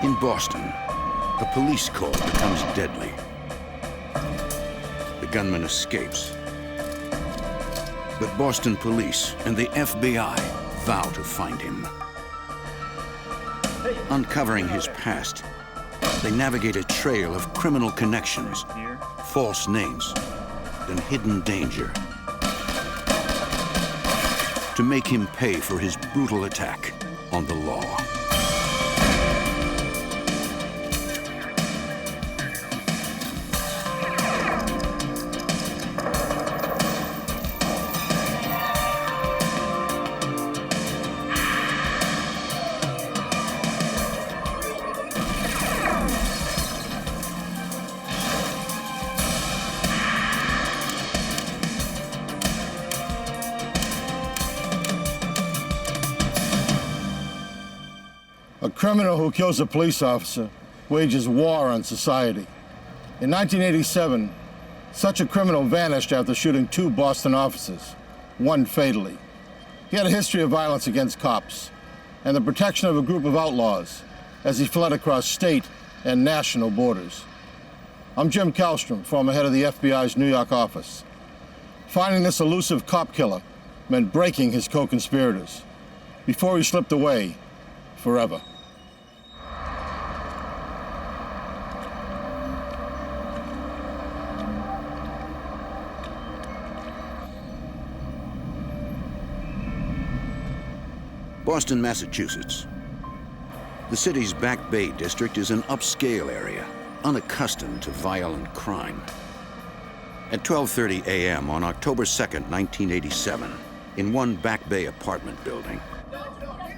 In Boston, a police call becomes deadly. The gunman escapes. But Boston police and the FBI vow to find him. Uncovering his past, they navigate a trail of criminal connections, false names, and hidden danger to make him pay for his brutal attack on the law. A criminal who kills a police officer wages war on society. In 1987, such a criminal vanished after shooting 2 Boston officers, one fatally. He had a history of violence against cops and the protection of a group of outlaws as he fled across state and national borders. I'm Jim Kallstrom, former head of the FBI's New York office. Finding this elusive cop killer meant breaking his co-conspirators before he slipped away forever. Boston, Massachusetts. The city's Back Bay district is an upscale area, unaccustomed to violent crime. At 12:30 a.m. on October 2nd, 1987, in one Back Bay apartment building,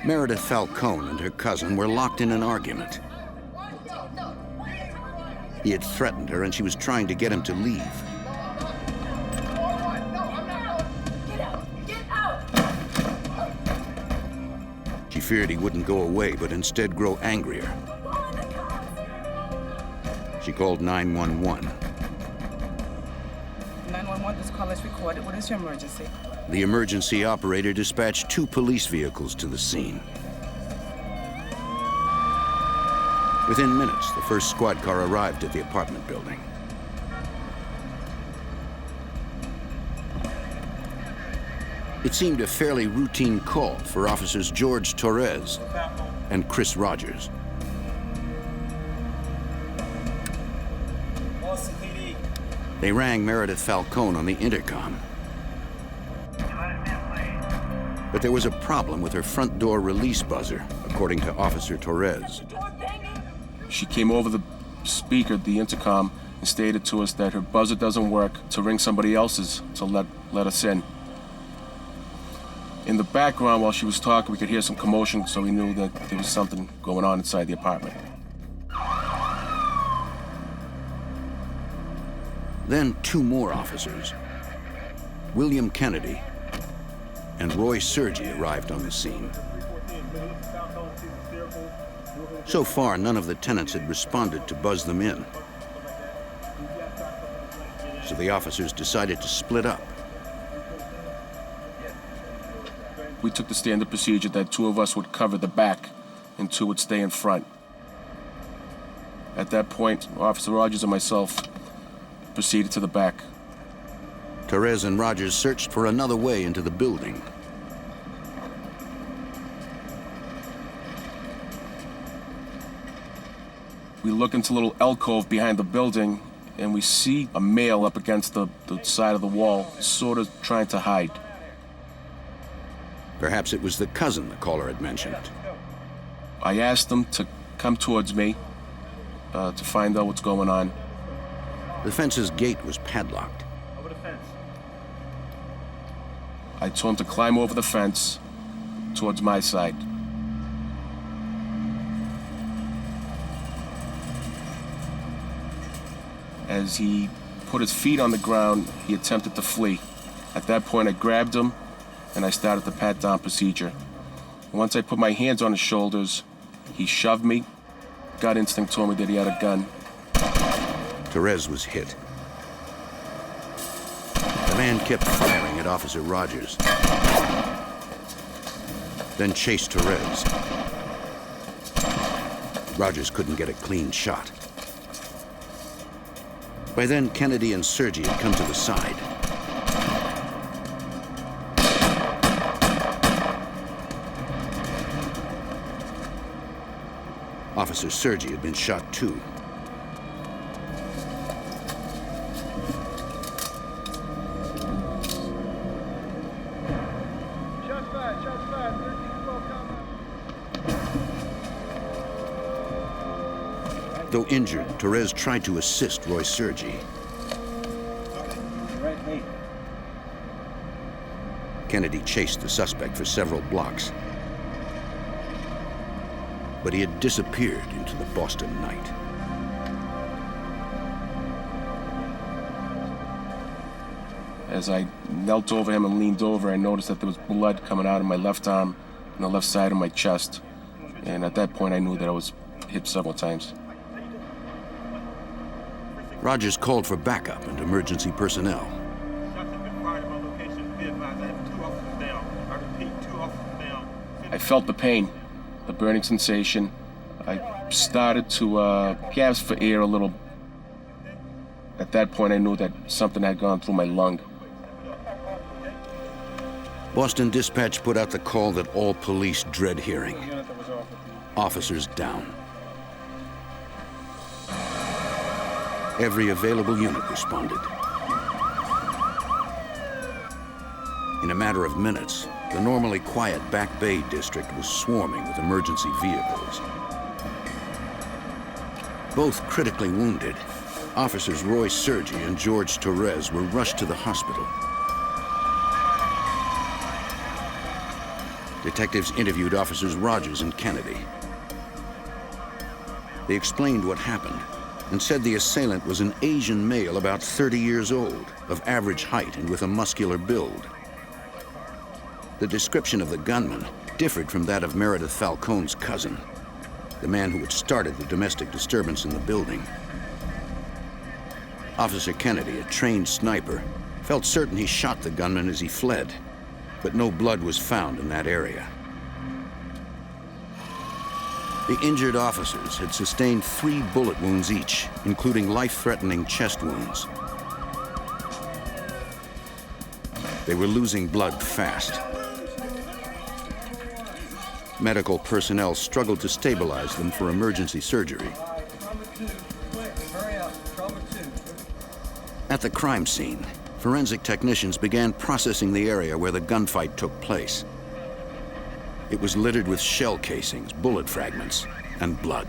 Meredith Falcone and her cousin were locked in an argument. He had threatened her and she was trying to get him to leave. She feared he wouldn't go away, but instead grow angrier. She called 911. 911, this call is recorded. What is your emergency? The emergency operator dispatched 2 police vehicles to the scene. Within minutes, the first squad car arrived at the apartment building. It seemed a fairly routine call for officers George Torres and Chris Rogers. They rang Meredith Falcone on the intercom. But there was a problem with her front door release buzzer, according to Officer Torres. She came over the speaker, the intercom, and stated to us that her buzzer doesn't work, to ring somebody else's to let us in. In the background, while she was talking, we could hear some commotion, so we knew that there was something going on inside the apartment. Then 2 more officers, William Kennedy and Roy Sergi, arrived on the scene. So far, none of the tenants had responded to buzz them in. So the officers decided to split up. We took the standard procedure that 2 of us would cover the back and 2 would stay in front. At that point, Officer Rogers and myself proceeded to the back. Torres and Rogers searched for another way into the building. We look into a little alcove behind the building, and we see a male up against the side of the wall, sort of trying to hide. Perhaps it was the cousin the caller had mentioned. I asked him to come towards me to find out what's going on. The fence's gate was padlocked. I told him to climb over the fence towards my side. As he put his feet on the ground, he attempted to flee. At that point, I grabbed him and I started the pat-down procedure. Once I put my hands on his shoulders, he shoved me. Gut instinct told me that he had a gun. Torres was hit. The man kept firing at Officer Rogers, then chased Torres. Rogers couldn't get a clean shot. By then, Kennedy and Sergi had come to the side. Officer Sergi had been shot too. Shots fired, 13-12 combat. Though injured, Torres tried to assist Roy Sergi. Right knee. Kennedy chased the suspect for several blocks. But he had disappeared into the Boston night. As I knelt over him and leaned over, I noticed that there was blood coming out of my left arm and the left side of my chest. And at that point, I knew that I was hit several times. Rogers called for backup and emergency personnel. Shots have been fired at my location. Be advised, I have 2 officers down. I repeat, 2 officers down. I felt the pain, the burning sensation. I started to gasp for air a little. At that point, I knew that something had gone through my lung. Boston Dispatch put out the call that all police dread hearing. Officers down. Every available unit responded. In a matter of minutes, the normally quiet Back Bay district was swarming with emergency vehicles. Both critically wounded, Officers Roy Sergi and George Torres were rushed to the hospital. Detectives interviewed Officers Rogers and Kennedy. They explained what happened and said the assailant was an Asian male about 30 years old, of average height and with a muscular build. The description of the gunman differed from that of Meredith Falcone's cousin, the man who had started the domestic disturbance in the building. Officer Kennedy, a trained sniper, felt certain he shot the gunman as he fled, but no blood was found in that area. The injured officers had sustained 3 bullet wounds each, including life-threatening chest wounds. They were losing blood fast. Medical personnel struggled to stabilize them for emergency surgery. At the crime scene, forensic technicians began processing the area where the gunfight took place. It was littered with shell casings, bullet fragments, and blood.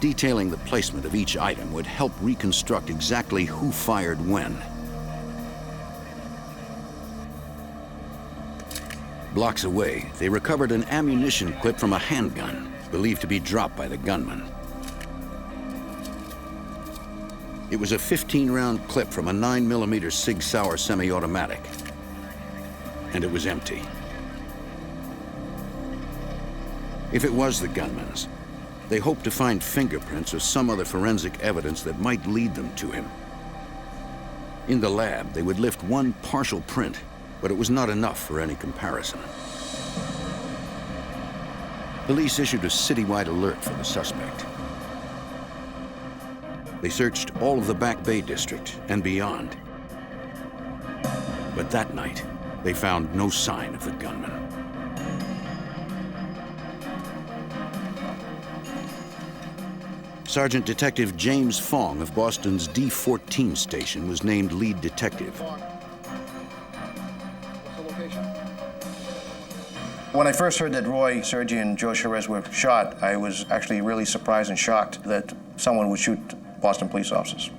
Detailing the placement of each item would help reconstruct exactly who fired when. Blocks away, they recovered an ammunition clip from a handgun, believed to be dropped by the gunman. It was a 15-round clip from a 9mm Sig Sauer semi-automatic, and it was empty. If it was the gunman's, they hoped to find fingerprints or some other forensic evidence that might lead them to him. In the lab, they would lift one partial print, but it was not enough for any comparison. Police issued a citywide alert for the suspect. They searched all of the Back Bay district and beyond. But that night, they found no sign of the gunman. Sergeant Detective James Fong of Boston's D14 station was named lead detective. When I first heard that Roy, Sergi, and Joe Torres were shot, I was actually really surprised and shocked that someone would shoot Boston police officers.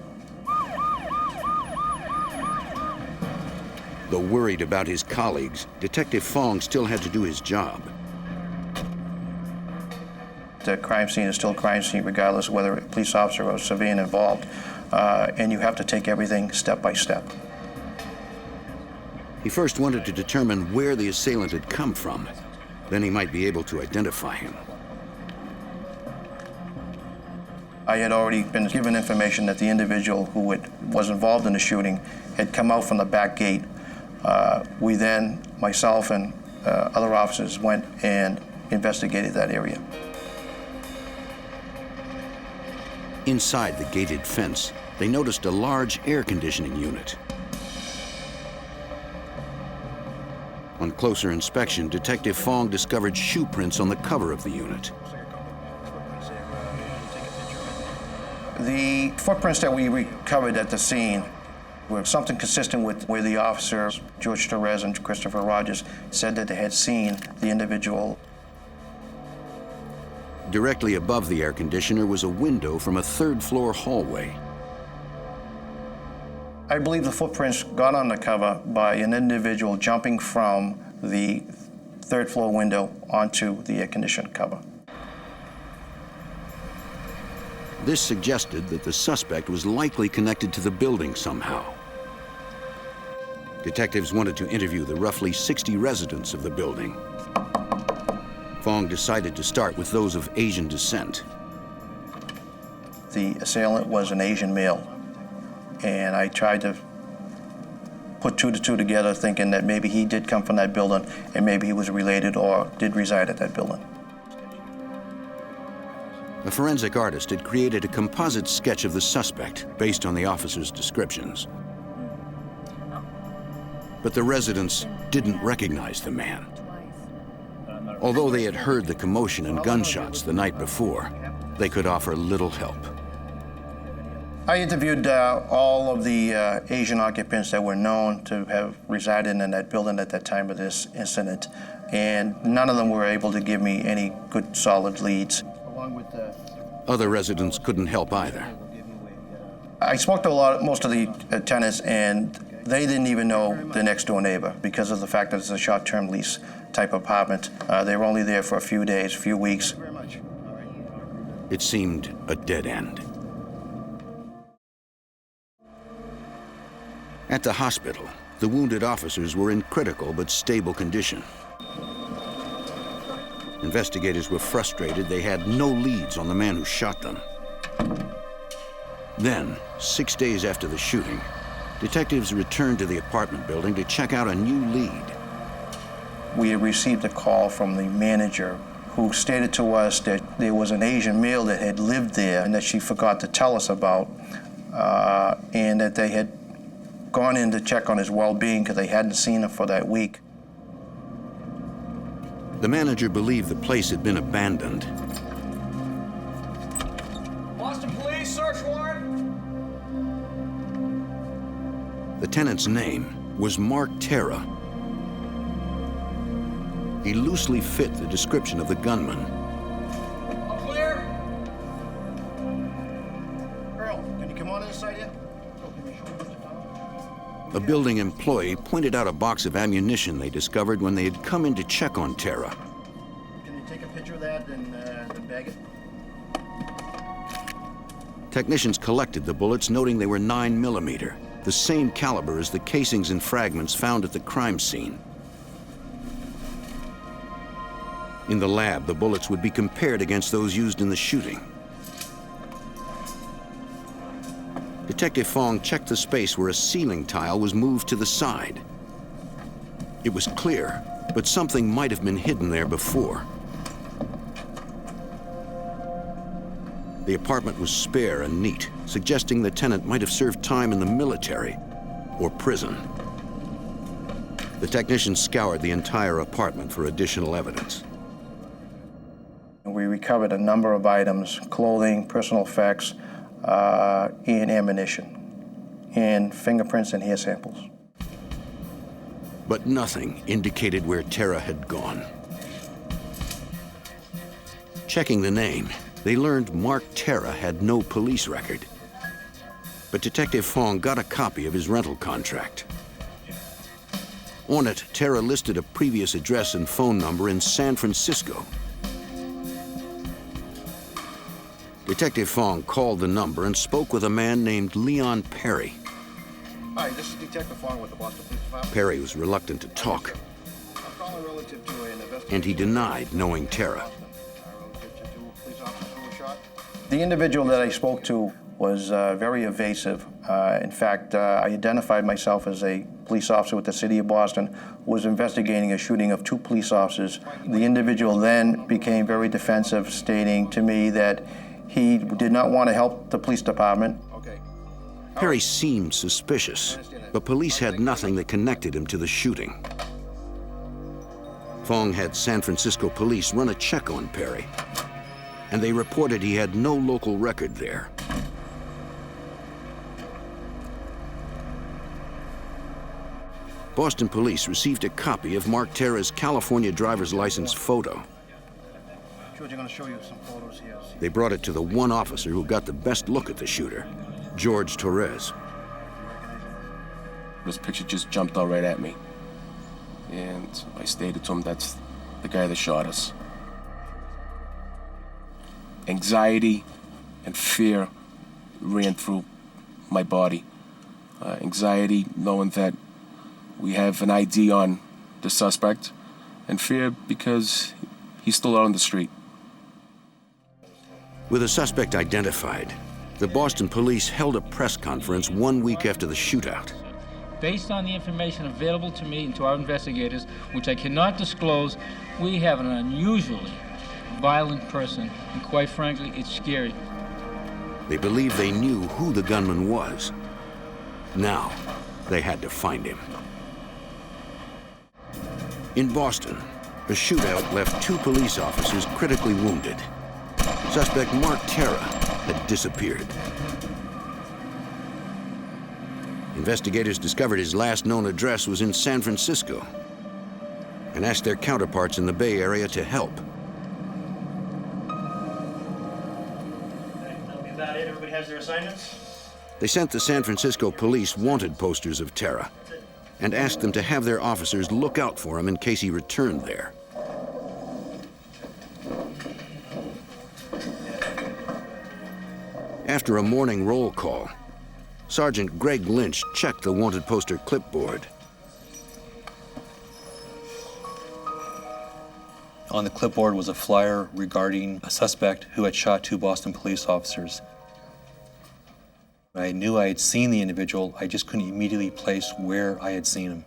Though worried about his colleagues, Detective Fong still had to do his job. The crime scene is still a crime scene regardless of whether a police officer or a civilian involved, and you have to take everything step by step. He first wanted to determine where the assailant had come from. Then he might be able to identify him. I had already been given information that the individual who was involved in the shooting had come out from the back gate. We then, myself and other officers, went and investigated that area. Inside the gated fence, they noticed a large air conditioning unit. On closer inspection, Detective Fong discovered shoe prints on the cover of the unit. The footprints that we recovered at the scene were something consistent with where the officers, George Torres and Christopher Rogers, said that they had seen the individual. Directly above the air conditioner was a window from a third-floor hallway. I believe the footprints got on the cover by an individual jumping from the third-floor window onto the air-conditioned cover. This suggested that the suspect was likely connected to the building somehow. Detectives wanted to interview the roughly 60 residents of the building. Fong decided to start with those of Asian descent. The assailant was an Asian male, and I tried to put two to two together, thinking that maybe he did come from that building and maybe he was related or did reside at that building. A forensic artist had created a composite sketch of the suspect based on the officers' descriptions. But the residents didn't recognize the man. Although they had heard the commotion and gunshots the night before, they could offer little help. I interviewed all of the Asian occupants that were known to have resided in that building at that time of this incident, and none of them were able to give me any good, solid leads. Other residents couldn't help either. I spoke to most of the tenants, and they didn't even know the next-door neighbor because of the fact that it's a short-term lease type apartment. They were only there for a few days, a few weeks. It seemed a dead end. At the hospital, the wounded officers were in critical but stable condition. Investigators were frustrated they had no leads on the man who shot them. Then, 6 days after the shooting, detectives returned to the apartment building to check out a new lead. We had received a call from the manager who stated to us that there was an Asian male that had lived there and that she forgot to tell us about, and that they had gone in to check on his well-being because they hadn't seen him for that week. The manager believed the place had been abandoned. Boston Police, search warrant. The tenant's name was Mark Terra. He loosely fit the description of the gunman. All clear. Earl, can you come on inside here? A building employee pointed out a box of ammunition they discovered when they had come in to check on Terra. Can you take a picture of that and bag it? Technicians collected the bullets, noting they were 9mm, the same caliber as the casings and fragments found at the crime scene. In the lab, the bullets would be compared against those used in the shooting. Detective Fong checked the space where a ceiling tile was moved to the side. It was clear, but something might have been hidden there before. The apartment was spare and neat, suggesting the tenant might have served time in the military or prison. The technicians scoured the entire apartment for additional evidence. We recovered a number of items: clothing, personal effects, and ammunition, and fingerprints and hair samples. But nothing indicated where Terra had gone. Checking the name, they learned Mark Terra had no police record. But Detective Fong got a copy of his rental contract. On it, Terra listed a previous address and phone number in San Francisco. Detective Fong called the number and spoke with a man named Leon Perry. Hi, this is Detective Fong with the Boston Police Department. Perry was reluctant to talk, I'm calling relative to an investigation. and he denied knowing Terra. The individual that I spoke to was very evasive. In fact, I identified myself as a police officer with the city of Boston, who was investigating a shooting of 2 police officers. The individual then became very defensive, stating to me that he did not want to help the police department. Perry seemed suspicious, but police had nothing that connected him to the shooting. Fong had San Francisco police run a check on Perry, and they reported he had no local record there. Boston police received a copy of Mark Terra's California driver's license photo. George, I'm going to show you some photos here. They brought it to the one officer who got the best look at the shooter, George Torres. This picture just jumped out right at me. And I stated to him, that's the guy that shot us. Anxiety and fear ran through my body. Anxiety knowing that we have an ID on the suspect, and fear because he's still out on the street. With the suspect identified, the Boston police held a press conference 1 week after the shootout. Based on the information available to me and to our investigators, which I cannot disclose, we have an unusually violent person, and quite frankly, it's scary. They believed they knew who the gunman was. Now, they had to find him. In Boston, a shootout left 2 police officers critically wounded. Suspect Mark Terra had disappeared. Investigators discovered his last known address was in San Francisco and asked their counterparts in the Bay Area to help. That'll be about it. Everybody has their assignments? They sent the San Francisco police wanted posters of Terra and asked them to have their officers look out for him in case he returned there. After a morning roll call, Sergeant Greg Lynch checked the wanted poster clipboard. On the clipboard was a flyer regarding a suspect who had shot 2 Boston police officers. I knew I had seen the individual, I just couldn't immediately place where I had seen him.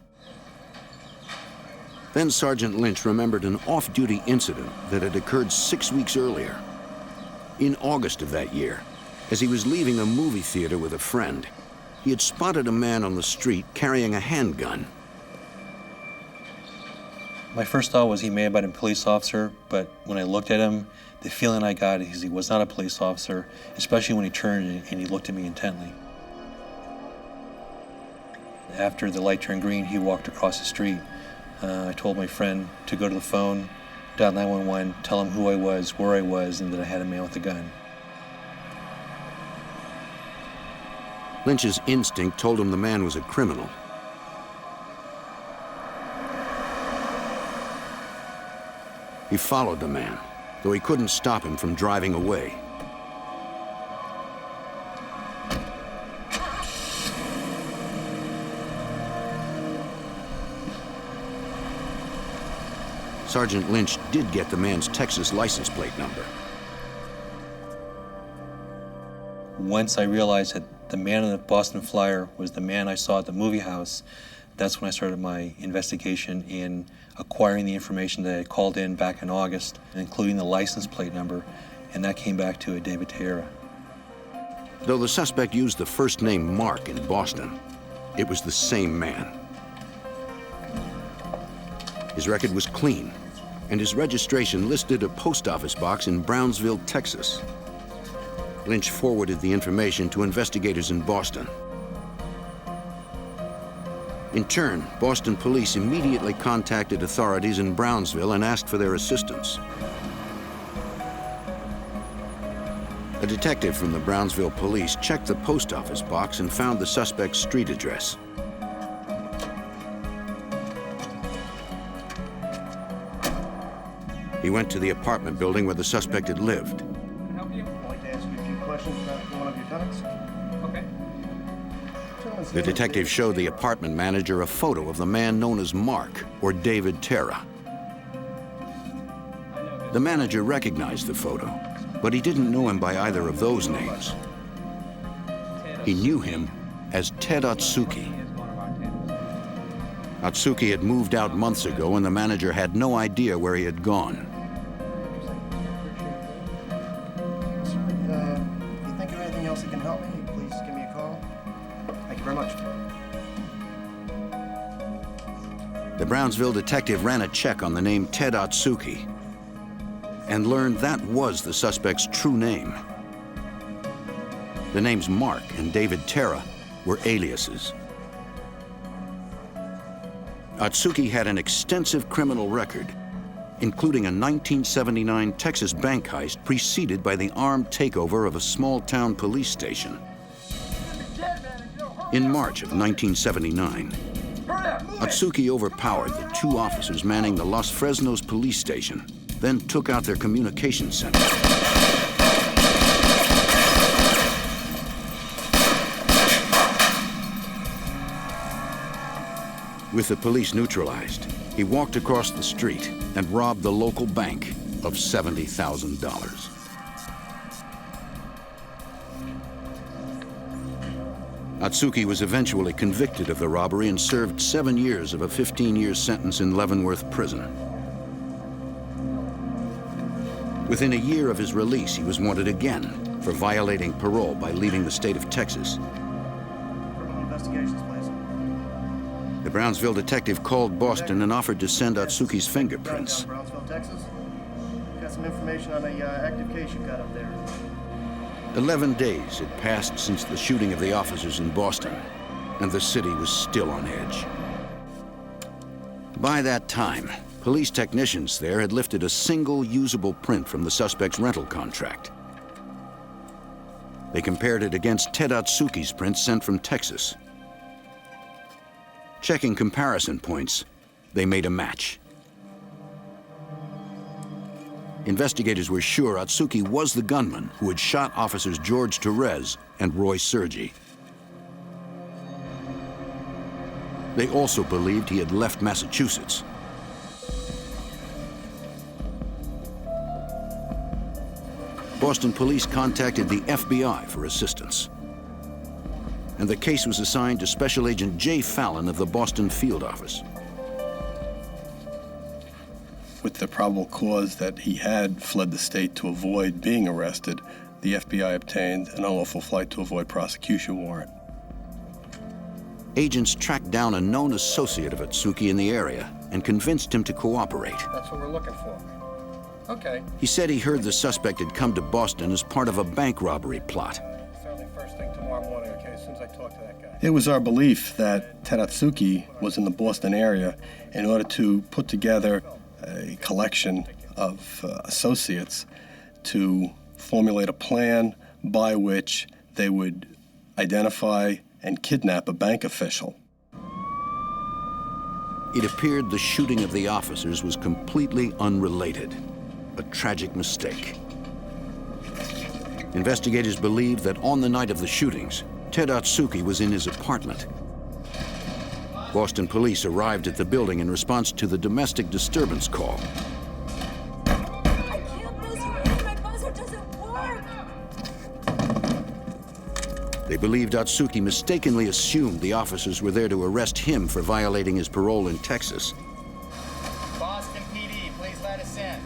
Then Sergeant Lynch remembered an off-duty incident that had occurred 6 weeks earlier. In August of that year, as he was leaving a movie theater with a friend, he had spotted a man on the street carrying a handgun. My first thought was he may have been a police officer, but when I looked at him, the feeling I got is he was not a police officer, especially when he turned and he looked at me intently. After the light turned green, he walked across the street. I told my friend to go to the phone, dial 911, tell him who I was, where I was, and that I had a man with a gun. Lynch's instinct told him the man was a criminal. He followed the man, though he couldn't stop him from driving away. Sergeant Lynch did get the man's Texas license plate number. Once I realized that the man in the Boston flyer was the man I saw at the movie house, that's when I started my investigation in acquiring the information that I had called in back in August, including the license plate number, and that came back to a David Teixeira. Though the suspect used the first name Mark in Boston, it was the same man. His record was clean, and his registration listed a post office box in Brownsville, Texas. Lynch forwarded the information to investigators in Boston. In turn, Boston police immediately contacted authorities in Brownsville and asked for their assistance. A detective from the Brownsville police checked the post office box and found the suspect's street address. He went to the apartment building where the suspect had lived. I'd like to ask you a few questions about one of your tenants. Okay. The detective showed the apartment manager a photo of the man known as Mark, or David Teixeira. The manager recognized the photo, but he didn't know him by either of those names. He knew him as Ted Otsuki. Atsuki had moved out months ago and the manager had no idea where he had gone. If you think of anything else that can help me, please give me a call. Thank you very much. The Brownsville detective ran a check on the name Ted Atsuki and learned that was the suspect's true name. The names Mark and David Terra were aliases. Atsuki had an extensive criminal record, including a 1979 Texas bank heist preceded by the armed takeover of a small-town police station. In March of 1979, Atsuki overpowered the two officers manning the Los Fresnos police station, then took out their communications center. With the police neutralized, he walked across the street and robbed the local bank of $70,000. Atsuki was eventually convicted of the robbery and served 7 years of a 15-year sentence in Leavenworth Prison. Within a year of his release, he was wanted again for violating parole by leaving the state of Texas. Criminal investigations, please. The Brownsville detective called Boston and offered to send Atsuki's fingerprints. Brownsville, Texas. Got some information on a active case you got up there. 11 days had passed since the shooting of the officers in Boston, and the city was still on edge. By that time, police technicians there had lifted a single usable print from the suspect's rental contract. They compared it against Ted Atsuki's print sent from Texas. Checking comparison points, they made a match. Investigators were sure Atsuki was the gunman who had shot officers George Torres and Roy Sergi. They also believed he had left Massachusetts. Boston police contacted the FBI for assistance, and the case was assigned to Special Agent Jay Fallon of the Boston Field Office. With the probable cause that he had fled the state to avoid being arrested, the FBI obtained an unlawful flight to avoid prosecution warrant. Agents tracked down a known associate of Atsuki in the area and convinced him to cooperate. That's what we're looking for. Okay. He said he heard the suspect had come to Boston as part of a bank robbery plot. Certainly first thing tomorrow morning, okay, as soon as I talk to that guy. It was our belief that Ted Atsuki was in the Boston area in order to put together a collection of associates to formulate a plan by which they would identify and kidnap a bank official. It appeared the shooting of the officers was completely unrelated, a tragic mistake. Investigators believed that on the night of the shootings, Ted Atsuki was in his apartment. Boston police arrived at the building in response to the domestic disturbance call. I can't buzz you in. My buzzer doesn't work. They believed Atsuki mistakenly assumed the officers were there to arrest him for violating his parole in Texas. Boston PD, please let us in.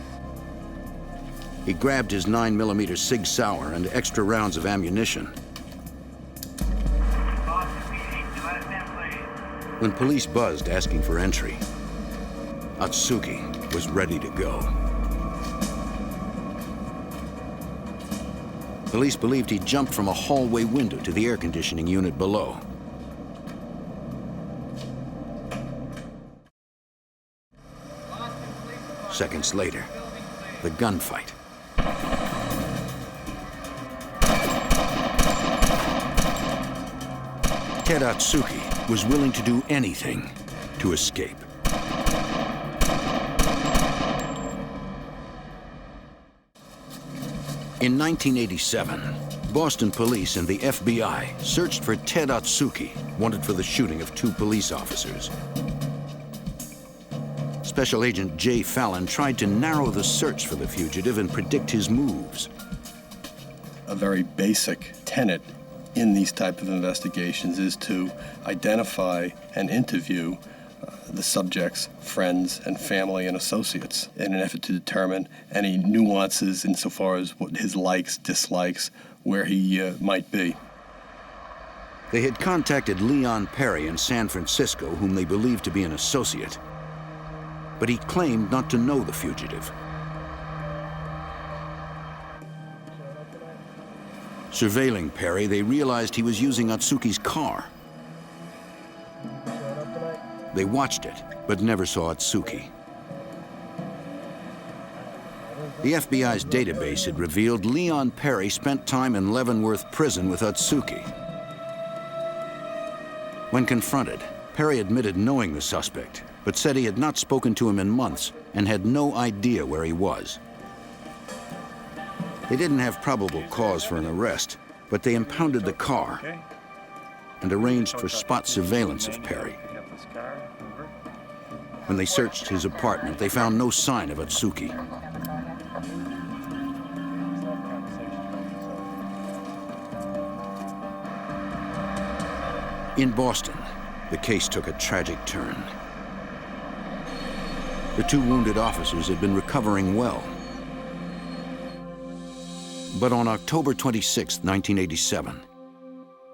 He grabbed his 9mm Sig Sauer and extra rounds of ammunition. When police buzzed asking for entry, Atsuki was ready to go. Police believed he jumped from a hallway window to the air conditioning unit below. Seconds later, the gunfight. Ted Atsuki was willing to do anything to escape. In 1987, Boston police and the FBI searched for Ted Atsuki, wanted for the shooting of 2 police officers. Special Agent Jay Fallon tried to narrow the search for the fugitive and predict his moves. A very basic tenet in these type of investigations is to identify and interview the subject's friends and family and associates in an effort to determine any nuances insofar as what his likes, dislikes, where he might be. They had contacted Leon Perry in San Francisco, whom they believed to be an associate. But he claimed not to know the fugitive. Surveilling Perry, they realized he was using Atsuki's car. They watched it, but never saw Atsuki. The FBI's database had revealed Leon Perry spent time in Leavenworth prison with Atsuki. When confronted, Perry admitted knowing the suspect, but said he had not spoken to him in months and had no idea where he was. They didn't have probable cause for an arrest, but they impounded the car and arranged for spot surveillance of Perry. When they searched his apartment, they found no sign of Atsuki. In Boston, the case took a tragic turn. The two wounded officers had been recovering well. But on October 26, 1987,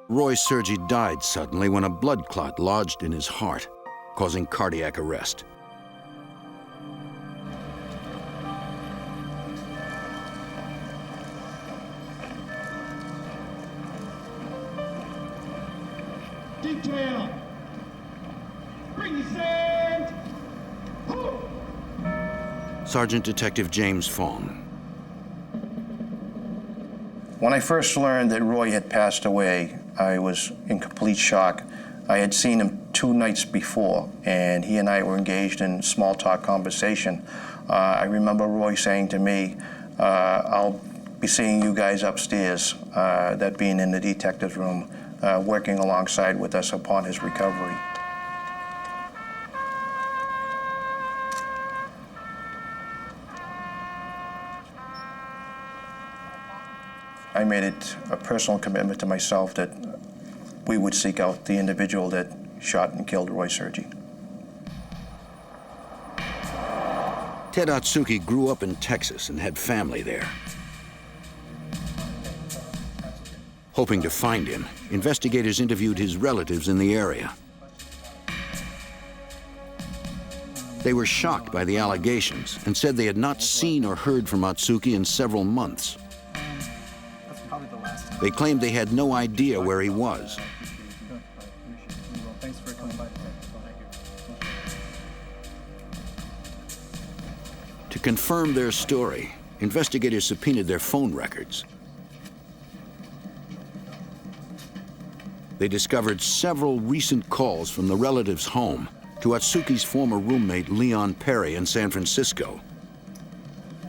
Roy Sergi died suddenly when a blood clot lodged in his heart, causing cardiac arrest. Detail! Bring your sand! Sergeant Detective James Fong. When I first learned that Roy had passed away, I was in complete shock. I had seen him 2 nights before, and he and I were engaged in small talk conversation. I remember Roy saying to me, I'll be seeing you guys upstairs, that being in the detective's room, working alongside with us upon his recovery. I made it a personal commitment to myself that we would seek out the individual that shot and killed Roy Sergi. Ted Atsuki grew up in Texas and had family there. Hoping to find him, investigators interviewed his relatives in the area. They were shocked by the allegations and said they had not seen or heard from Atsuki in several months. They claimed they had no idea where he was. Thanks for coming by. To confirm their story, investigators subpoenaed their phone records. They discovered several recent calls from the relative's home to Atsuki's former roommate Leon Perry in San Francisco.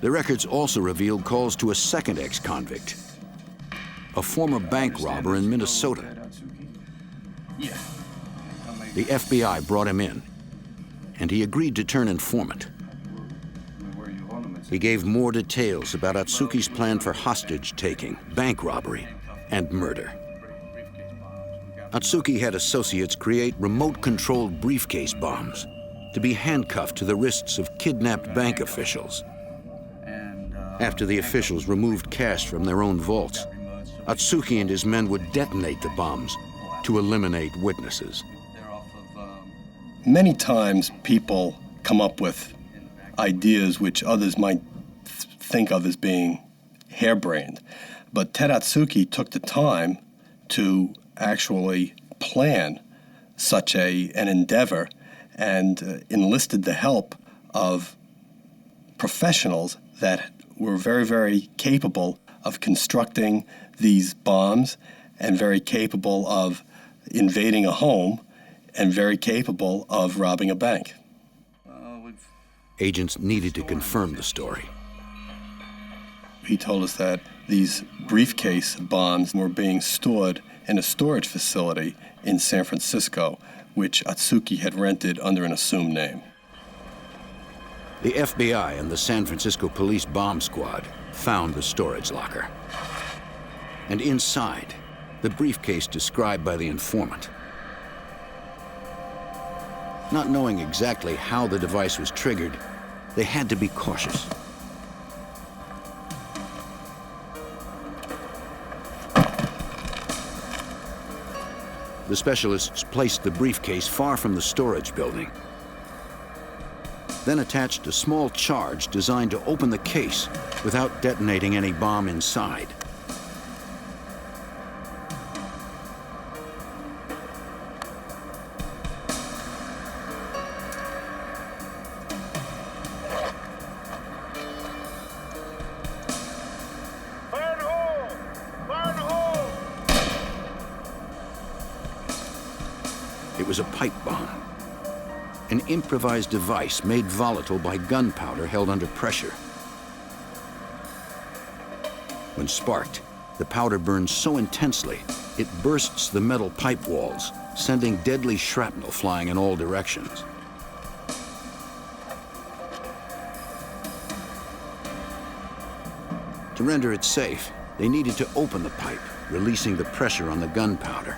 The records also revealed calls to a second ex-convict, a former bank robber in Minnesota. The FBI brought him in, and he agreed to turn informant. He gave more details about Atsuki's plan for hostage-taking, bank robbery, and murder. Atsuki had associates create remote-controlled briefcase bombs to be handcuffed to the wrists of kidnapped bank officials. After the officials removed cash from their own vaults, Atsuki and his men would detonate the bombs to eliminate witnesses. Many times people come up with ideas which others might think of as being harebrained. But Ted Atsuki took the time to actually plan such an endeavor and enlisted the help of professionals that were very, very capable of constructing these bombs and very capable of invading a home and very capable of robbing a bank. Agents needed to confirm the story. He told us that these briefcase bombs were being stored in a storage facility in San Francisco, which Atsuki had rented under an assumed name. The FBI and the San Francisco Police Bomb Squad found the storage locker. And inside, the briefcase described by the informant. Not knowing exactly how the device was triggered, they had to be cautious. The specialists placed the briefcase far from the storage building, then attached a small charge designed to open the case without detonating any bomb inside. It was a pipe bomb, an improvised device made volatile by gunpowder held under pressure. When sparked, the powder burns so intensely, it bursts the metal pipe walls, sending deadly shrapnel flying in all directions. To render it safe, they needed to open the pipe, releasing the pressure on the gunpowder.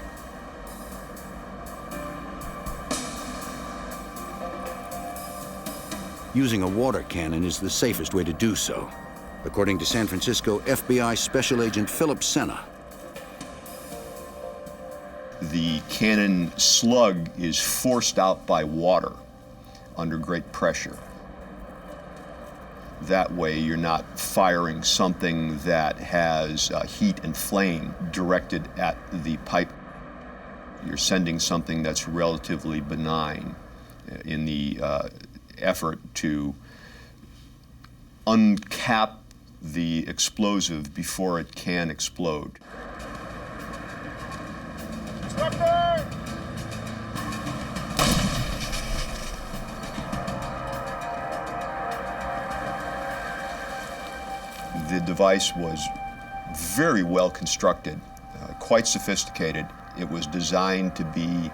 Using a water cannon is the safest way to do so, according to San Francisco FBI Special Agent Philip Senna. The cannon slug is forced out by water under great pressure. That way you're not firing something that has heat and flame directed at the pipe. You're sending something that's relatively benign in the effort to uncap the explosive before it can explode. The device was very well constructed, quite sophisticated. It was designed to be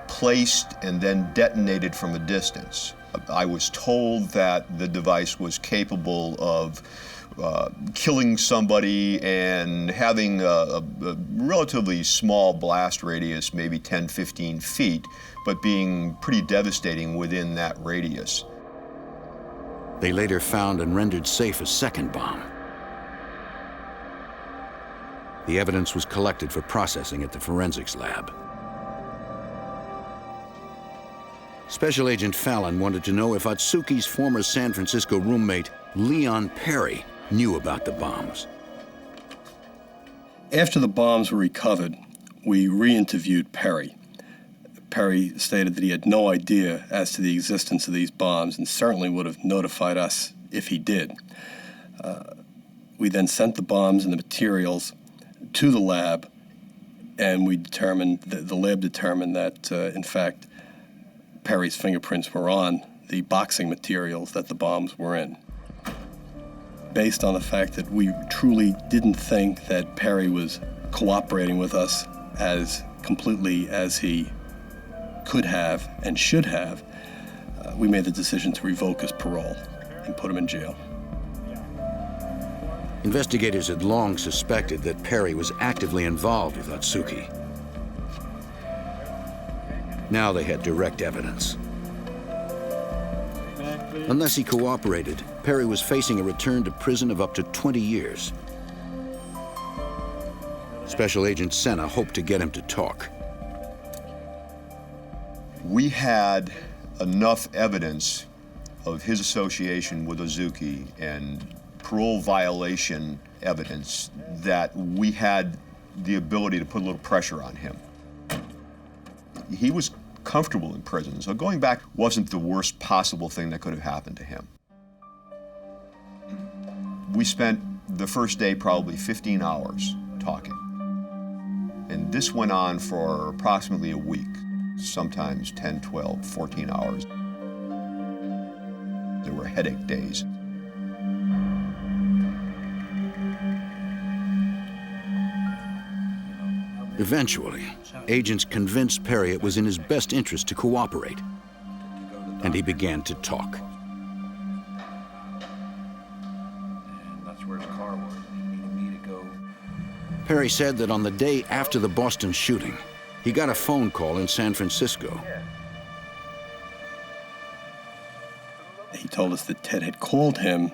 placed and then detonated from a distance. I was told that the device was capable of killing somebody and having a relatively small blast radius, maybe 10, 15 feet, but being pretty devastating within that radius. They later found and rendered safe a second bomb. The evidence was collected for processing at the forensics lab. Special Agent Fallon wanted to know if Atsuki's former San Francisco roommate, Leon Perry, knew about the bombs. After the bombs were recovered, we re-interviewed Perry. Perry stated that he had no idea as to the existence of these bombs and certainly would have notified us if he did. We then sent the bombs and the materials to the lab, and we determined, the lab determined that, in fact, Perry's fingerprints were on the boxing materials that the bombs were in. Based on the fact that we truly didn't think that Perry was cooperating with us as completely as he could have and should have, we made the decision to revoke his parole and put him in jail. Investigators had long suspected that Perry was actively involved with Atsuki. Now they had direct evidence. Unless he cooperated, Perry was facing a return to prison of up to 20 years. Special Agent Senna hoped to get him to talk. We had enough evidence of his association with Azuki and parole violation evidence that we had the ability to put a little pressure on him. He was comfortable in prison, so going back wasn't the worst possible thing that could have happened to him. We spent the first day probably 15 hours talking. And this went on for approximately a week, sometimes 10, 12, 14 hours. There were headache days. Eventually, agents convinced Perry it was in his best interest to cooperate, and he began to talk. That's where his car was. He needed me to go. Perry said that on the day after the Boston shooting, he got a phone call in San Francisco. told us that Ted had called him,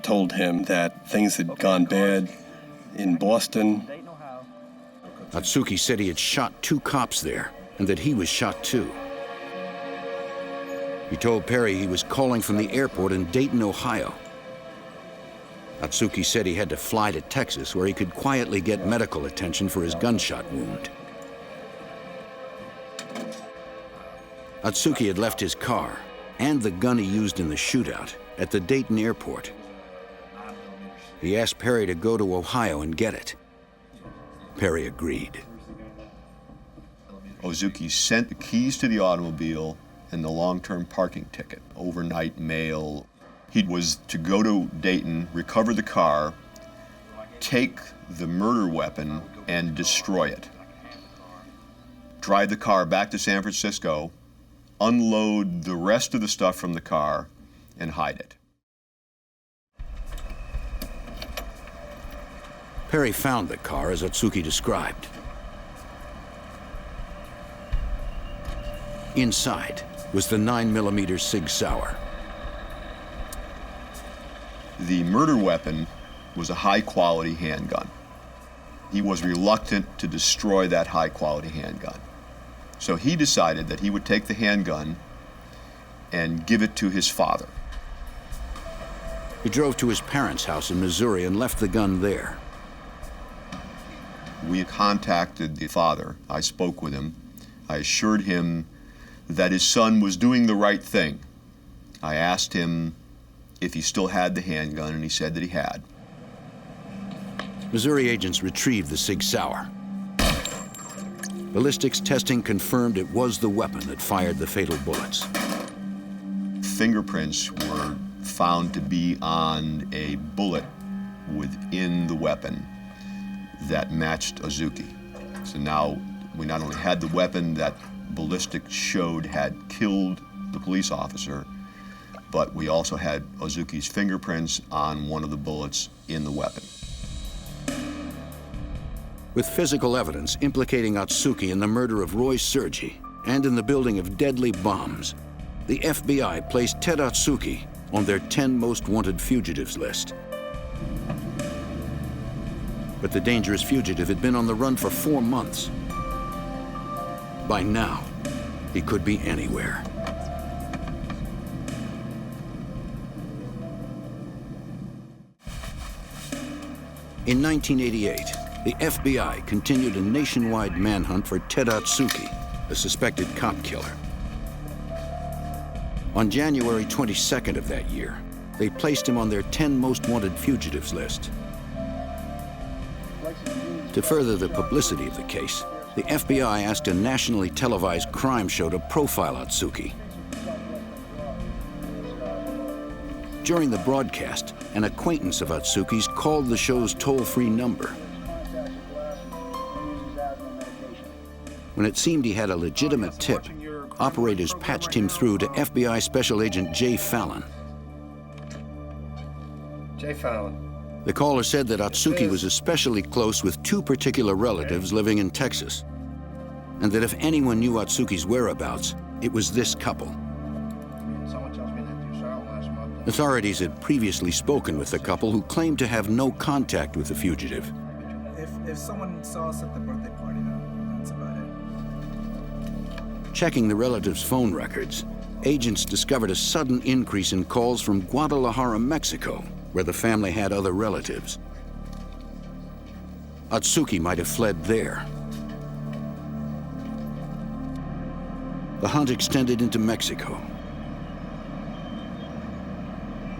told him that things had gone bad in Boston. Atsuki said he had shot 2 cops there and that he was shot too. He told Perry he was calling from the airport in Dayton, Ohio. Atsuki said he had to fly to Texas where he could quietly get medical attention for his gunshot wound. Atsuki had left his car and the gun he used in the shootout at the Dayton airport. He asked Perry to go to Ohio and get it. Perry agreed. Atsuki sent the keys to the automobile and the long-term parking ticket, overnight mail. He was to go to Dayton, recover the car, take the murder weapon, and destroy it. Drive the car back to San Francisco, unload the rest of the stuff from the car, and hide it. Perry found the car as Atsuki described. Inside was the 9mm Sig Sauer. The murder weapon was a high-quality handgun. He was reluctant to destroy that high-quality handgun. So he decided that he would take the handgun and give it to his father. He drove to his parents' house in Missouri and left the gun there. We contacted the father. I spoke with him. I assured him that his son was doing the right thing. I asked him if he still had the handgun, and he said that he had. Missouri agents retrieved the Sig Sauer. Ballistics testing confirmed it was the weapon that fired the fatal bullets. Fingerprints were found to be on a bullet within the weapon that matched Atsuki. So now we not only had the weapon that ballistics showed had killed the police officer, but we also had Atsuki's fingerprints on one of the bullets in the weapon. With physical evidence implicating Atsuki in the murder of Roy Sergi and in the building of deadly bombs, the FBI placed Ted Atsuki on their 10 most wanted fugitives list. But the dangerous fugitive had been on the run for 4 months. By now, he could be anywhere. In 1988, the FBI continued a nationwide manhunt for Ted Atsuki, the suspected cop killer. On January 22nd of that year, they placed him on their 10 most wanted fugitives list. To further the publicity of the case, the FBI asked a nationally televised crime show to profile Atsuki. During the broadcast, an acquaintance of Atsuki's called the show's toll-free number. When it seemed he had a legitimate tip, operators patched him through to FBI Special Agent Jay Fallon. Jay Fallon. The caller said that Atsuki was especially close with 2 particular relatives living in Texas, and that if anyone knew Atsuki's whereabouts, it was this couple. Authorities had previously spoken with the couple who claimed to have no contact with the fugitive. If someone saw us at the birthday party, that's about it. Checking the relatives' phone records, agents discovered a sudden increase in calls from Guadalajara, Mexico, where the family had other relatives. Atsuki might have fled there. The hunt extended into Mexico.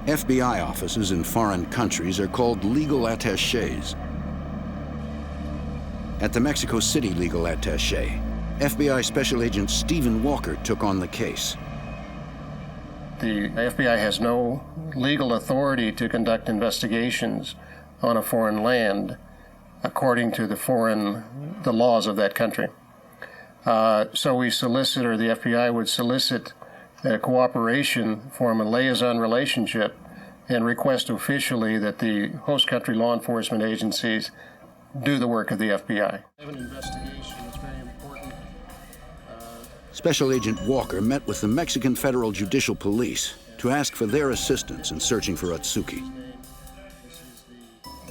FBI offices in foreign countries are called legal attachés. At the Mexico City legal attaché, FBI Special Agent Stephen Walker took on the case. The FBI has no legal authority to conduct investigations on a foreign land according to the laws of that country. So we solicit, or the FBI would solicit, cooperation, form a liaison relationship, and request officially that the host country law enforcement agencies do the work of the FBI. An investigation is very important. Special Agent Walker met with the Mexican Federal Judicial Police to ask for their assistance in searching for Atsuki.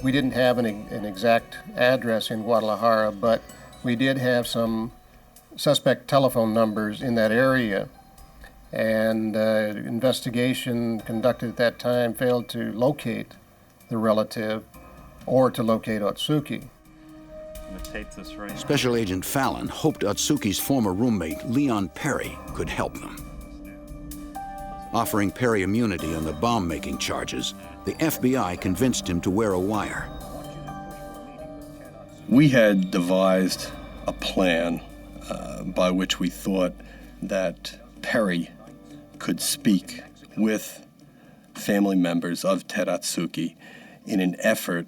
We didn't have an exact address in Guadalajara, but we did have some suspect telephone numbers in that area. And investigation conducted at that time failed to locate the relative or to locate Atsuki. Special Agent Fallon hoped Atsuki's former roommate, Leon Perry, could help them. Offering Perry immunity on the bomb-making charges, the FBI convinced him to wear a wire. We had devised a plan by which we thought that Perry could speak with family members of Ted Atsuki in an effort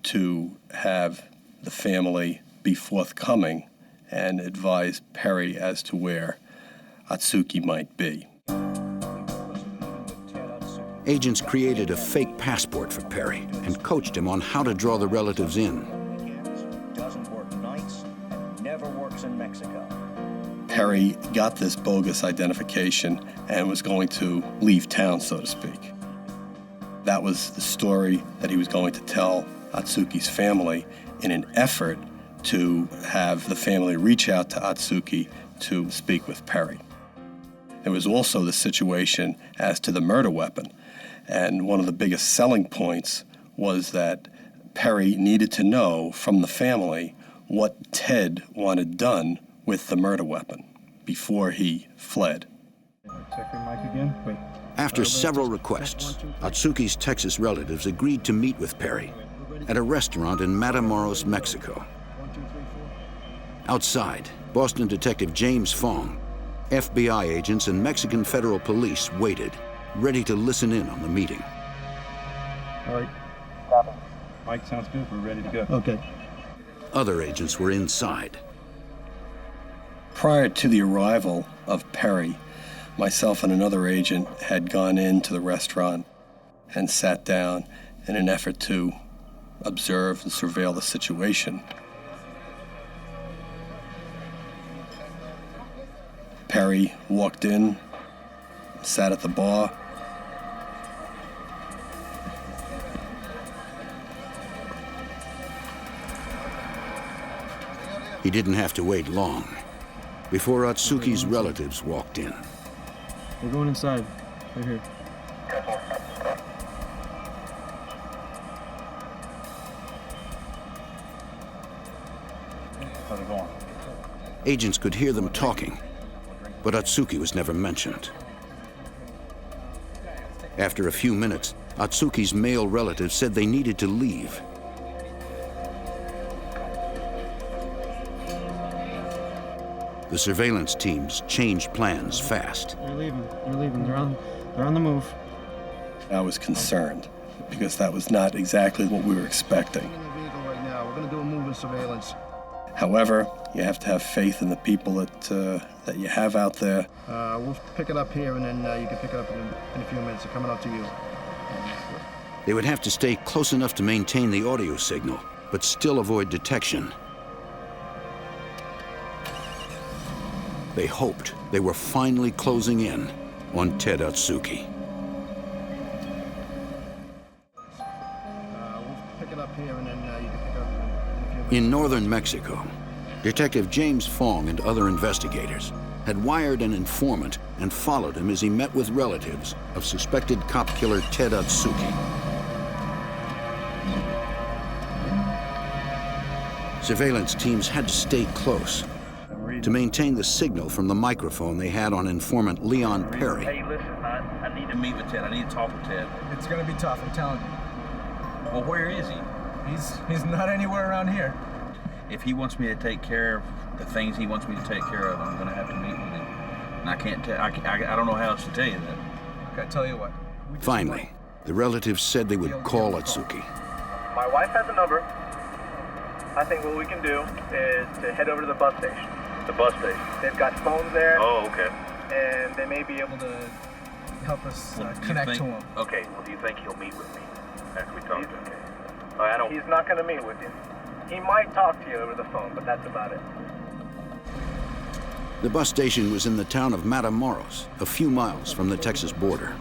to have the family be forthcoming and advise Perry as to where Atsuki might be. Agents created a fake passport for Perry and coached him on how to draw the relatives in. Doesn't work nights and never works in Mexico. Perry got this bogus identification and was going to leave town, so to speak. That was the story that he was going to tell Atsuki's family in an effort to have the family reach out to Atsuki to speak with Perry. There was also the situation as to the murder weapon, and one of the biggest selling points was that Perry needed to know from the family what Ted wanted done with the murder weapon before he fled. Check your mic again. Wait. After several requests, Atsuki's Texas relatives agreed to meet with Perry at a restaurant in Matamoros, Mexico. Outside, Boston Detective James Fong, FBI agents, and Mexican federal police waited, ready to listen in on the meeting. All right. Mike, sounds good. We're ready to go. Okay. Other agents were inside. Prior to the arrival of Perry, myself and another agent had gone into the restaurant and sat down in an effort to observe and surveil the situation. Perry walked in, sat at the bar. He didn't have to wait long before Atsuki's relatives walked in. We're going inside. Right here. How's it going? Agents could hear them talking, but Atsuki was never mentioned. After a few minutes, Atsuki's male relatives said they needed to leave. The surveillance teams changed plans fast. They're leaving. They're leaving. They're on the move. I was concerned because that was not exactly what we were expecting. Right now, we're going to do a movement surveillance. However, you have to have faith in the people that you have out there. We'll pick it up here, and then you can pick it up in a few minutes. They're coming up to you. They would have to stay close enough to maintain the audio signal, but still avoid detection. They hoped they were finally closing in on Ted Atsuki. We'll pick it up here, and then you can pick it up in a few minutes. In northern Mexico, Detective James Fong and other investigators had wired an informant and followed him as he met with relatives of suspected cop killer Ted Atsuki. Surveillance teams had to stay close to maintain the signal from the microphone they had on informant Leon Perry. Hey, listen, I need to meet with Ted. I need to talk with Ted. It's gonna be tough, I'm telling you. Well, where is he? He's not anywhere around here. If he wants me to take care of the things he wants me to take care of, I'm gonna have to meet with him. And I can't tell. I don't know how else to tell you that. Okay, I tell you what. Finally, the relatives said they would call Atsuki. My wife has a number. I think what we can do is to head over to the bus station. The bus station. They've got phones there. Oh, okay. And they may be able to help us Well, do you connect think- to him. Okay. Well, do you think he'll meet with me after we talk to him? I don't. He's not going to meet with you. He might talk to you over the phone, but that's about it. The bus station was in the town of Matamoros, a few miles from the Texas border.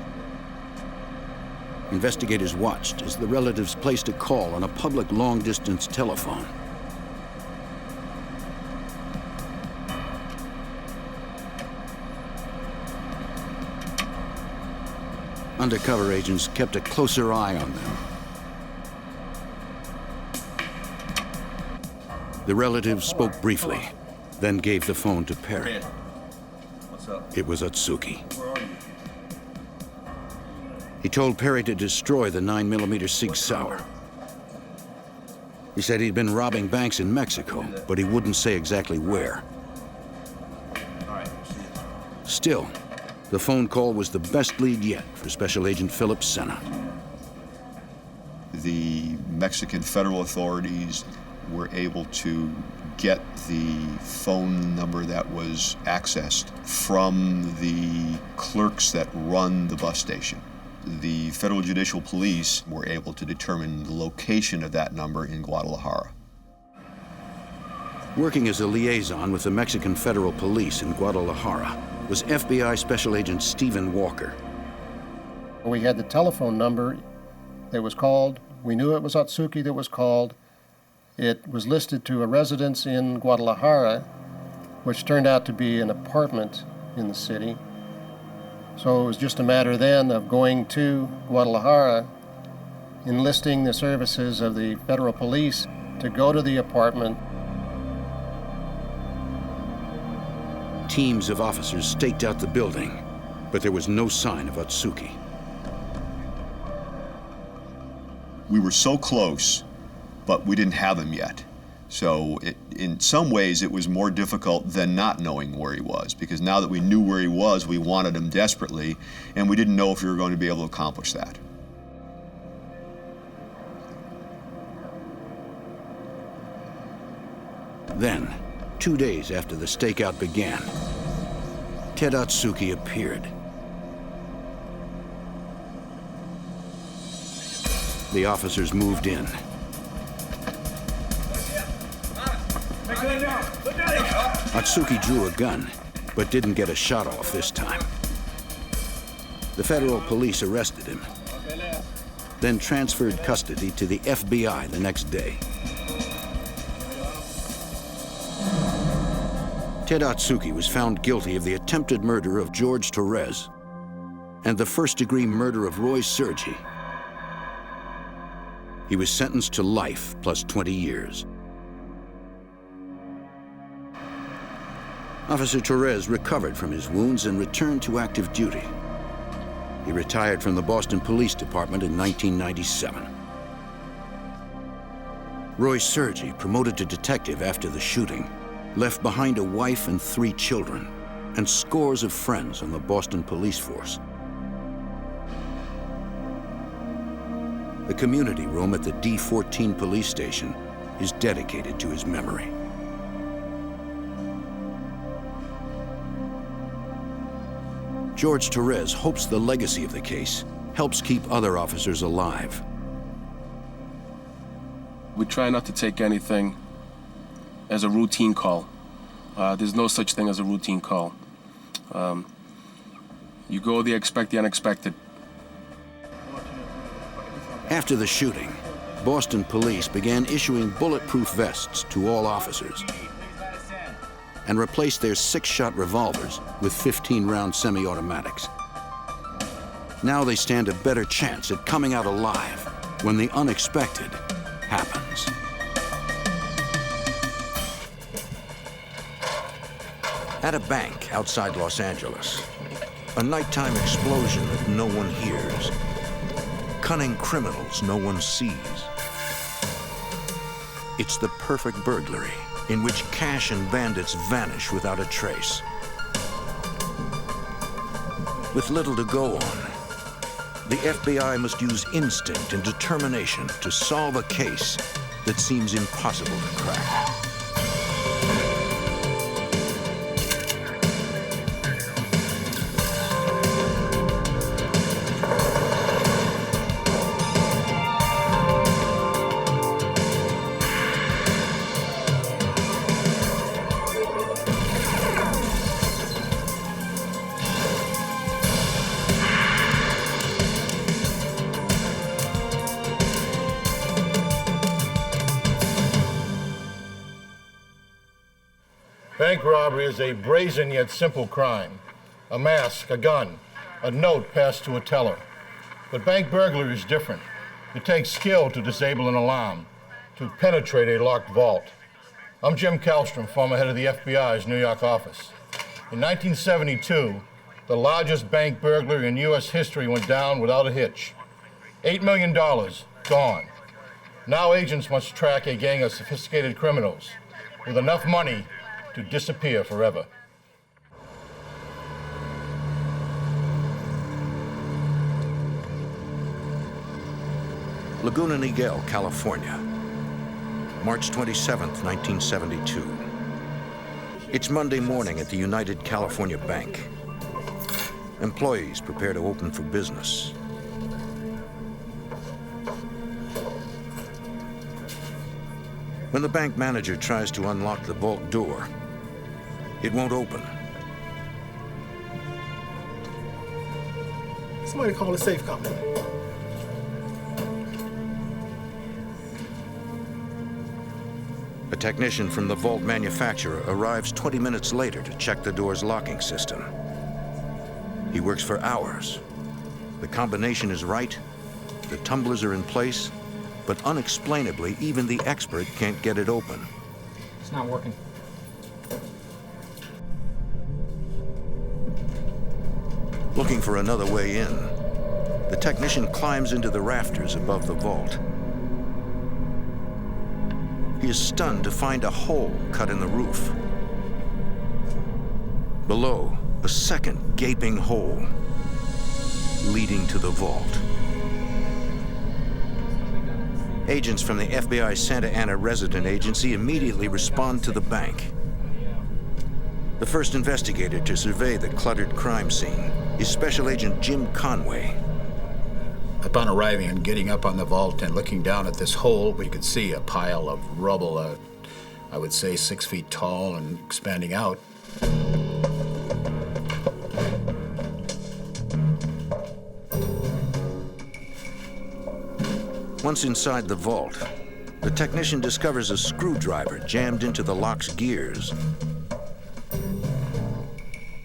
Investigators watched as the relatives placed a call on a public long-distance telephone. Undercover agents kept a closer eye on them. The relatives spoke briefly, then gave the phone to Perry. What's up? It was Atsuki. Where are you? He told Perry to destroy the 9mm Sig Sauer. He said he'd been robbing banks in Mexico, but he wouldn't say exactly where. All right, see you. Still, the phone call was the best lead yet for Special Agent Philip Senna. The Mexican federal authorities were able to get the phone number that was accessed from the clerks that run the bus station. The Federal Judicial Police were able to determine the location of that number in Guadalajara. Working as a liaison with the Mexican Federal Police in Guadalajara was FBI Special Agent Stephen Walker. We had the telephone number that was called. We knew it was Atsuki that was called. It was listed to a residence in Guadalajara, which turned out to be an apartment in the city. So it was just a matter then of going to Guadalajara, enlisting the services of the federal police to go to the apartment. Teams of officers staked out the building, but there was no sign of Atsuki. We were so close, but we didn't have him yet. So in some ways, it was more difficult than not knowing where he was, because now that we knew where he was, we wanted him desperately, and we didn't know if we were going to be able to accomplish that. Then, 2 days after the stakeout began, Ted Atsuki appeared. The officers moved in. Atsuki drew a gun, but didn't get a shot off this time. The federal police arrested him, then transferred custody to the FBI the next day. Ted Atsuki was found guilty of the attempted murder of George Torres and the first-degree murder of Roy Sergi. He was sentenced to life plus 20 years. Officer Torres recovered from his wounds and returned to active duty. He retired from the Boston Police Department in 1997. Roy Sergi, promoted to detective after the shooting, left behind a wife and 3 children and scores of friends on the Boston police force. The community room at the D14 police station is dedicated to his memory. George Torres hopes the legacy of the case helps keep other officers alive. We try not to take anything as a routine call. There's no such thing as a routine call. You go there, expect the unexpected. After the shooting, Boston police began issuing bulletproof vests to all officers and replaced their 6-shot revolvers with 15-round semi-automatics. Now they stand a better chance at coming out alive when the unexpected happens. At a bank outside Los Angeles, a nighttime explosion that no one hears. Cunning criminals no one sees. It's the perfect burglary in which cash and bandits vanish without a trace. With little to go on, the FBI must use instinct and determination to solve a case that seems impossible to crack. Bank robbery is a brazen yet simple crime. A mask, a gun, a note passed to a teller. But bank burglary is different. It takes skill to disable an alarm, to penetrate a locked vault. I'm Jim Kallstrom, former head of the FBI's New York office. In 1972, the largest bank burglary in U.S. history went down without a hitch. $8 million gone. Now agents must track a gang of sophisticated criminals with enough money to disappear forever. Laguna Niguel, California, March 27, 1972. It's Monday morning at the United California Bank. Employees prepare to open for business. When the bank manager tries to unlock the vault door, it won't open. Somebody call the safe company. A technician from the vault manufacturer arrives 20 minutes later to check the door's locking system. He works for hours. The combination is right, the tumblers are in place, but unexplainably, even the expert can't get it open. It's not working. Looking for another way in, the technician climbs into the rafters above the vault. He is stunned to find a hole cut in the roof. Below, a second gaping hole leading to the vault. Agents from the FBI Santa Ana Resident Agency immediately respond to the bank. The first investigator to survey the cluttered crime scene is Special Agent Jim Conway. Upon arriving and getting up on the vault and looking down at this hole, we could see a pile of rubble, I would say 6 feet tall and expanding out. Once inside the vault, the technician discovers a screwdriver jammed into the lock's gears.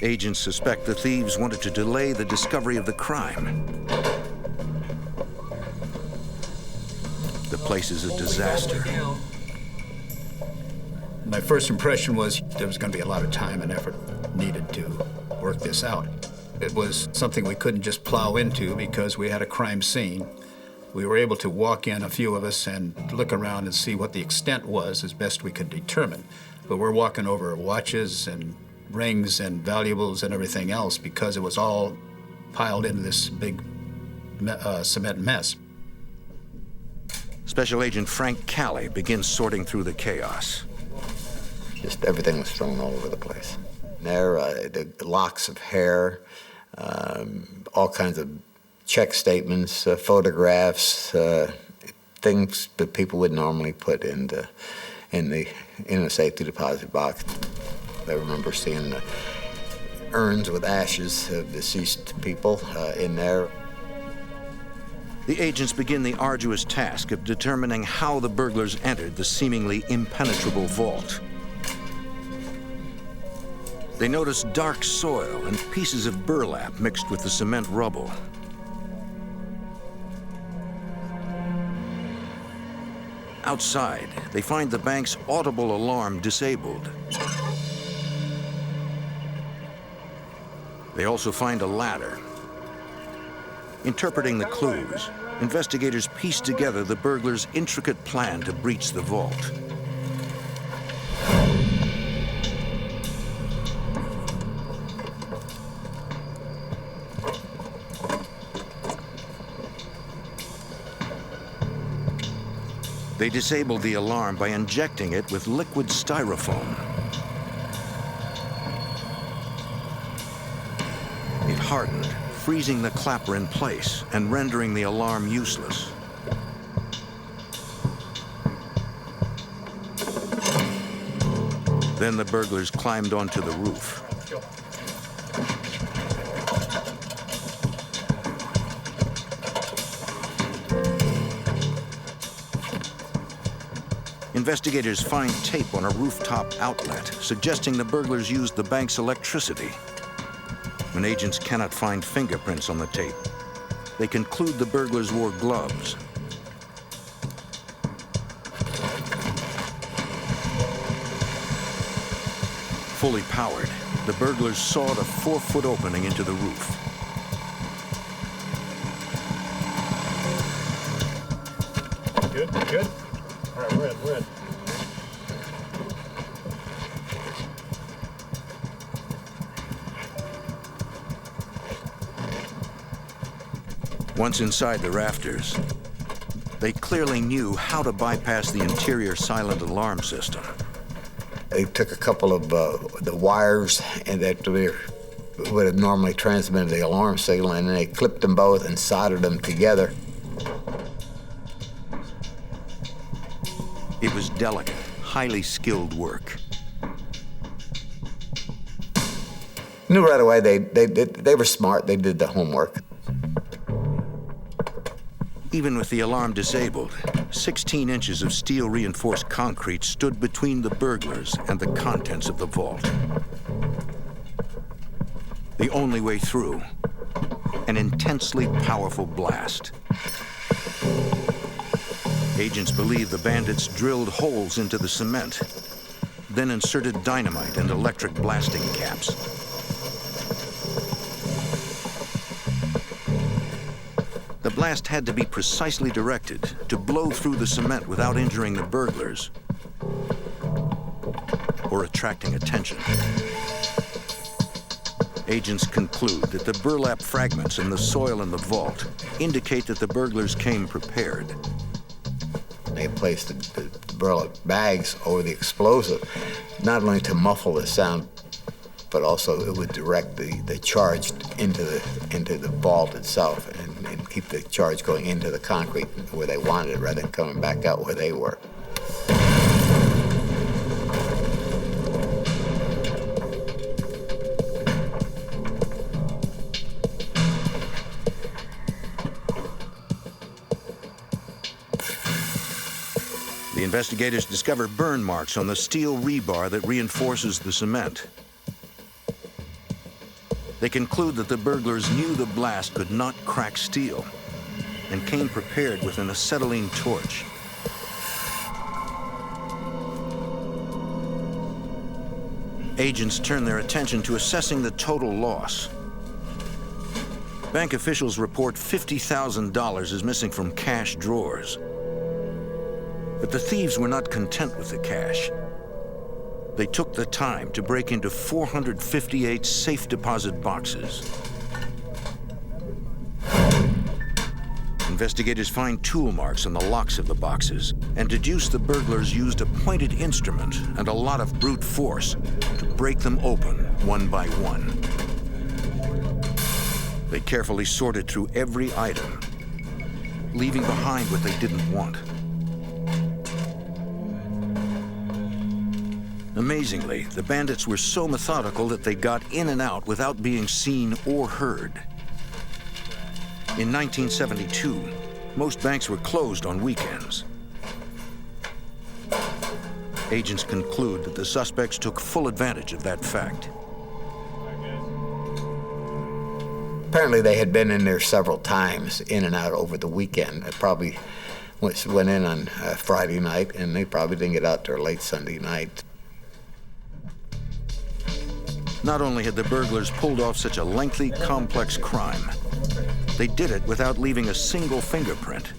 Agents suspect the thieves wanted to delay the discovery of the crime. The place is a disaster. My first impression was there was going to be a lot of time and effort needed to work this out. It was something we couldn't just plow into because we had a crime scene. We were able to walk in, a few of us, and look around and see what the extent was as best we could determine. But we're walking over watches and rings and valuables and everything else because it was all piled into this big cement mess. Special Agent Frank Calley begins sorting through the chaos. Just everything was thrown all over the place. There, the locks of hair, all kinds of check statements, photographs, things that people would normally put in a safety deposit box. I remember seeing urns with ashes of deceased people in there. The agents begin the arduous task of determining how the burglars entered the seemingly impenetrable vault. They notice dark soil and pieces of burlap mixed with the cement rubble. Outside, they find the bank's audible alarm disabled. They also find a ladder. Interpreting the clues, investigators piece together the burglars' intricate plan to breach the vault. They disabled the alarm by injecting it with liquid styrofoam. It hardened, freezing the clapper in place and rendering the alarm useless. Then the burglars climbed onto the roof. Investigators find tape on a rooftop outlet, suggesting the burglars used the bank's electricity. When agents cannot find fingerprints on the tape, they conclude the burglars wore gloves. Fully powered, the burglars sawed a 4-foot opening into the roof. Good, good. All right, we're in. Once inside the rafters, they clearly knew how to bypass the interior silent alarm system. They took a couple of the wires and that would have normally transmitted the alarm signal, and they clipped them both and soldered them together. It was delicate, highly skilled work. Knew right away they were smart. They did the homework. Even with the alarm disabled, 16 inches of steel-reinforced concrete stood between the burglars and the contents of the vault. The only way through, an intensely powerful blast. Agents believe the bandits drilled holes into the cement, then inserted dynamite and electric blasting caps. The blast had to be precisely directed to blow through the cement without injuring the burglars or attracting attention. Agents conclude that the burlap fragments in the soil in the vault indicate that the burglars came prepared. They placed the burlap bags over the explosive, not only to muffle the sound, but also it would direct the charge into the vault itself and keep the charge going into the concrete where they wanted it rather than coming back out where they were. The investigators discover burn marks on the steel rebar that reinforces the cement. They conclude that the burglars knew the blast could not crack steel and came prepared with an acetylene torch. Agents turn their attention to assessing the total loss. Bank officials report $50,000 is missing from cash drawers. But the thieves were not content with the cash. They took the time to break into 458 safe deposit boxes. Investigators find tool marks on the locks of the boxes and deduce the burglars used a pointed instrument and a lot of brute force to break them open one by one. They carefully sorted through every item, leaving behind what they didn't want. Amazingly, the bandits were so methodical that they got in and out without being seen or heard. In 1972, most banks were closed on weekends. Agents conclude that the suspects took full advantage of that fact. Apparently they had been in there several times, in and out over the weekend. They probably went in on Friday night, and they probably didn't get out till late Sunday night. Not only had the burglars pulled off such a lengthy, complex crime, they did it without leaving a single fingerprint.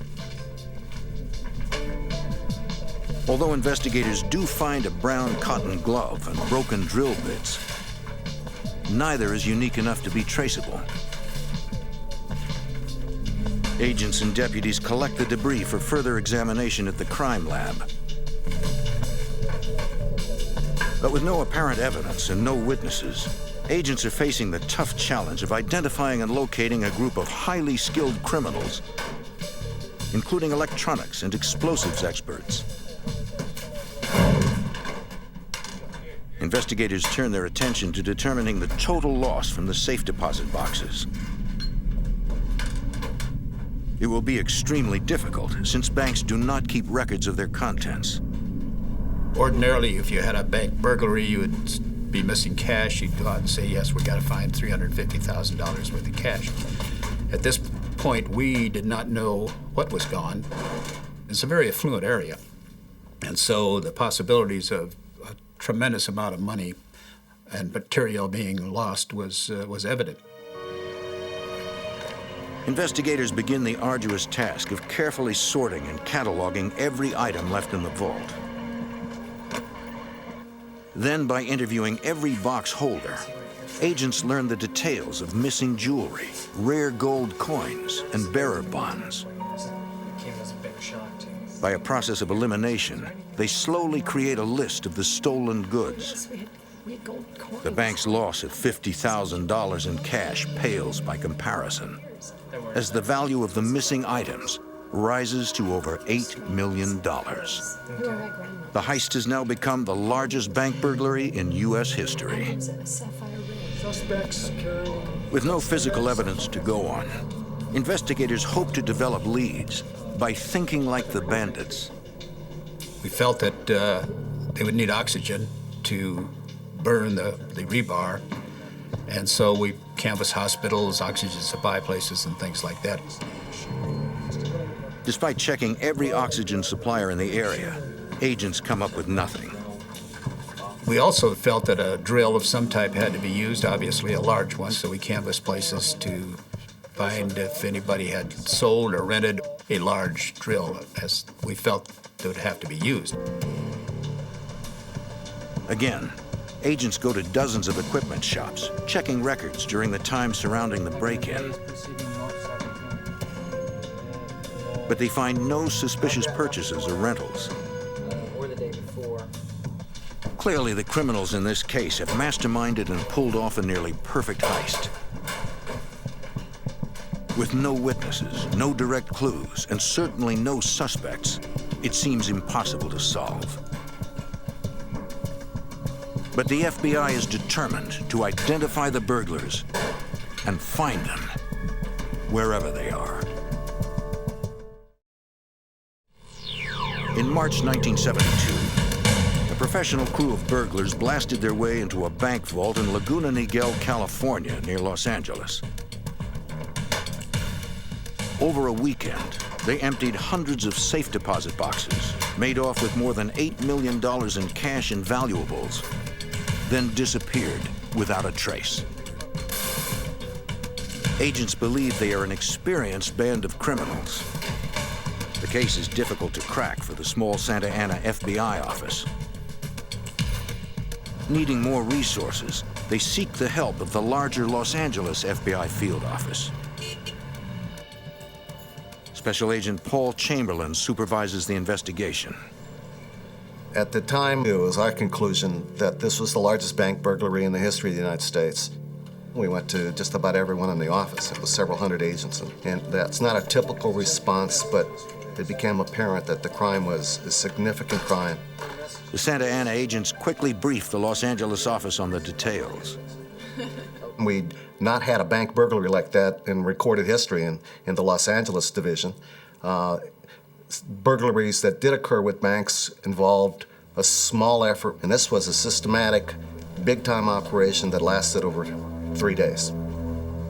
Although investigators do find a brown cotton glove and broken drill bits, neither is unique enough to be traceable. Agents and deputies collect the debris for further examination at the crime lab. But with no apparent evidence and no witnesses, agents are facing the tough challenge of identifying and locating a group of highly skilled criminals, including electronics and explosives experts. Investigators turn their attention to determining the total loss from the safe deposit boxes. It will be extremely difficult since banks do not keep records of their contents. Ordinarily, if you had a bank burglary, you would be missing cash. You'd go out and say, yes, we got to find $350,000 worth of cash. At this point, we did not know what was gone. It's a very affluent area. And so the possibilities of a tremendous amount of money and material being lost was evident. Investigators begin the arduous task of carefully sorting and cataloging every item left in the vault. Then, by interviewing every box holder, agents learn the details of missing jewelry, rare gold coins, and bearer bonds. By a process of elimination, they slowly create a list of the stolen goods. The bank's loss of $50,000 in cash pales by comparison, as the value of the missing items rises to over $8 million. The heist has now become the largest bank burglary in U.S. history. With no physical evidence to go on, investigators hope to develop leads by thinking like the bandits. We felt that they would need oxygen to burn the rebar, and so we canvassed hospitals, oxygen supply places, and things like that. Despite checking every oxygen supplier in the area, agents come up with nothing. We also felt that a drill of some type had to be used, obviously a large one, so we canvassed places to find if anybody had sold or rented a large drill, as we felt that would have to be used. Again, agents go to dozens of equipment shops, checking records during the time surrounding the break-in. But they find no suspicious purchases or rentals. Clearly, the criminals in this case have masterminded and pulled off a nearly perfect heist. With no witnesses, no direct clues, and certainly no suspects, it seems impossible to solve. But the FBI is determined to identify the burglars and find them wherever they are. In March 1972, a professional crew of burglars blasted their way into a bank vault in Laguna Niguel, California, near Los Angeles. Over a weekend, they emptied hundreds of safe deposit boxes, made off with more than $8 million in cash and valuables, then disappeared without a trace. Agents believe they are an experienced band of criminals. The case is difficult to crack for the small Santa Ana FBI office. Needing more resources, they seek the help of the larger Los Angeles FBI field office. Special Agent Paul Chamberlain supervises the investigation. At the time, it was our conclusion that this was the largest bank burglary in the history of the United States. We went to just about everyone in the office. It was several hundred agents, and that's not a typical response, but it became apparent that the crime was a significant crime. The Santa Ana agents quickly briefed the Los Angeles office on the details. We'd not had a bank burglary like that in recorded history in the Los Angeles division. Burglaries that did occur with banks involved a small effort, and this was a systematic, big-time operation that lasted over 3 days.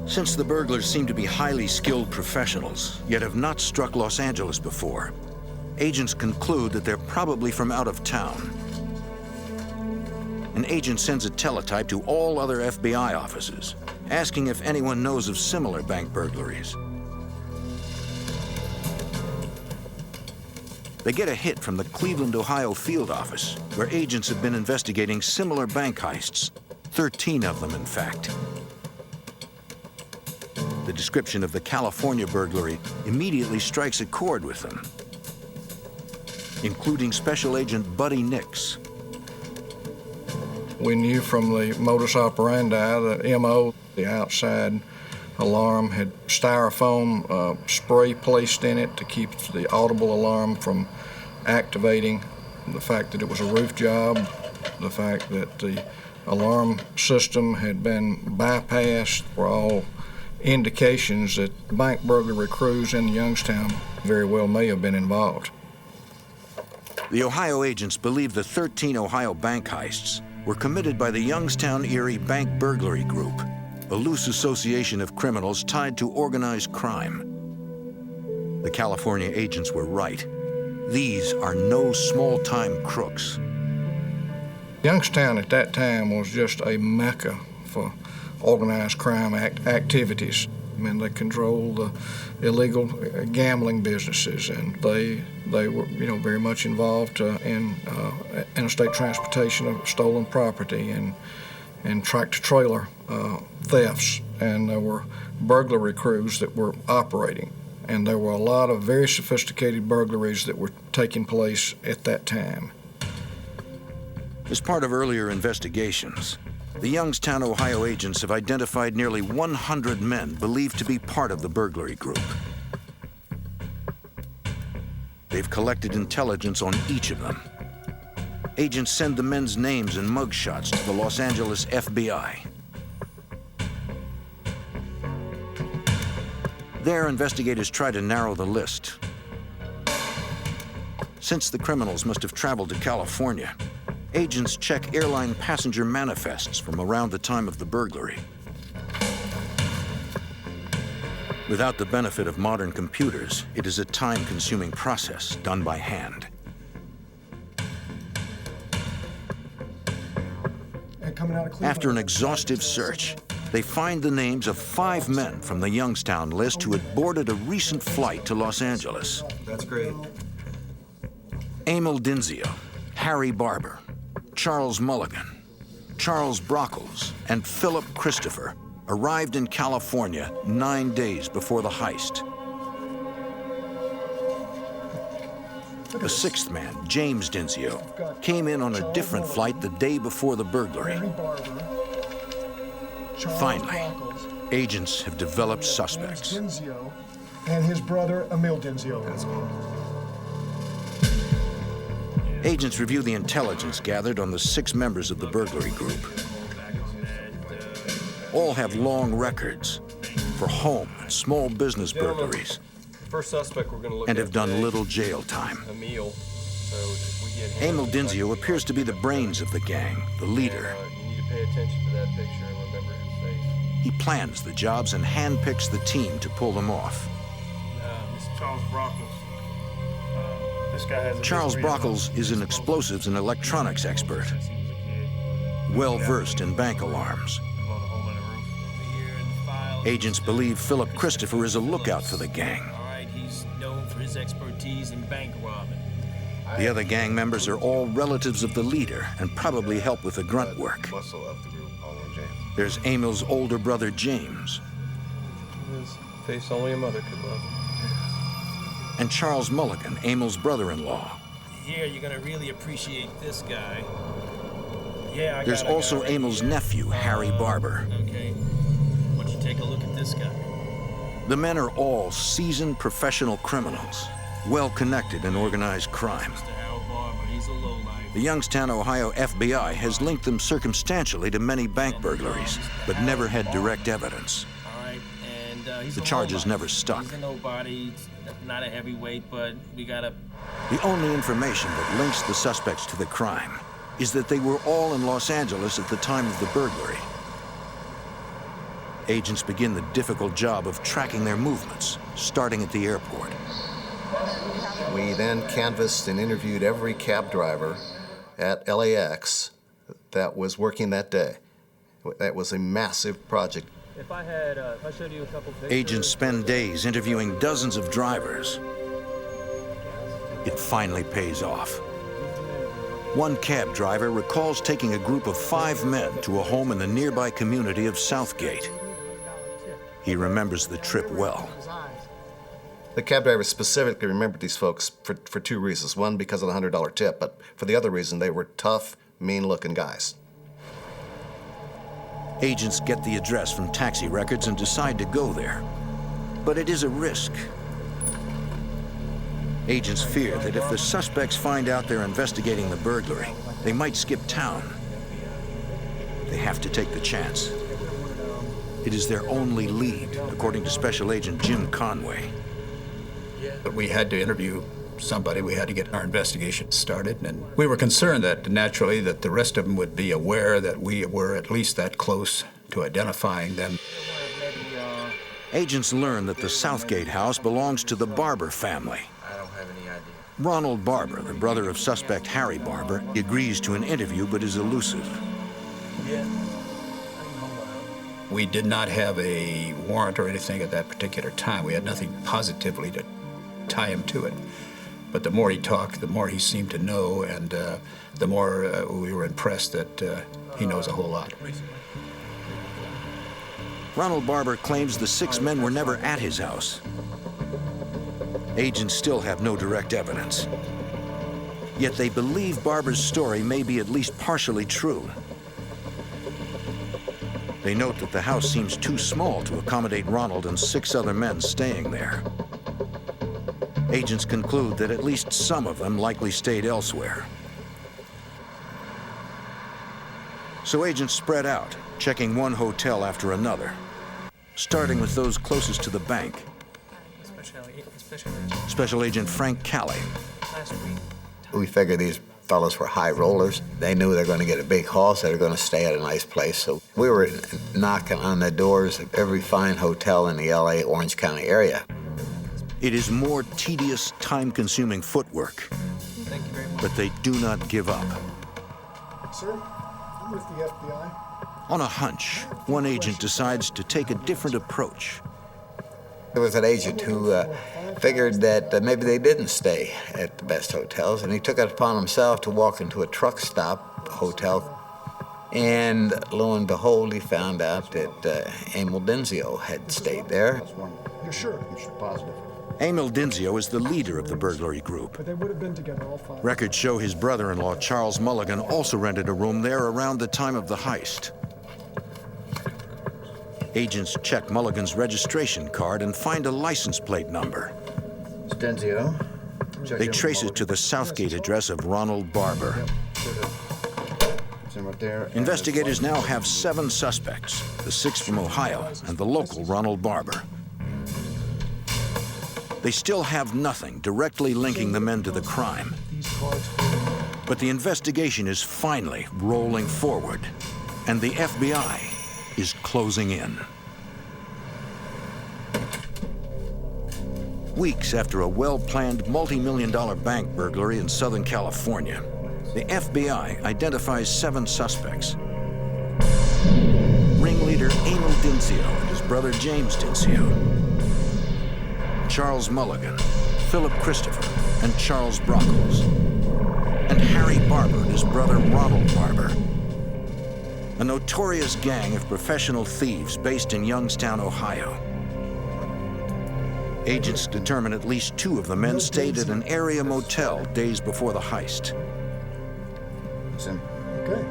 Since the burglars seem to be highly skilled professionals, yet have not struck Los Angeles before, agents conclude that they're probably from out of town. An agent sends a teletype to all other FBI offices, asking if anyone knows of similar bank burglaries. They get a hit from the Cleveland, Ohio field office, where agents have been investigating similar bank heists, 13 of them, in fact. The description of the California burglary immediately strikes a chord with them, including Special Agent Buddy Nix. We knew from the modus operandi, the MO, the outside alarm had styrofoam spray placed in it to keep the audible alarm from activating, the fact that it was a roof job, the fact that the alarm system had been bypassed were all indications that bank burglary crews in Youngstown very well may have been involved. The Ohio agents believe the 13 Ohio bank heists were committed by the Youngstown Erie Bank Burglary Group, a loose association of criminals tied to organized crime. The California agents were right. These are no small-time crooks. Youngstown at that time was just a mecca for organized crime activities. I mean, they controlled the illegal gambling businesses, and they were, very much involved in interstate transportation of stolen property and tractor-trailer thefts, and there were burglary crews that were operating, and there were a lot of very sophisticated burglaries that were taking place at that time. As part of earlier investigations, the Youngstown, Ohio agents have identified nearly 100 men believed to be part of the burglary group. They've collected intelligence on each of them. Agents send the men's names and mugshots to the Los Angeles FBI. There, investigators try to narrow the list. Since the criminals must have traveled to California, agents check airline passenger manifests from around the time of the burglary. Without the benefit of modern computers, it is a time-consuming process done by hand. After an exhaustive search, they find the names of 5 men from the Youngstown list who had boarded a recent flight to Los Angeles. That's great. Emil Dinzio, Harry Barber, Charles Mulligan, Charles Brockles, and Philip Christopher arrived in California 9 days before the heist. The 6th man, James Dinzio, came in on a different flight the day before the burglary. Finally, agents have developed suspects. Dinzio and his brother, Emil Dinzio. Agents review the intelligence gathered on the 6 members of the burglary group. All have long records for home and small business burglaries, First suspect we're going to look and at have done today, little jail time. Emil. So if we get him, Emil Dinzio appears to be the brains of the gang, the leader. you need to pay attention to that picture and remember his face. He plans the jobs and handpicks the team to pull them off. This is Charles Brockles. This guy has a Charles history of, Brockles is an explosives and electronics expert, well-versed in bank alarms. Agents believe Philip Christopher is a lookout for the gang. He's known for his expertise in bank robbing. The other gang members are all relatives of the leader and probably help with the grunt work. There's Emil's older brother, James, His face only a mother could love. and Charles Mulligan, Emil's brother-in-law. Here, you're gonna really appreciate this guy. Yeah, There's also Emil's nephew, Harry Barber. Okay. Why don't you take a look at this guy? The men are all seasoned professional criminals, well-connected in organized crime. He's a lowlife. The Youngstown, Ohio FBI has linked them circumstantially to many bank burglaries, but never had direct evidence. All right, and he's The a charges lowlife. never stuck. He's a nobody, not a heavyweight, but we gotta. The only information that links the suspects to the crime is that they were all in Los Angeles at the time of the burglary. Agents begin the difficult job of tracking their movements, starting at the airport. We then canvassed and interviewed every cab driver at LAX that was working that day. That was a massive project. If I showed you a couple pictures. Agents spend days interviewing dozens of drivers. It finally pays off. One cab driver recalls taking a group of 5 men to a home in the nearby community of Southgate. He remembers the trip well. The cab driver specifically remembered these folks for 2 reasons. One, because of the $100 tip, but for the other reason, they were tough, mean-looking guys. Agents get the address from taxi records and decide to go there. But it is a risk. Agents fear that if the suspects find out they're investigating the burglary, they might skip town. They have to take the chance. It is their only lead, according to Special Agent Jim Conway. But we had to interview somebody, we had to get our investigation started. And we were concerned that, naturally, that the rest of them would be aware that we were at least that close to identifying them. Agents learn that the Southgate house belongs to the Barber family. I don't have any idea. Ronald Barber, the brother of suspect Harry Barber, agrees to an interview but is elusive. Yeah. We did not have a warrant or anything at that particular time. We had nothing positively to tie him to it. But the more he talked, the more he seemed to know, and the more we were impressed that he knows a whole lot. Ronald Barber claims the 6 men were never at his house. Agents still have no direct evidence. Yet they believe Barber's story may be at least partially true. They note that the house seems too small to accommodate Ronald and 6 other men staying there. Agents conclude that at least some of them likely stayed elsewhere. So agents spread out, checking one hotel after another, starting with those closest to the bank. Special Agent Frank Calley. We figured these fellows were high rollers. They knew they were going to get a big haul, so they were going to stay at a nice place. So we were knocking on the doors of every fine hotel in the LA, Orange County area. It is more tedious, time-consuming footwork. Thank you very much. But they do not give up. Sir, I'm with the FBI. On a hunch, one agent decides to take a different approach. There was an agent who figured that maybe they didn't stay at the best hotels, and he took it upon himself to walk into a truck stop hotel. And lo and behold, he found out that Emil Denzio had stayed there. You're sure? You're positive. Emil Denzio is the leader of the burglary group. But they would have been together, all 5. Records show his brother-in-law, Charles Mulligan, also rented a room there around the time of the heist. Agents check Mulligan's registration card and find a license plate number. It's Denzio. They trace it to the Southgate address of Ronald Barber. Investigators now have 7 suspects, the 6 from Ohio and the local Ronald Barber. They still have nothing directly linking the men to the crime. But the investigation is finally rolling forward, and the FBI is closing in. Weeks after a well-planned multi-million-dollar bank burglary in Southern California, the FBI identifies 7 suspects. Ringleader Emil Denzio and his brother James Denzio, Charles Mulligan, Philip Christopher, and Charles Brockles, and Harry Barber and his brother Ronald Barber. A notorious gang of professional thieves based in Youngstown, Ohio. Agents determine at least 2 of the men stayed at an area motel days before the heist. Okay.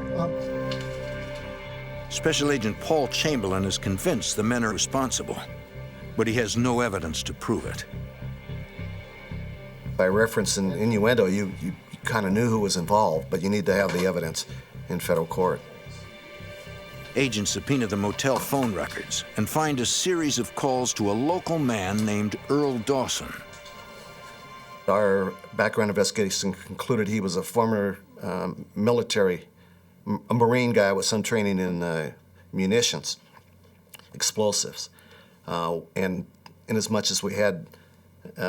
Special Agent Paul Chamberlain is convinced the men are responsible, but he has no evidence to prove it. By reference and innuendo, you kind of knew who was involved, but you need to have the evidence in federal court. Agents subpoena the motel phone records and find a series of calls to a local man named Earl Dawson. Our background investigation concluded he was a former military, a Marine guy with some training in munitions, explosives. And inasmuch as we had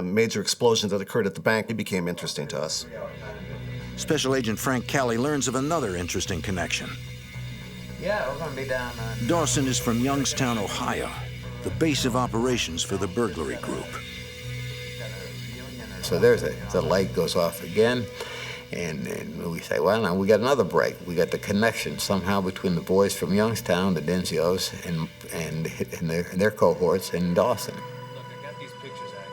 major explosions that occurred at the bank, it became interesting to us. Special Agent Frank Calley learns of another interesting connection. Yeah, we're going to be down on... Dawson is from Youngstown, Ohio, the base of operations for the burglary group. So the light goes off again, and we say, well, now we got another break. We got the connection somehow between the boys from Youngstown, the Denzios, and their cohorts in Dawson. Look, I got these pictures out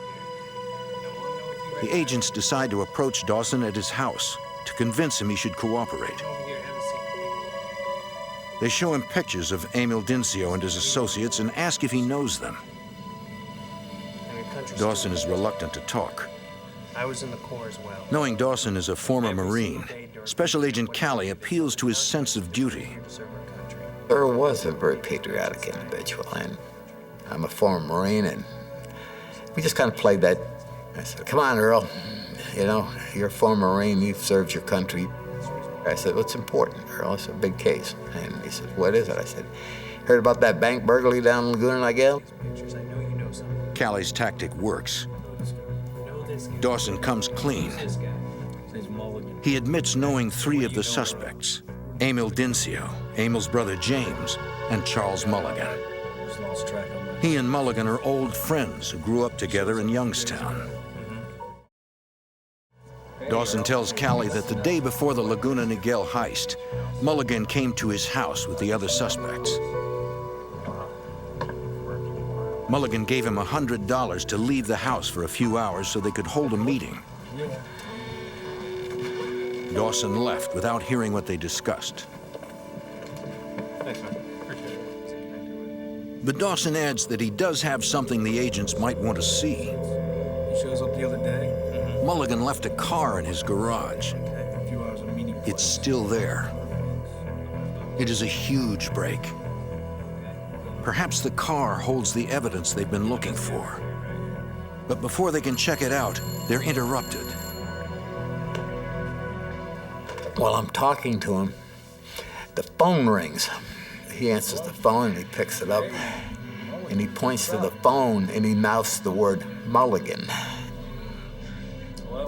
here. The agents decide to approach Dawson at his house to convince him he should cooperate. They show him pictures of Emil Denzio and his associates and ask if he knows them. Dawson is reluctant to talk. I was in the Corps as well. Knowing Dawson is a former Marine, Special Agent Calley appeals to his sense of duty. Earl was a very patriotic individual, and I'm a former Marine, and we just kind of played that. I said, come on, Earl. you know, you're a former Marine, you've served your country. I said, what's important, Earl? It's a big case. And he said, what is it? I said, heard about that bank burglary down in Laguna Niguel? Callie's tactic works. Dawson comes clean. He admits knowing 3 of the suspects: Emil Dincio, Emil's brother James, and Charles Mulligan. He and Mulligan are old friends who grew up together in Youngstown. Dawson tells Callie that the day before the Laguna Niguel heist, Mulligan came to his house with the other suspects. Mulligan gave him $100 to leave the house for a few hours so they could hold a meeting. Dawson left without hearing what they discussed. Thanks, man. Appreciate it. But Dawson adds that he does have something the agents might want to see. He shows up the other day. Mulligan left a car in his garage. It's still there. It is a huge break. Perhaps the car holds the evidence they've been looking for. But before they can check it out, they're interrupted. While I'm talking to him, the phone rings. He answers the phone and he picks it up and he points to the phone and he mouths the word Mulligan.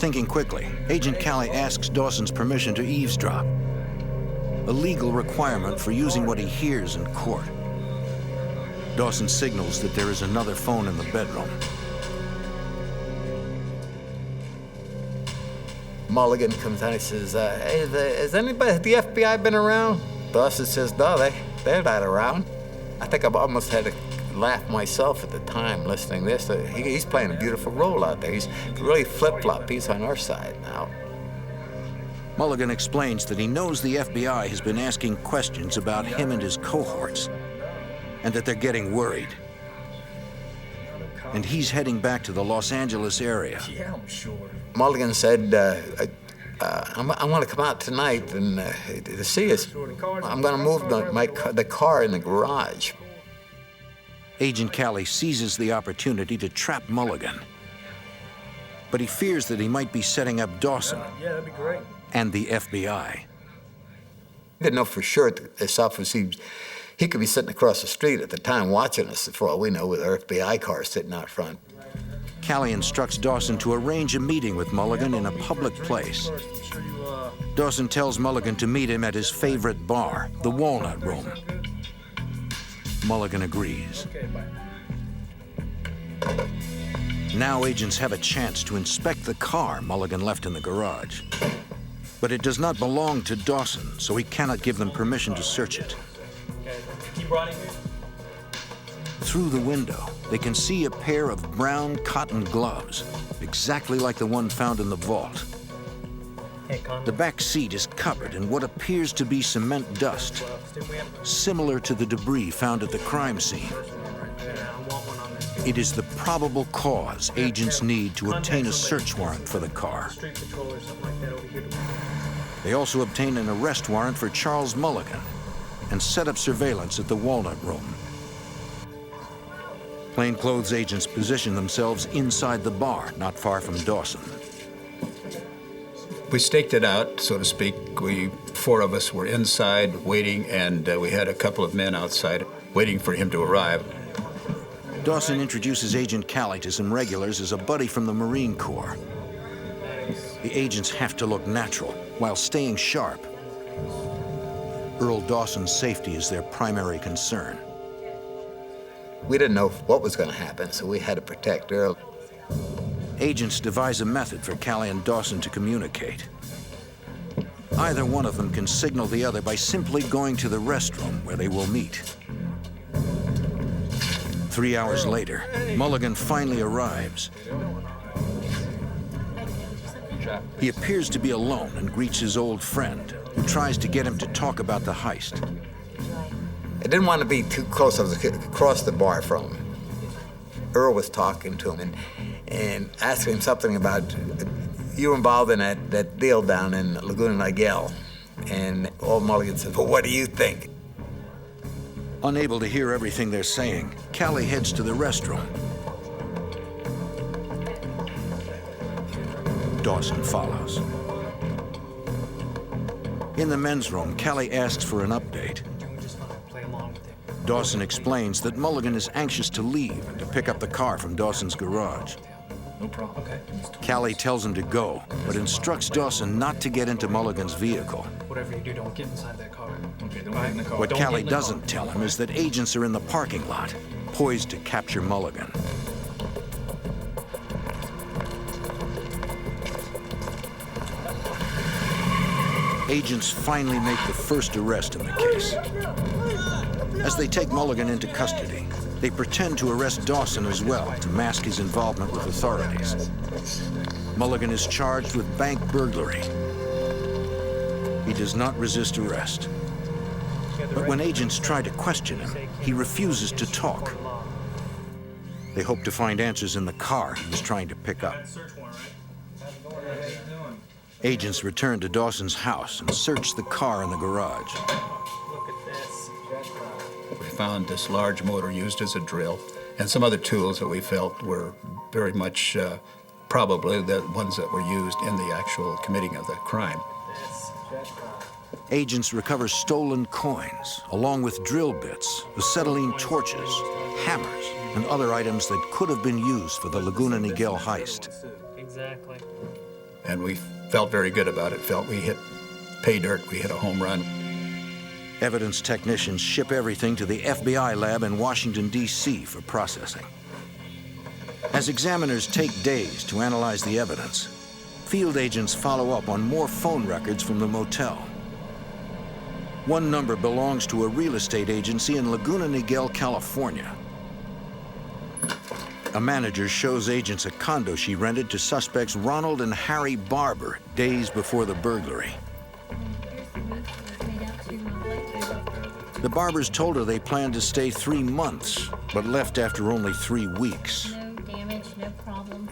Thinking quickly, Agent Callie asks Dawson's permission to eavesdrop, a legal requirement for using what he hears in court. Dawson signals that there is another phone in the bedroom. Mulligan comes out and he says, hey, has anybody, the FBI been around? Dawson says, no, they're not around. I think I almost had to laugh myself at the time listening to this. He's playing a beautiful role out there. He's really flip-flop. He's on our side now. Mulligan explains that he knows the FBI has been asking questions about him and his cohorts, and that they're getting worried. And he's heading back to the Los Angeles area. Yeah, I'm sure. Mulligan said, I want to come out tonight and to see us. I'm going to move the car in the garage. Agent Callie seizes the opportunity to trap Mulligan. But he fears that he might be setting up Dawson Yeah, that'd be great. and the FBI. I didn't know for sure that this officer, he could be sitting across the street at the time watching us, for all we know, with our FBI car sitting out front. Callie instructs Dawson to arrange a meeting with Mulligan in a public place. Dawson tells Mulligan to meet him at his favorite bar, the Walnut Room. Mulligan agrees. Now agents have a chance to inspect the car Mulligan left in the garage. But it does not belong to Dawson, so he cannot give them permission to search it. Through the window, they can see a pair of brown cotton gloves, exactly like the one found in the vault. The back seat is covered in what appears to be cement dust, similar to the debris found at the crime scene. It is the probable cause agents need to obtain a search warrant for the car. They also obtain an arrest warrant for Charles Mulligan and set up surveillance at the Walnut Room. Plainclothes agents position themselves inside the bar, not far from Dawson. We staked it out, so to speak. Four of us were inside waiting, and we had a couple of men outside waiting for him to arrive. Dawson introduces Agent Callie to some regulars as a buddy from the Marine Corps. The agents have to look natural while staying sharp. Earl Dawson's safety is their primary concern. We didn't know what was going to happen, so we had to protect Earl. Agents devise a method for Callie and Dawson to communicate. Either one of them can signal the other by simply going to the restroom where they will meet. 3 hours later, Mulligan finally arrives. He appears to be alone and greets his old friend, who tries to get him to talk about the heist. I didn't want to be too close. I was across the bar from him. Earl was talking to him and asking him something about, you were involved in that deal down in Laguna Niguel. And old Mulligan said, well, what do you think? Unable to hear everything they're saying, Callie heads to the restroom. Dawson follows. In the men's room, Kelly asks for an update. Dawson explains that Mulligan is anxious to leave and to pick up the car from Dawson's garage. No problem. Okay. Callie tells him to go, but instructs Dawson not to get into Mulligan's vehicle. Whatever you do, don't get inside that car. Okay, don't get in the car. What Callie doesn't tell him is that agents are in the parking lot, poised to capture Mulligan. Agents finally make the first arrest in the case. As they take Mulligan into custody, they pretend to arrest Dawson as well to mask his involvement with authorities. Mulligan is charged with bank burglary. He does not resist arrest. But when agents try to question him, he refuses to talk. They hope to find answers in the car he was trying to pick up. Agents return to Dawson's house and search the car in the garage. We found this large motor used as a drill and some other tools that we felt were very much probably the ones that were used in the actual committing of the crime. Agents recover stolen coins, along with drill bits, acetylene torches, hammers, and other items that could have been used for the Laguna Niguel heist. Exactly. And we felt very good about it. Felt we hit pay dirt, we hit a home run. Evidence technicians ship everything to the FBI lab in Washington, D.C. for processing. As examiners take days to analyze the evidence, field agents follow up on more phone records from the motel. One number belongs to a real estate agency in Laguna Niguel, California. A manager shows agents a condo she rented to suspects Ronald and Harry Barber days before the burglary. The Barbers told her they planned to stay 3 months, but left after only 3 weeks. No damage, no problems.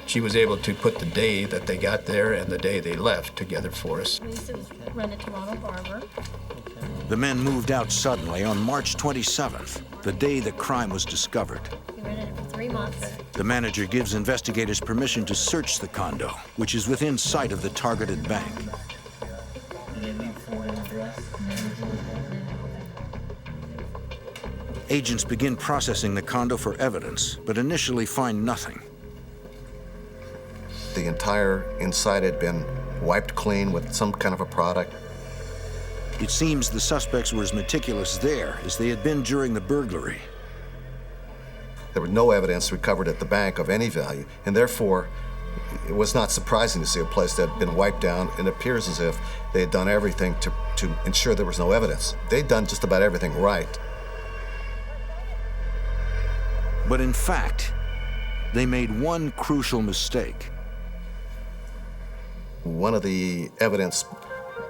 She was able to put the day that they got there and the day they left together for us. We used to rent it to Ronald Barber. The men moved out suddenly on March 27th, the day the crime was discovered. We rented it for 3 months. The manager gives investigators permission to search the condo, which is within sight of the targeted bank. Agents begin processing the condo for evidence, but initially find nothing. The entire inside had been wiped clean with some kind of a product. It seems the suspects were as meticulous there as they had been during the burglary. There was no evidence recovered at the bank of any value, and therefore, it was not surprising to see a place that had been wiped down. It appears as if they had done everything to ensure there was no evidence. They'd done just about everything right. But in fact, they made one crucial mistake. One of the evidence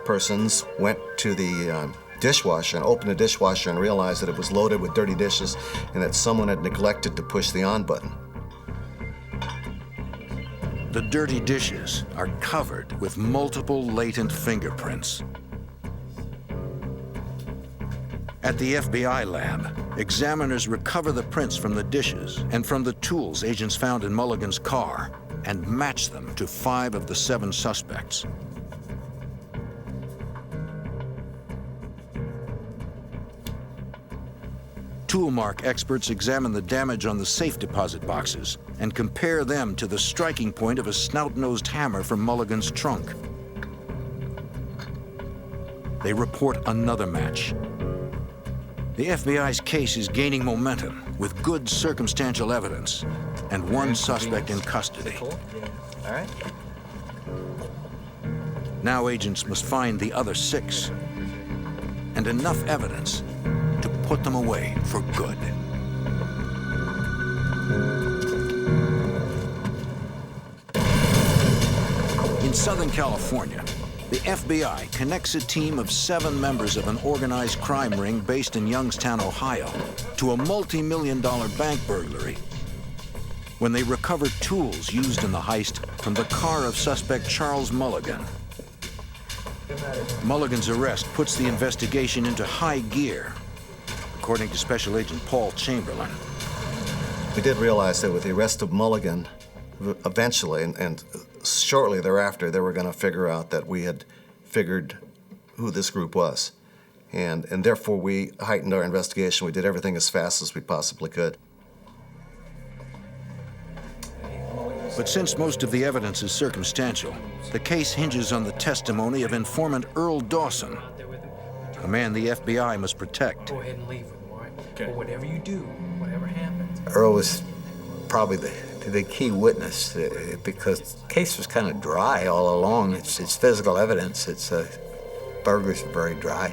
persons went to the dishwasher and opened the dishwasher and realized that it was loaded with dirty dishes and that someone had neglected to push the on button. The dirty dishes are covered with multiple latent fingerprints. At the FBI lab, examiners recover the prints from the dishes and from the tools agents found in Mulligan's car and match them to 5 of the 7 suspects. Toolmark experts examine the damage on the safe deposit boxes and compare them to the striking point of a snout-nosed hammer from Mulligan's trunk. They report another match. The FBI's case is gaining momentum with good circumstantial evidence and one suspect in custody. All right. Now agents must find the other 6 and enough evidence to put them away for good. In Southern California, the FBI connects a team of 7 members of an organized crime ring based in Youngstown, Ohio, to a multi-million-dollar bank burglary when they recover tools used in the heist from the car of suspect Charles Mulligan. Mulligan's arrest puts the investigation into high gear, according to Special Agent Paul Chamberlain. We did realize that with the arrest of Mulligan, eventually, and shortly thereafter, they were going to figure out that we had figured who this group was. And therefore, we heightened our investigation. We did everything as fast as we possibly could. But since most of the evidence is circumstantial, the case hinges on the testimony of informant Earl Dawson, a man the FBI must protect. Go ahead and leave with him, all right? Okay. But whatever you do, whatever happens. Earl was probably the key witness because the case was kind of dry all along. It's physical evidence. Burglaries are very dry.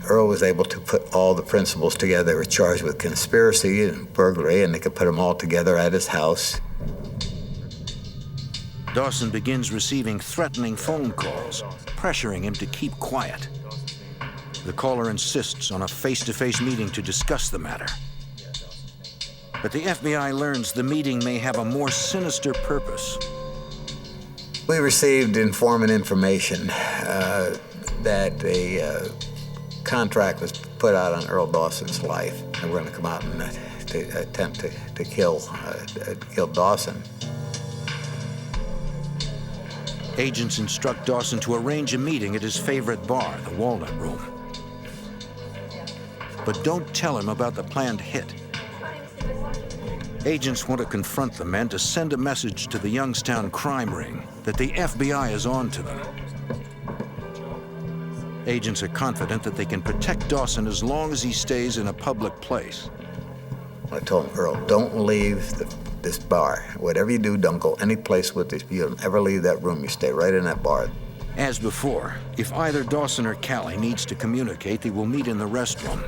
Earl was able to put all the principals together. They were charged with conspiracy and burglary, and they could put them all together at his house. Dawson begins receiving threatening phone calls, pressuring him to keep quiet. The caller insists on a face-to-face meeting to discuss the matter. But the FBI learns the meeting may have a more sinister purpose. We received informant information that a contract was put out on Earl Dawson's life, and we're going to come out and attempt to kill Dawson. Agents instruct Dawson to arrange a meeting at his favorite bar, the Walnut Room. But don't tell him about the planned hit. Agents want to confront the men to send a message to the Youngstown crime ring that the FBI is on to them. Agents are confident that they can protect Dawson as long as he stays in a public place. I told him, Earl, don't leave this bar. Whatever you do, don't go any place with this. You don't ever leave that room. You stay right in that bar. As before, if either Dawson or Callie needs to communicate, they will meet in the restroom.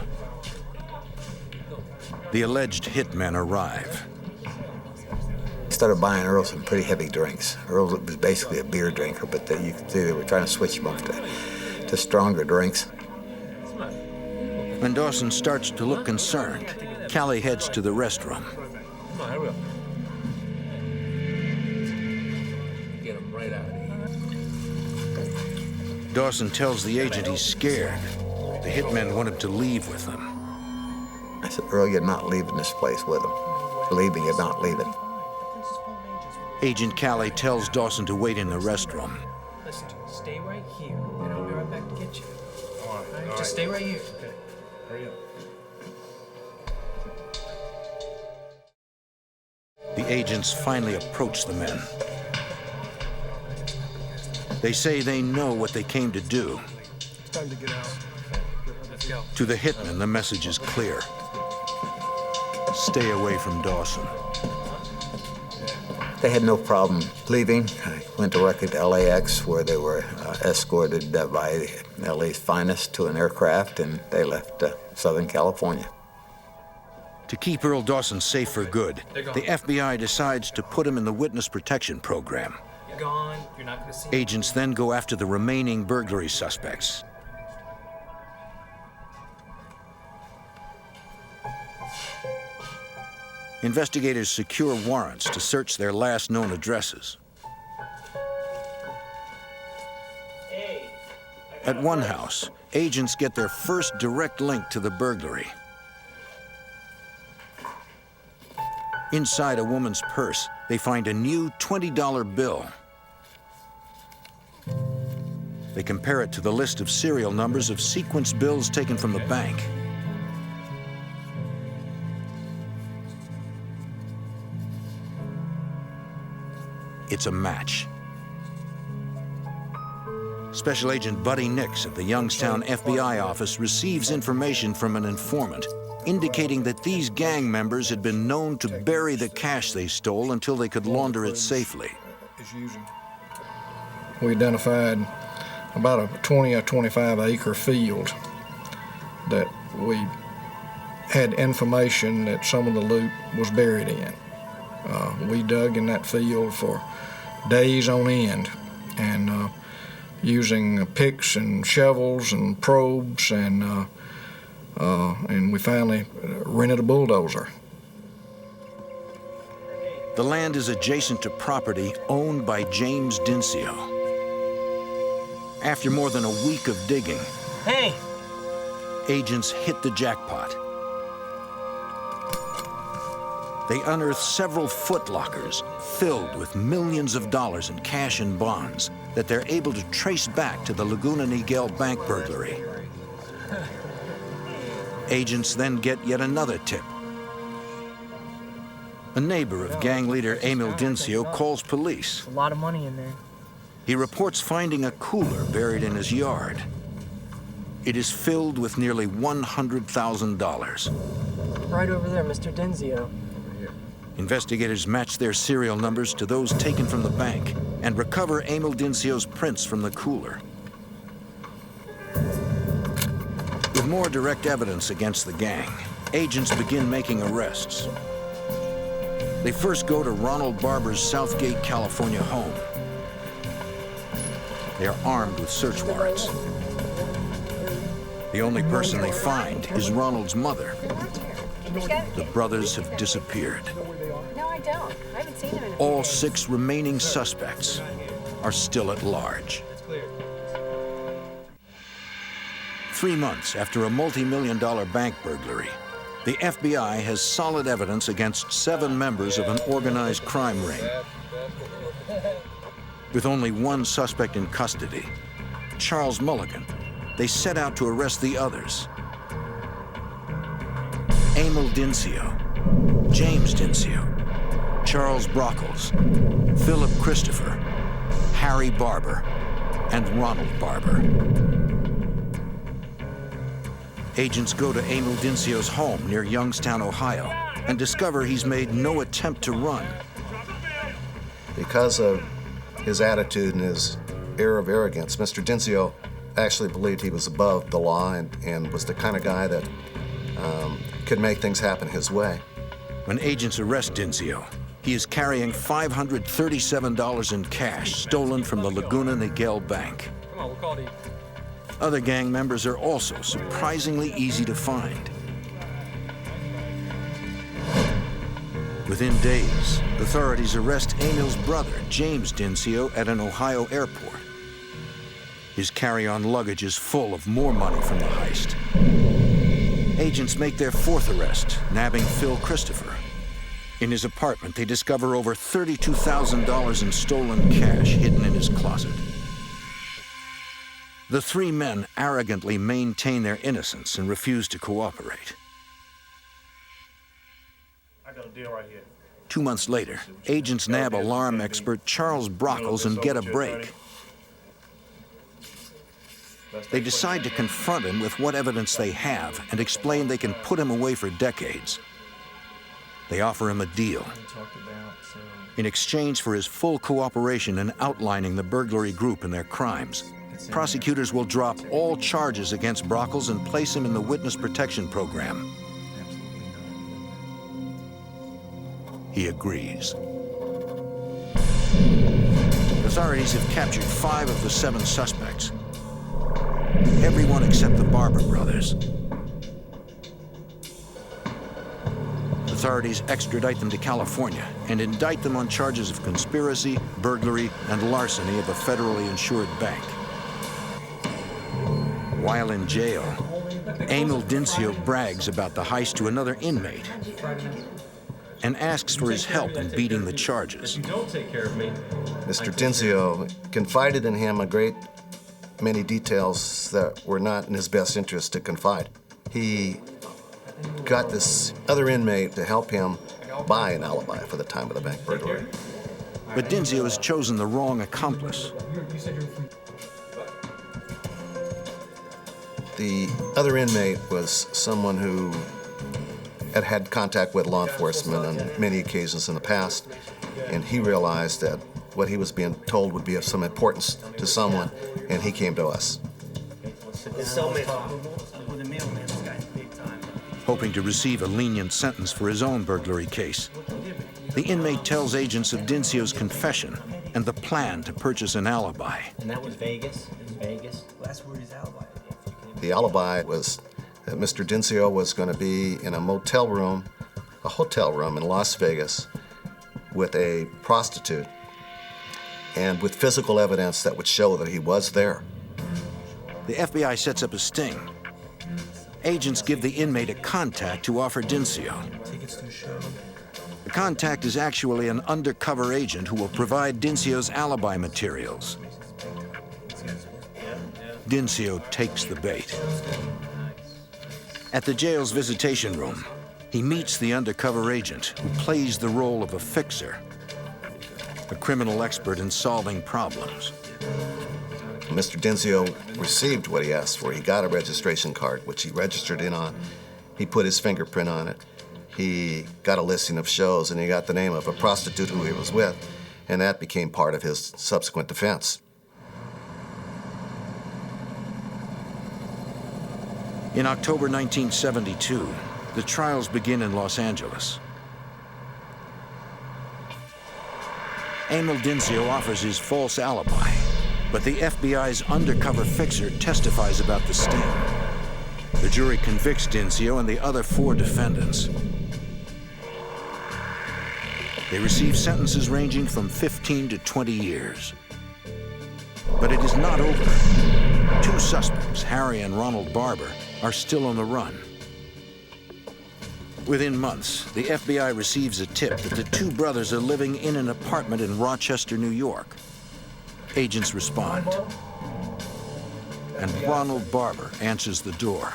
The alleged hitmen arrive. I started buying Earl some pretty heavy drinks. Earl was basically a beer drinker, but you could see they were trying to switch him up to stronger drinks. When Dawson starts to look concerned, Callie heads to the restroom. Come on, hurry up. Get him right out of here. Dawson tells the agent he's scared. The hitmen want him to leave with them. I said, Earl, you're not leaving this place with him. Believe me, you're not leaving. Agent Callie tells Dawson to wait in the restroom. Listen, stay right here, and I'll be right back to get you. All right, just stay right here. Okay. Hurry up. The agents finally approach the men. They say they know what they came to do. It's time to get out. Let's go. To the hitmen, the message is clear. Stay away from Dawson. They had no problem leaving. I went directly to LAX, where they were escorted by LA's finest to an aircraft, and they left Southern California. To keep Earl Dawson safe for good, the FBI decides to put him in the witness protection program. You're gone. You're not going to see. Agents then go after the remaining burglary suspects. Investigators secure warrants to search their last known addresses. At one house, agents get their first direct link to the burglary. Inside a woman's purse, they find a new $20 bill. They compare it to the list of serial numbers of sequence bills taken from the bank. It's a match. Special Agent Buddy Nix at the Youngstown FBI office receives information from an informant indicating that these gang members had been known to bury the cash they stole until they could launder it safely. We identified about a 20 or 25 acre field that we had information that some of the loot was buried in. We dug in that field for days on end, and using picks and shovels and probes, and we finally rented a bulldozer. The land is adjacent to property owned by James Dincio. After more than a week of digging, agents hit the jackpot. They unearth several foot lockers filled with millions of dollars in cash and bonds that they're able to trace back to the Laguna Niguel bank burglary. Agents then get yet another tip. A neighbor of gang leader Emil Dincio calls police. A lot of money in there. He reports finding a cooler buried in his yard. It is filled with nearly $100,000. Right over there, Mr. Denzio. Investigators match their serial numbers to those taken from the bank and recover Emil Dincio's prints from the cooler. With more direct evidence against the gang, agents begin making arrests. They first go to Ronald Barber's Southgate, California home. They are armed with search warrants. The only person they find is Ronald's mother. The brothers have disappeared. No, I don't. I haven't seen him in a All 6 remaining suspects are still at large. 3 months after a multi-million-dollar bank burglary, the FBI has solid evidence against 7 members of an organized crime ring. With only one suspect in custody, Charles Mulligan, they set out to arrest the others. Emil Dincio, James Dincio, Charles Brockles, Philip Christopher, Harry Barber, and Ronald Barber. Agents go to Emil Dincio's home near Youngstown, Ohio, and discover he's made no attempt to run. Because of his attitude and his air of arrogance, Mr. Dincio actually believed he was above the law and was the kind of guy that could make things happen his way. When agents arrest Dincio, he is carrying $537 in cash stolen from the Laguna Niguel bank. Come on, we'll call it. Other gang members are also surprisingly easy to find. Within days, authorities arrest Emil's brother, James Dincio, at an Ohio airport. His carry-on luggage is full of more money from the heist. Agents make their 4th arrest, nabbing Phil Christopher. In his apartment, they discover over $32,000 in stolen cash hidden in his closet. The 3 men arrogantly maintain their innocence and refuse to cooperate. I got a deal right here. 2 months later, agents nab alarm expert Charles Brockles and get a break. They decide to confront him with what evidence they have and explain they can put him away for decades. They offer him a deal. In exchange for his full cooperation in outlining the burglary group and their crimes, prosecutors will drop all charges against Brockles and place him in the witness protection program. He agrees. Authorities have captured 5 of the 7 suspects. Everyone except the Barber brothers. Authorities extradite them to California and indict them on charges of conspiracy, burglary, and larceny of a federally insured bank. While in jail, Emil Dincio brags about the heist to another inmate and asks for his help in beating the charges. Mr. Dincio confided in him a great many details that were not in his best interest to confide. He got this other inmate to help him buy an alibi for the time of the bank burglary. But Dincio has chosen the wrong accomplice. The other inmate was someone who had had contact with law enforcement on many occasions in the past, and he realized that what he was being told would be of some importance to someone, and he came to us. Hoping to receive a lenient sentence for his own burglary case, the inmate tells agents of Dincio's confession and the plan to purchase an alibi. And that was Vegas? Vegas? Well, that's where his alibi is. The alibi was that Mr. Dincio was going to be in a hotel room in Las Vegas with a prostitute and with physical evidence that would show that he was there. The FBI sets up a sting. Agents give the inmate a contact to offer Dincio. Tickets to a show. contact is actually an undercover agent who will provide Dincio's alibi materials. Dincio takes the bait. At the jail's visitation room, he meets the undercover agent who plays the role of a fixer, a criminal expert in solving problems. Mr. Dincio received what he asked for. He got a registration card, which he registered in on. He put his fingerprint on it. He got a listing of shows, and he got the name of a prostitute who he was with, and that became part of his subsequent defense. In October 1972, the trials begin in Los Angeles. Emil Dincio offers his false alibi, but the FBI's undercover fixer testifies about the sting. The jury convicts Dincio and the other 4 defendants. They receive sentences ranging from 15 to 20 years. But it is not over. 2 suspects, Harry and Ronald Barber, are still on the run. Within months, the FBI receives a tip that the 2 brothers are living in an apartment in Rochester, New York. Agents respond, and Ronald Barber answers the door.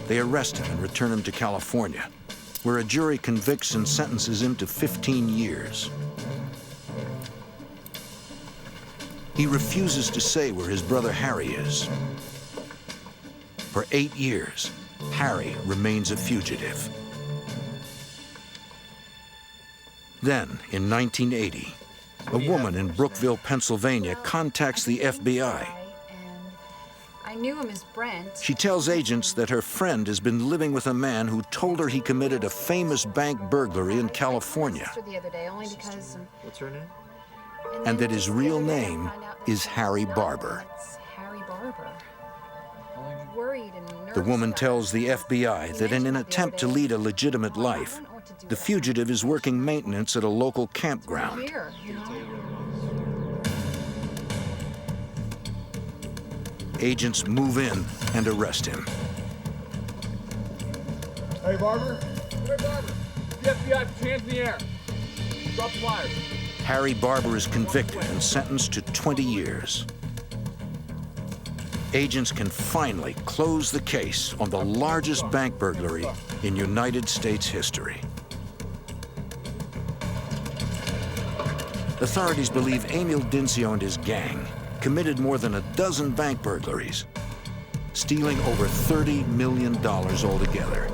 They arrest him and return him to California, where a jury convicts and sentences him to 15 years. He refuses to say where his brother Harry is. For 8 years, Harry remains a fugitive. Then, in 1980, a woman in Brookville, Pennsylvania, contacts the FBI. I knew him as Brent. She tells agents that her friend has been living with a man who told her he committed a famous bank burglary in California, The other day, only because. What's her name? and that his real name is Harry Barber. It's Harry Barber. Worried and nervous. The woman tells the FBI that in an attempt to lead a legitimate life, the fugitive is working maintenance at a local campground. Here, you know? Agents move in and arrest him. Hey, Barber. Hey, Barber. The FBI, hands in the air. Drop flyers. Harry Barber is convicted and sentenced to 20 years. Agents can finally close the case on the largest bank burglary in United States history. Authorities believe Emil Dincio and his gang committed more than a dozen bank burglaries, stealing over $30 million altogether.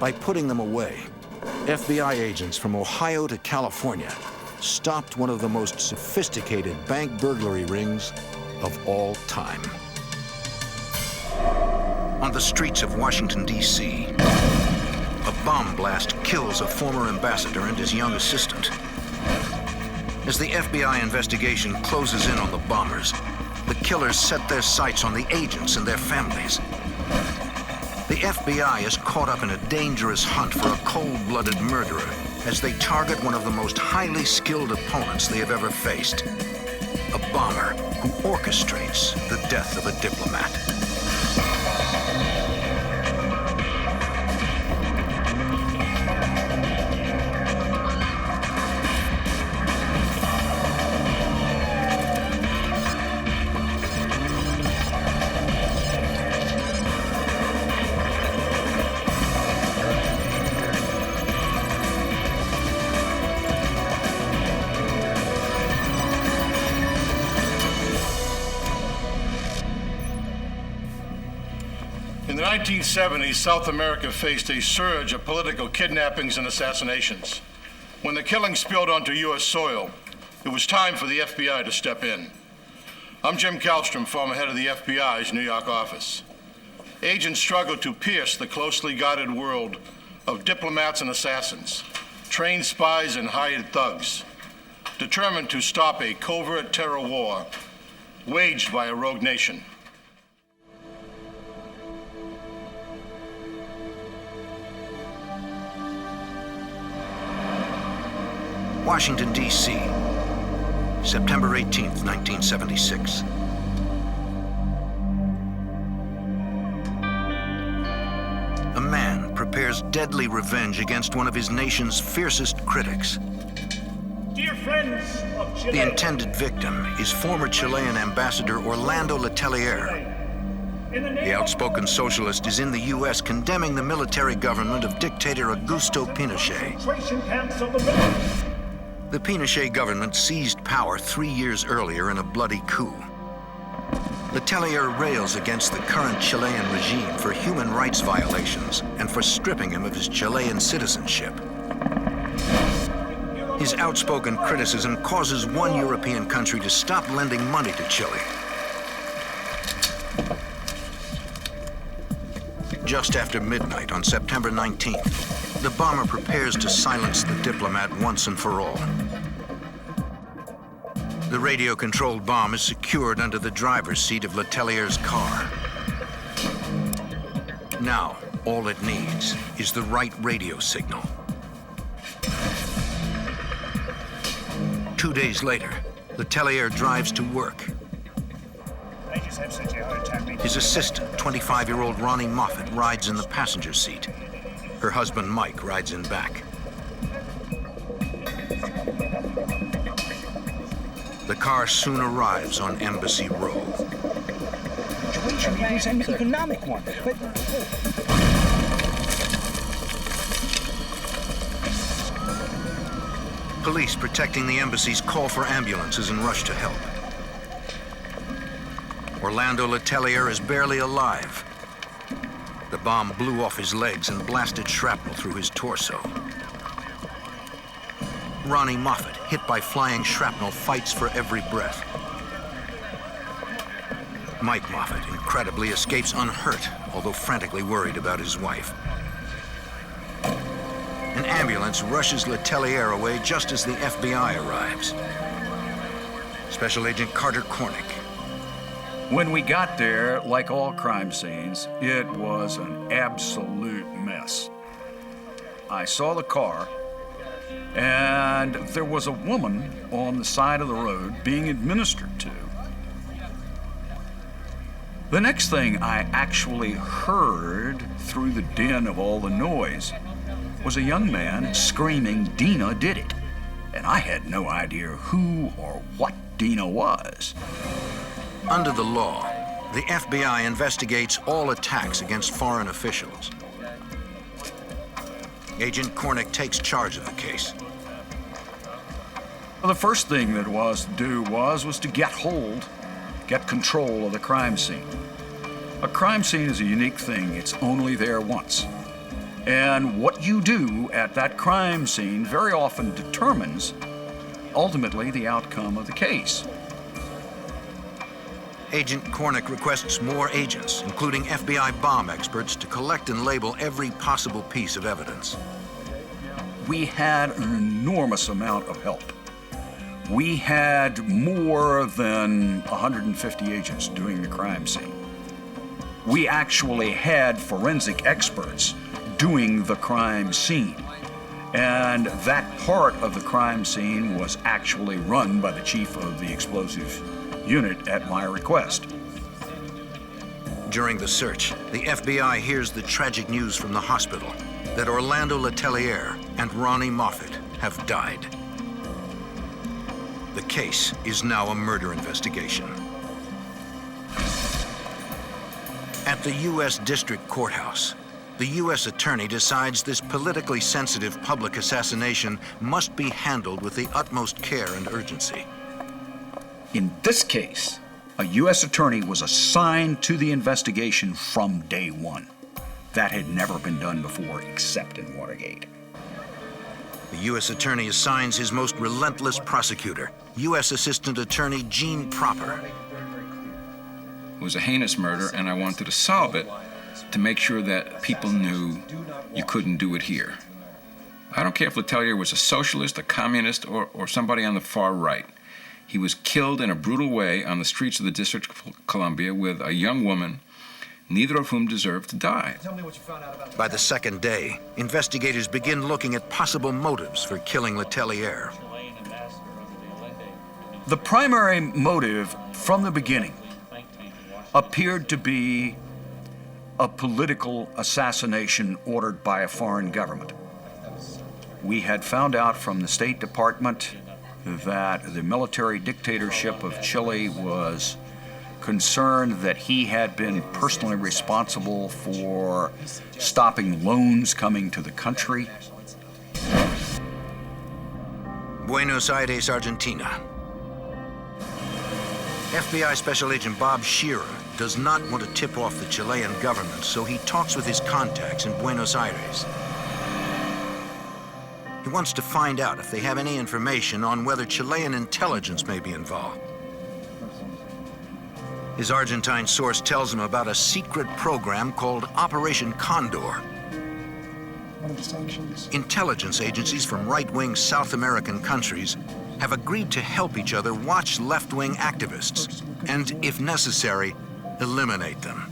By putting them away, FBI agents from Ohio to California stopped one of the most sophisticated bank burglary rings of all time. On the streets of Washington, D.C., a bomb blast kills a former ambassador and his young assistant. As the FBI investigation closes in on the bombers, the killers set their sights on the agents and their families. The FBI is caught up in a dangerous hunt for a cold-blooded murderer as they target one of the most highly skilled opponents they have ever faced, a bomber who orchestrates the death of a diplomat. In the 1970s, South America faced a surge of political kidnappings and assassinations. When the killings spilled onto U.S. soil, it was time for the FBI to step in. I'm Jim Kallstrom, former head of the FBI's New York office. Agents struggled to pierce the closely guarded world of diplomats and assassins, trained spies and hired thugs, determined to stop a covert terror war waged by a rogue nation. Washington, D.C., September 18th, 1976. A man Letelier's deadly revenge against one of his nation's fiercest critics. Dear friends of Chile, The intended victim is former Chilean ambassador Orlando Letelier. The outspoken socialist is in the U.S. condemning the military government of dictator Augusto Pinochet. concentration camps of the West. The Pinochet government seized power 3 years earlier in a bloody coup. Letelier rails against the current Chilean regime for human rights violations and for stripping him of his Chilean citizenship. His outspoken criticism causes one European country to stop lending money to Chile. Just after midnight on September 19th, the bomber prepares to silence the diplomat once and for all. The radio-controlled bomb is secured under the driver's seat of Letelier's car. Now, all it needs is the right radio signal. 2 days later, Letelier drives to work. I just have such a hard time. His assistant, 25-year-old Ronnie Moffat, rides in the passenger seat. Her husband, Mike, rides in back. The car soon arrives on Embassy Row. Is an economic one. But Police protecting the embassies call for ambulances and rush to help. Orlando Letelier is barely alive. The bomb blew off his legs and blasted shrapnel through his torso. Ronnie Moffat, hit by flying shrapnel, fights for every breath. Mike Moffat, incredibly, escapes unhurt, although frantically worried about his wife. An ambulance rushes Letelier away just as the FBI arrives. Special Agent Carter Cornick. When we got there, like all crime scenes, it was an absolute mess. I saw the car, and there was a woman on the side of the road being administered to. The next thing I actually heard through the din of all the noise was a young man screaming, "Dina did it." And I had no idea who or what Dina was. Under the law, the FBI investigates all attacks against foreign officials. Agent Cornick takes charge of the case. Well, the first thing that was to do was to get control of the crime scene. A crime scene is a unique thing. It's only there once. And what you do at that crime scene very often determines, ultimately, the outcome of the case. Agent Cornick requests more agents, including FBI bomb experts, to collect and label every possible piece of evidence. We had an enormous amount of help. We had more than 150 agents doing the crime scene. We actually had forensic experts doing the crime scene. And that part of the crime scene was actually run by the chief of the explosives unit at my request. During the search, the FBI hears the tragic news from the hospital that Orlando Letelier and Ronnie Moffat have died. The case is now a murder investigation. At the U.S. District Courthouse, the U.S. Attorney decides this politically sensitive public assassination must be handled with the utmost care and urgency. In this case, a U.S. attorney was assigned to the investigation from day one. That had never been done before, except in Watergate. The U.S. Attorney assigns his most relentless prosecutor, U.S. Assistant Attorney Gene Proper. It was a heinous murder, and I wanted to solve it to make sure that people knew you couldn't do it here. I don't care if Letelier was a socialist, a communist, or somebody on the far right. He was killed in a brutal way on the streets of the District of Columbia with a young woman, neither of whom deserved to die. Tell me what you found out about By the second day, investigators begin looking at possible motives for killing Letelier. The primary motive from the beginning appeared to be a political assassination ordered by a foreign government. We had found out from the State Department that the military dictatorship of Chile was concerned that he had been personally responsible for stopping loans coming to the country. Buenos Aires, Argentina. FBI Special Agent Bob Shearer does not want to tip off the Chilean government, so he talks with his contacts in Buenos Aires. He wants to find out if they have any information on whether Chilean intelligence may be involved. His Argentine source tells him about a secret program called Operation Condor. One of the sanctions. Intelligence agencies from right-wing South American countries have agreed to help each other watch left-wing activists and, if necessary, eliminate them.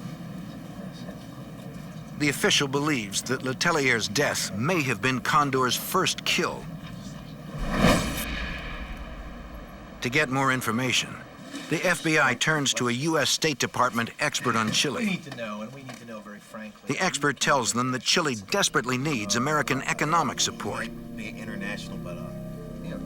The official believes that Letelier's death may have been Condor's first kill. To get more information, the FBI turns to a U.S. State Department expert on Chile. We need to know, and we need to know very frankly. The expert tells them that Chile desperately needs American economic support. Being international, but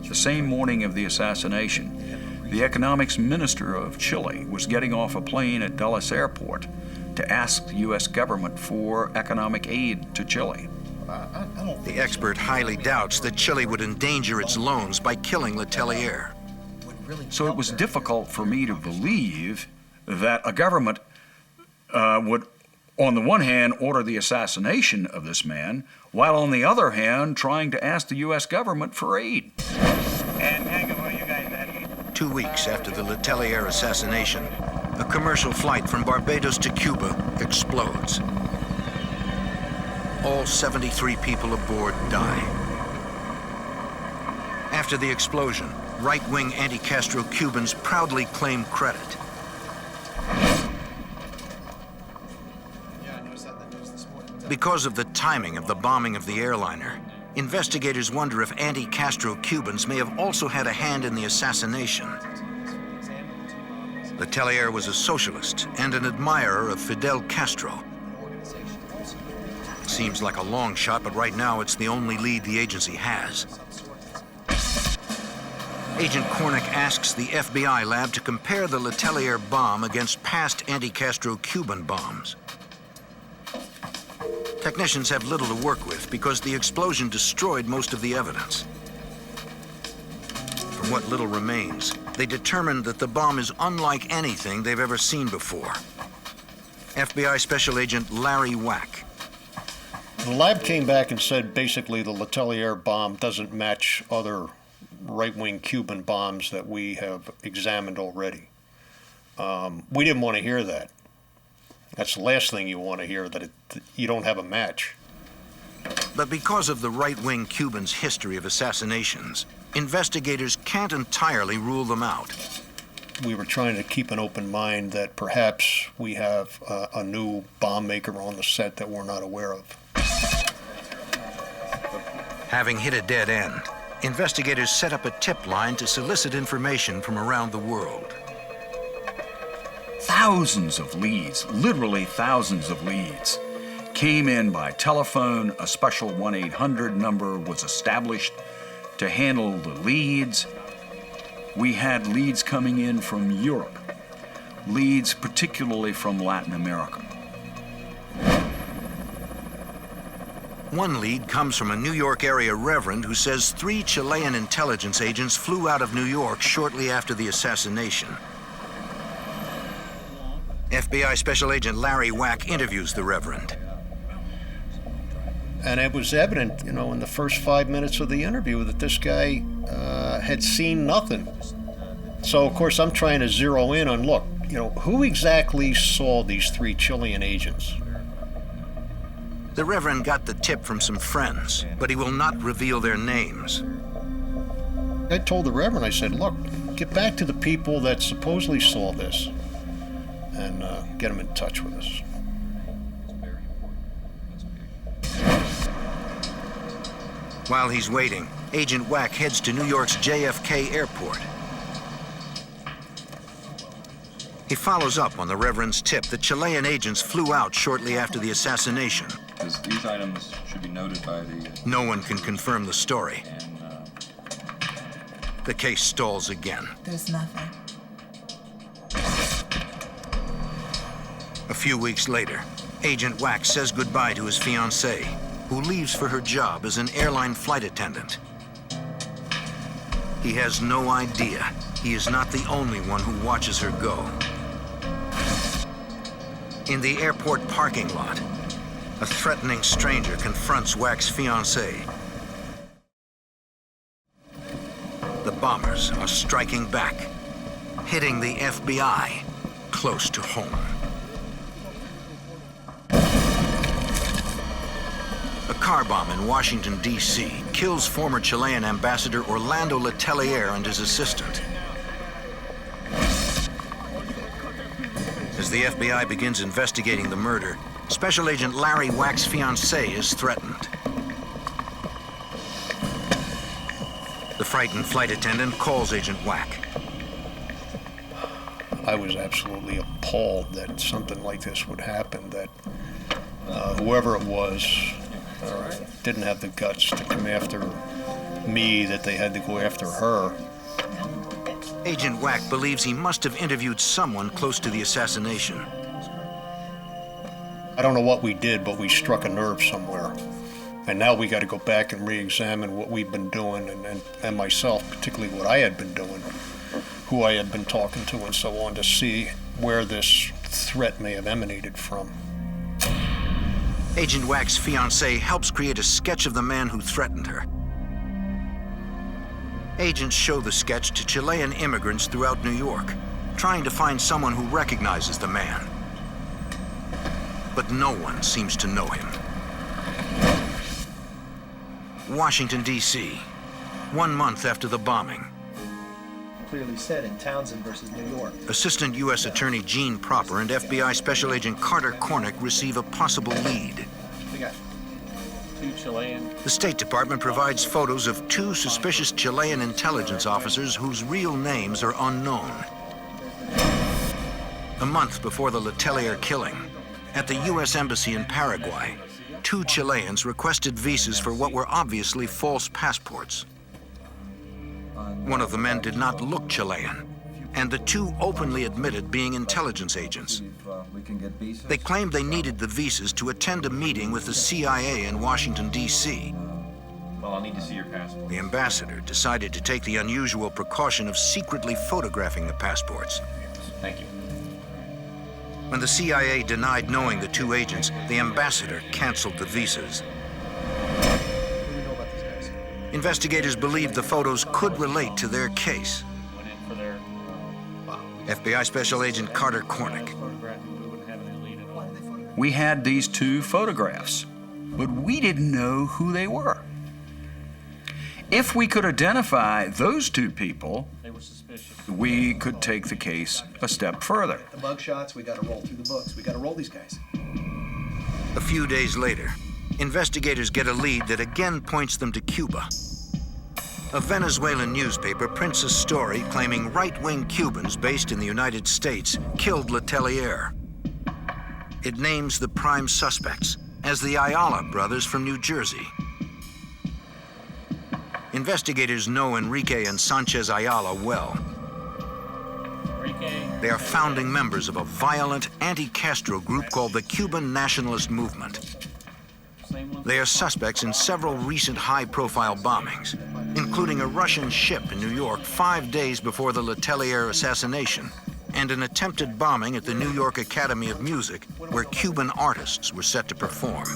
The same morning of the assassination, the economics minister of Chile was getting off a plane at Dulles Airport to ask the U.S. government for economic aid to Chile. The expert highly doubts that Chile would endanger its loans by killing Letelier. So it was difficult for me to believe that a government would, on the one hand, order the assassination of this man, while on the other hand, trying to ask the U.S. government for aid. 2 weeks after the Letelier assassination, a commercial flight from Barbados to Cuba explodes. All 73 people aboard die. After the explosion, right-wing anti-Castro Cubans proudly claim credit. Because of the timing of the bombing of the airliner, investigators wonder if anti-Castro Cubans may have also had a hand in the assassination. Letelier was a socialist and an admirer of Fidel Castro. Seems like a long shot, but right now it's the only lead the agency has. Agent Cornick asks the FBI lab to compare the Letelier bomb against past anti-Castro Cuban bombs. Technicians have little to work with because the explosion destroyed most of the evidence. From what little remains, they determined that the bomb is unlike anything they've ever seen before. FBI Special Agent Larry Wack. The lab came back and said basically the Letelier bomb doesn't match other right-wing Cuban bombs that we have examined already. We didn't want to hear that. That's the last thing you want to hear, that you don't have a match. But because of the right-wing Cubans' history of assassinations, investigators can't entirely rule them out. We were trying to keep an open mind that perhaps we have a new bomb maker on the set that we're not aware of. Having hit a dead end, investigators set up a tip line to solicit information from around the world. Thousands of leads, literally thousands of leads, came in by telephone. A special 1-800 number was established to handle the leads. We had leads coming in from Europe, leads particularly from Latin America. One lead comes from a New York area reverend who says 3 Chilean intelligence agents flew out of New York shortly after the assassination. FBI Special Agent Larry Wack interviews the reverend. And it was evident, you know, in the first 5 minutes of the interview that this guy had seen nothing. So, of course, I'm trying to zero in on, look, you know, who exactly saw these 3 Chilean agents? The reverend got the tip from some friends, but he will not reveal their names. I told the reverend, I said, look, get back to the people that supposedly saw this and get them in touch with us. While he's waiting, Agent Wack heads to New York's JFK Airport. He follows up on the Reverend's tip that Chilean agents flew out shortly after the assassination. These items should be noted by the... No one can confirm the story. The case stalls again. There's nothing. A few weeks later, Agent Wax says goodbye to his fiancée, who leaves for her job as an airline flight attendant. He has no idea he is not the only one who watches her go. In the airport parking lot, a threatening stranger confronts Wax's fiancée. The bombers are striking back, hitting the FBI close to home. A car bomb in Washington, D.C. kills former Chilean ambassador Orlando Letelier and his assistant. As the FBI begins investigating the murder, Special Agent Larry Wax's fiancée is threatened. The frightened flight attendant calls Agent Wack. I was absolutely appalled that something like this would happen, that whoever it was didn't have the guts to come after me, that they had to go after her. Agent Wack believes he must have interviewed someone close to the assassination. I don't know what we did, but we struck a nerve somewhere. And now we got to go back and re-examine what we've been doing, and myself, particularly what I had been doing, who I had been talking to and so on, to see where this threat may have emanated from. Agent Wack's fiancée helps create a sketch of the man who threatened her. Agents show the sketch to Chilean immigrants throughout New York, trying to find someone who recognizes the man. But no one seems to know him. Washington, D.C., 1 month after the bombing. Clearly said in Townsend versus New York. Assistant U.S. Attorney Gene Propper and FBI Special Agent Carter Cornick receive a possible lead. We got 2 Chilean. The State Department provides photos of 2 suspicious Chilean intelligence officers whose real names are unknown. A month before the Letelier killing, at the U.S. Embassy in Paraguay, 2 Chileans requested visas for what were obviously false passports. One of the men did not look Chilean, and the 2 openly admitted being intelligence agents. They claimed they needed the visas to attend a meeting with the CIA in Washington, D.C. Well, I'll need to see your passport. The ambassador decided to take the unusual precaution of secretly photographing the passports. Thank you. When the CIA denied knowing the 2 agents, the ambassador canceled the visas. Investigators believed the photos could relate to their case. FBI Special Agent Carter Cornick. We had these 2 photographs, but we didn't know who they were. If we could identify those 2 people, we could take the case a step further. The mug shots, we got to roll through the books. We got to roll these guys. A few days later, investigators get a lead that again points them to Cuba. A Venezuelan newspaper prints a story claiming right-wing Cubans based in the United States killed Letelier. It names the prime suspects as the Ayala brothers from New Jersey. Investigators know Enrique and Sanchez Ayala well. They are founding members of a violent anti-Castro group called the Cuban Nationalist Movement. They are suspects in several recent high-profile bombings, including a Russian ship in New York 5 days before the Letelier assassination, and an attempted bombing at the New York Academy of Music, where Cuban artists were set to perform.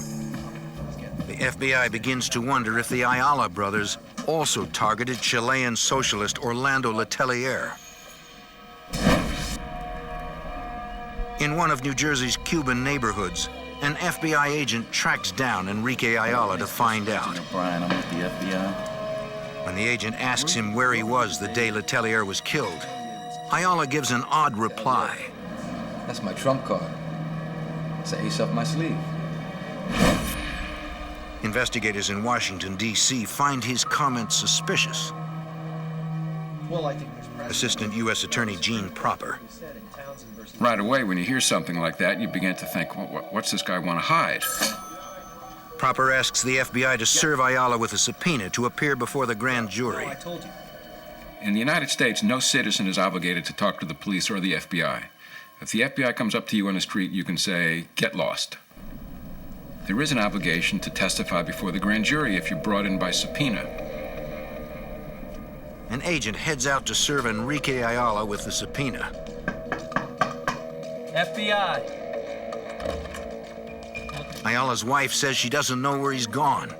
The FBI begins to wonder if the Ayala brothers also targeted Chilean socialist Orlando Letelier. In one of New Jersey's Cuban neighborhoods, an FBI agent tracks down Enrique Ayala to find out. Brian, I'm with the FBI. When the agent asks him where he was the day Letelier was killed, Ayala gives an odd reply. That's my trump card. It's an ace up my sleeve. Investigators in Washington, D.C. find his comments suspicious. Well, I think there's Assistant U.S. Attorney Gene Proper. Right away, when you hear something like that, you begin to think, what's this guy want to hide? Proper asks the FBI to serve Ayala with a subpoena to appear before the grand jury. I told you. In the United States, no citizen is obligated to talk to the police or the FBI. If the FBI comes up to you on the street, you can say, "Get lost." There is an obligation to testify before the grand jury if you're brought in by subpoena. An agent heads out to serve Enrique Ayala with the subpoena. FBI. Ayala's wife says she doesn't know where he's gone.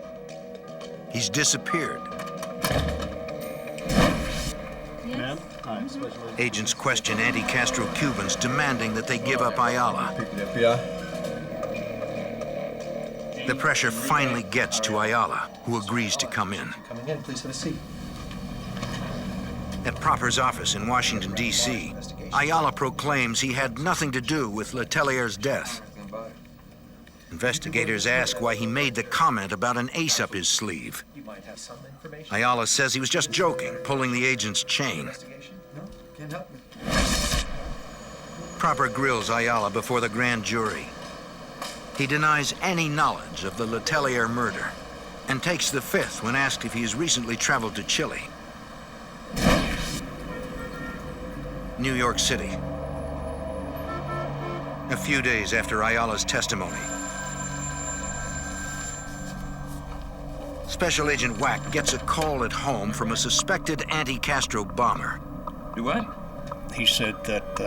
He's disappeared. Ma'am? Hi, Agents question anti-Castro Cubans, demanding that they give up Ayala. FBI. The pressure finally gets to Ayala, who agrees to come in. Coming in, please have a seat. At Proper's office in Washington, D.C., Ayala proclaims he had nothing to do with Letelier's death. Investigators ask why he made the comment about an ace up his sleeve. You might have some information. Ayala says he was just joking, pulling the agent's chain. No, can't help me. Proper grills Ayala before the grand jury. He denies any knowledge of the Letelier murder and takes the fifth when asked if he has recently traveled to Chile. New York City. A few days after Ayala's testimony, Special Agent Wack gets a call at home from a suspected anti-Castro bomber. Do what? He said that,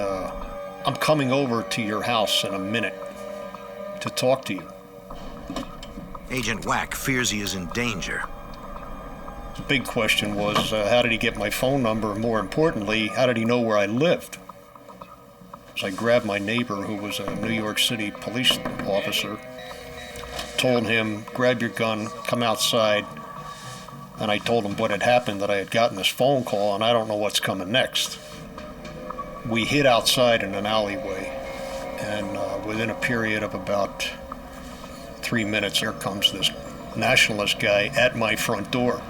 I'm coming over to your house in a minute to talk to you. Agent Wack fears he is in danger. The big question was, how did he get my phone number? And more importantly, how did he know where I lived? So I grabbed my neighbor, who was a New York City police officer, told him, grab your gun, come outside, and I told him what had happened, that I had gotten this phone call, and I don't know what's coming next. We hid outside in an alleyway, and within a period of about 3 minutes, here comes this nationalist guy at my front door.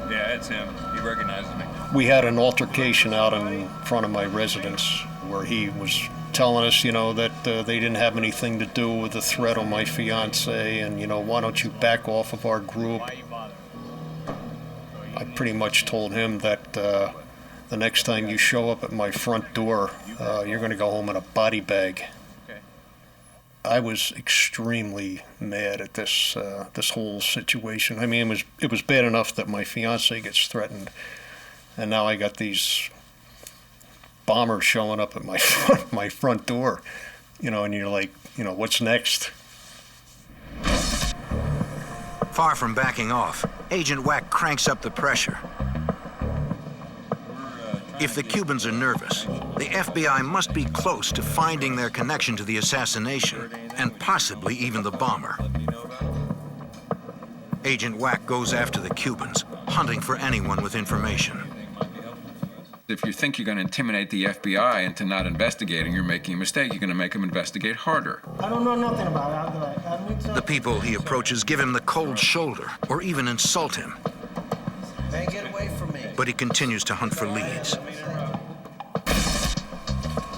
Yeah, it's him. He recognizes me. We had an altercation out in front of my residence where he was telling us, that they didn't have anything to do with the threat on my fiance, and, why don't you back off of our group? I pretty much told him that the next time you show up at my front door, you're going to go home in a body bag. I was extremely mad at this whole situation. I mean, it was bad enough that my fiance gets threatened, and now I got these bombers showing up at my front door, and you're like, what's next? Far from backing off, Agent Wack cranks up the pressure. If the Cubans are nervous, the FBI must be close to finding their connection to the assassination, and possibly even the bomber. Agent Wack goes after the Cubans, hunting for anyone with information. If you think you're going to intimidate the FBI into not investigating, you're making a mistake. You're going to make them investigate harder. I don't know nothing about it. The people he approaches give him the cold shoulder or even insult him. Hey, get away from me. But he continues to hunt for leads.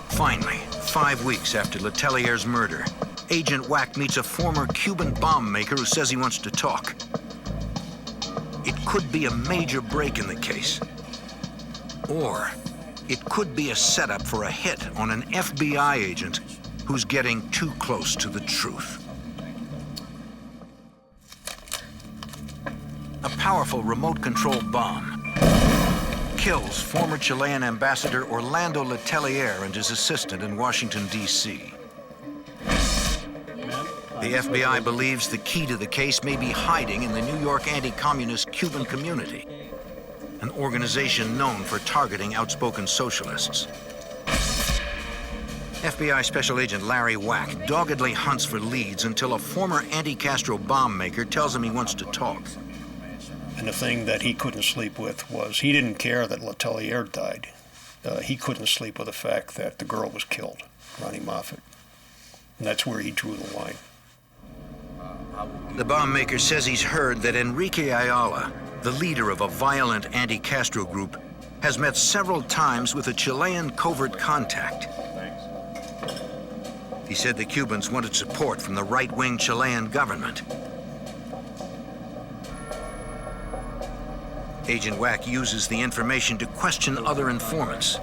Finally, 5 weeks after Letelier's murder, Agent Wack meets a former Cuban bomb maker who says he wants to talk. It could be a major break in the case. Or it could be a setup for a hit on an FBI agent who's getting too close to the truth. A powerful remote-controlled bomb kills former Chilean ambassador Orlando Letelier and his assistant in Washington, D.C. The FBI believes the key to the case may be hiding in the New York anti-communist Cuban community, an organization known for targeting outspoken socialists. FBI Special Agent Larry Wack doggedly hunts for leads until a former anti-Castro bomb maker tells him he wants to talk. And the thing that he couldn't sleep with was he didn't care that Letelier died. He couldn't sleep with the fact that the girl was killed, Ronnie Moffett. And that's where he drew the line. The bomb maker says he's heard that Enrique Ayala, the leader of a violent anti-Castro group, has met several times with a Chilean covert contact. He said the Cubans wanted support from the right-wing Chilean government. Agent Wack uses the information to question other informants.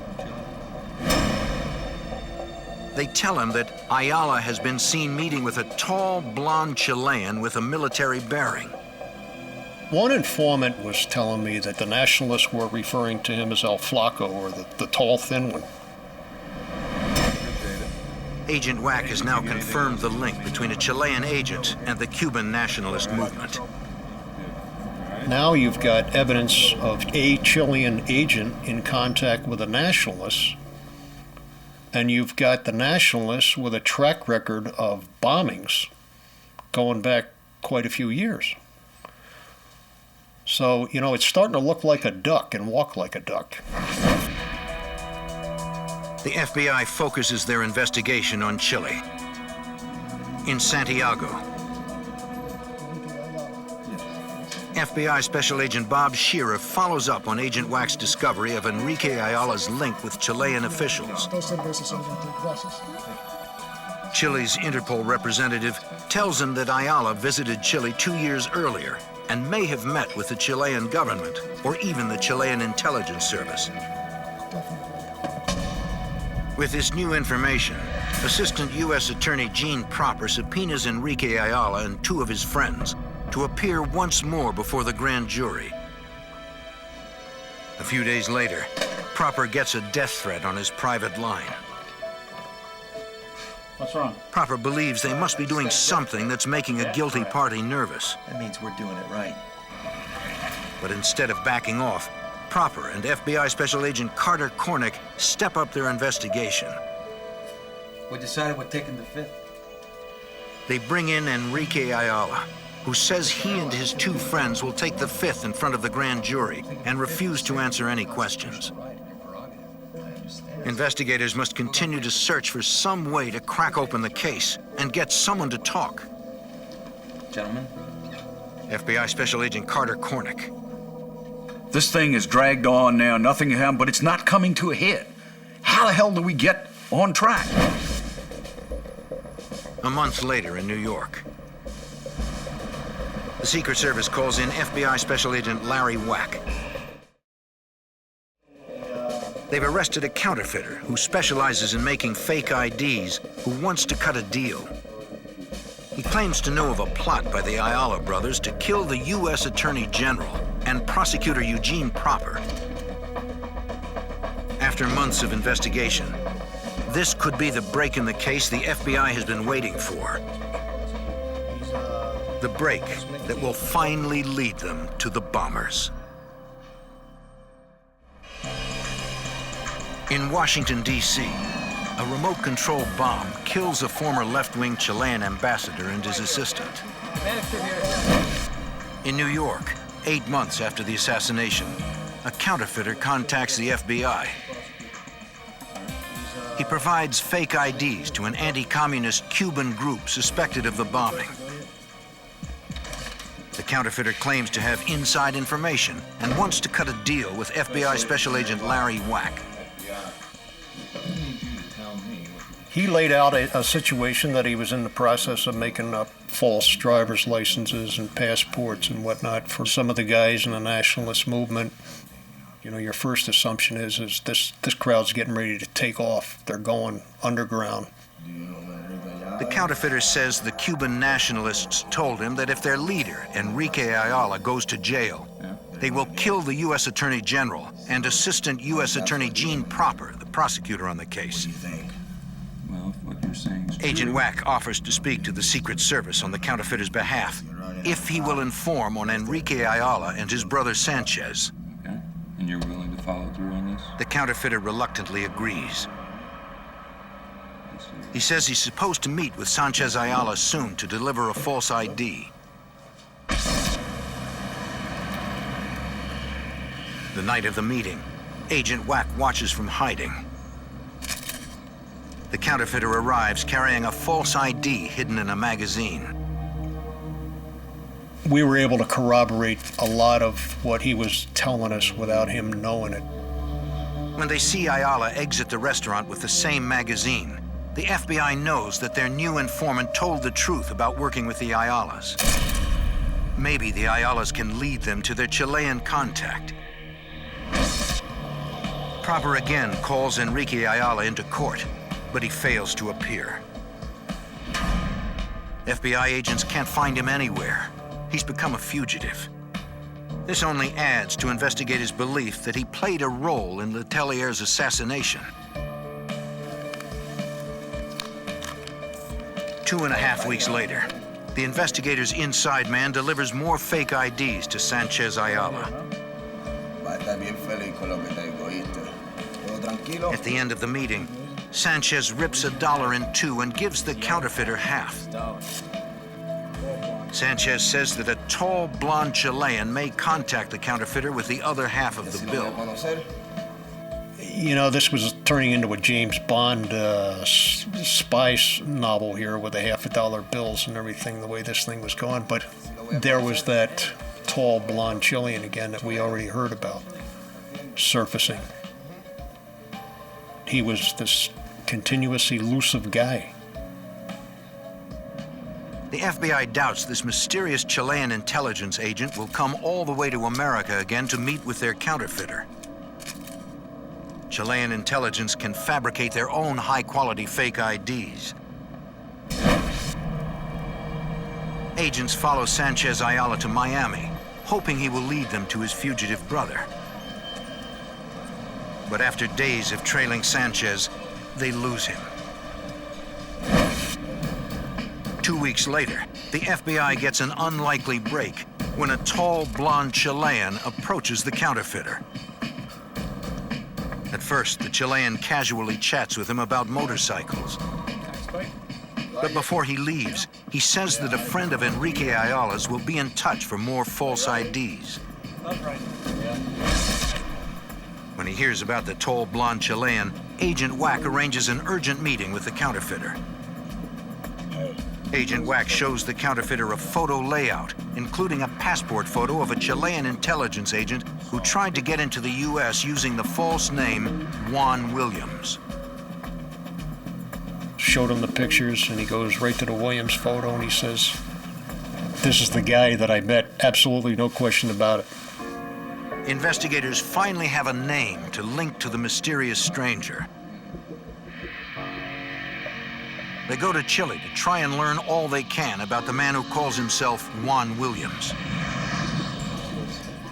They tell him that Ayala has been seen meeting with a tall, blonde Chilean with a military bearing. One informant was telling me that the nationalists were referring to him as El Flaco, or the tall, thin one. Agent Wack has now confirmed the link between a Chilean agent and the Cuban nationalist movement. Now you've got evidence of a Chilean agent in contact with the nationalists, and you've got the nationalists with a track record of bombings going back quite a few years. So, you know, it's starting to look like a duck and walk like a duck. The FBI focuses their investigation on Chile. In Santiago, FBI Special Agent Bob Shearer follows up on Agent Wack's discovery of Enrique Ayala's link with Chilean officials. Chile's Interpol representative tells him that Ayala visited Chile 2 years earlier and may have met with the Chilean government or even the Chilean intelligence service. With this new information, Assistant U.S. Attorney Gene Proper subpoenas Enrique Ayala and 2 of his friends to appear once more before the grand jury. A few days later, Proper gets a death threat on his private line. What's wrong? Proper believes they must be doing something that's making a guilty party nervous. That means we're doing it right. But instead of backing off, Proper and FBI Special Agent Carter Cornick step up their investigation. We decided we're taking the 5th. They bring in Enrique Ayala, who says he and his 2 friends will take the 5th in front of the grand jury and refuse to answer any questions. Investigators must continue to search for some way to crack open the case and get someone to talk. Gentlemen? FBI Special Agent Carter Cornick. This thing is dragged on now, nothing happened, but it's not coming to a head. How the hell do we get on track? A month later in New York, the Secret Service calls in FBI Special Agent Larry Wack. They've arrested a counterfeiter who specializes in making fake IDs who wants to cut a deal. He claims to know of a plot by the Ayala brothers to kill the U.S. Attorney General and Prosecutor Eugene Proper. After months of investigation, this could be the break in the case the FBI has been waiting for. The break that will finally lead them to the bombers. In Washington, D.C., a remote-control bomb kills a former left-wing Chilean ambassador and his assistant. In New York, 8 months after the assassination, a counterfeiter contacts the FBI. He provides fake IDs to an anti-communist Cuban group suspected of the bombing. The counterfeiter claims to have inside information and wants to cut a deal with FBI Special Agent Larry Wack. He laid out a situation that he was in the process of making up false driver's licenses and passports and whatnot for some of the guys in the nationalist movement. You know, your first assumption is this crowd's getting ready to take off. They're going underground. The counterfeiter says the Cuban nationalists told him that if their leader, Enrique Ayala, goes to jail, they will kill the U.S. Attorney General and Assistant U.S. Attorney Gene Proper, the prosecutor on the case. Well, what you're saying is Agent true. Wack offers to speak to the Secret Service on the counterfeiter's behalf if he will inform on Enrique Ayala and his brother Sanchez. Okay. And you're willing to follow through on this? The counterfeiter reluctantly agrees. He says he's supposed to meet with Sanchez Ayala soon to deliver a false ID. The night of the meeting, Agent Wack watches from hiding. The counterfeiter arrives carrying a false ID hidden in a magazine. We were able to corroborate a lot of what he was telling us without him knowing it. When they see Ayala exit the restaurant with the same magazine, the FBI knows that their new informant told the truth about working with the Ayalas. Maybe the Ayalas can lead them to their Chilean contact. Proper again calls Enrique Ayala into court, but he fails to appear. FBI agents can't find him anywhere. He's become a fugitive. This only adds to investigators' belief that he played a role in Letelier's assassination. 2.5 weeks later, the investigators' inside man delivers more fake IDs to Sanchez Ayala. At the end of the meeting, Sanchez rips $1 in two and gives the counterfeiter half. Sanchez says that a tall, blonde Chilean may contact the counterfeiter with the other half of the bill. You know, this was turning into a James Bond spy novel here with the $50 bills and everything, the way this thing was going. But there was that tall, blonde Chilean again that we already heard about surfacing. He was this continuous, elusive guy. The FBI doubts this mysterious Chilean intelligence agent will come all the way to America again to meet with their counterfeiter. Chilean intelligence can fabricate their own high-quality fake IDs. Agents follow Sanchez Ayala to Miami, hoping he will lead them to his fugitive brother. But after days of trailing Sanchez, they lose him. 2 weeks later, the FBI gets an unlikely break when a tall, blonde Chilean approaches the counterfeiter. At first, the Chilean casually chats with him about motorcycles. But before he leaves, he says that a friend of Enrique Ayala's will be in touch for more false IDs. When he hears about the tall, blonde Chilean, Agent Wack arranges an urgent meeting with the counterfeiter. Agent Wack shows the counterfeiter a photo layout, including a passport photo of a Chilean intelligence agent who tried to get into the U.S. using the false name Juan Williams. Showed him the pictures, and he goes right to the Williams photo, and he says, "This is the guy that I met, absolutely no question about it." Investigators finally have a name to link to the mysterious stranger. They go to Chile to try and learn all they can about the man who calls himself Juan Williams.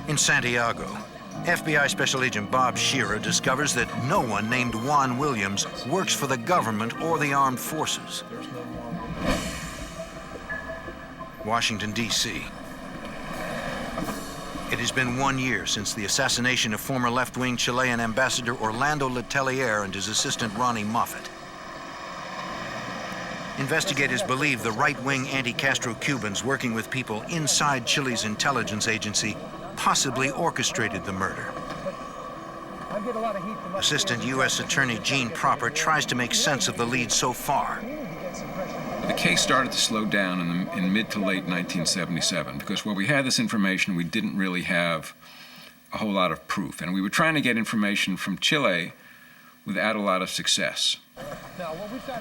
In Santiago, FBI Special Agent Bob Shearer discovers that no one named Juan Williams works for the government or the armed forces. Washington, D.C. It has been 1 year since the assassination of former left-wing Chilean Ambassador Orlando Letelier and his assistant Ronnie Moffett. Investigators believe the right-wing anti-Castro Cubans working with people inside Chile's intelligence agency possibly orchestrated the murder. Assistant U.S. Attorney Gene Proper tries to make sense of the lead so far. The case started to slow down in mid to late 1977 because while we had this information, we didn't really have a whole lot of proof. And we were trying to get information from Chile without a lot of success.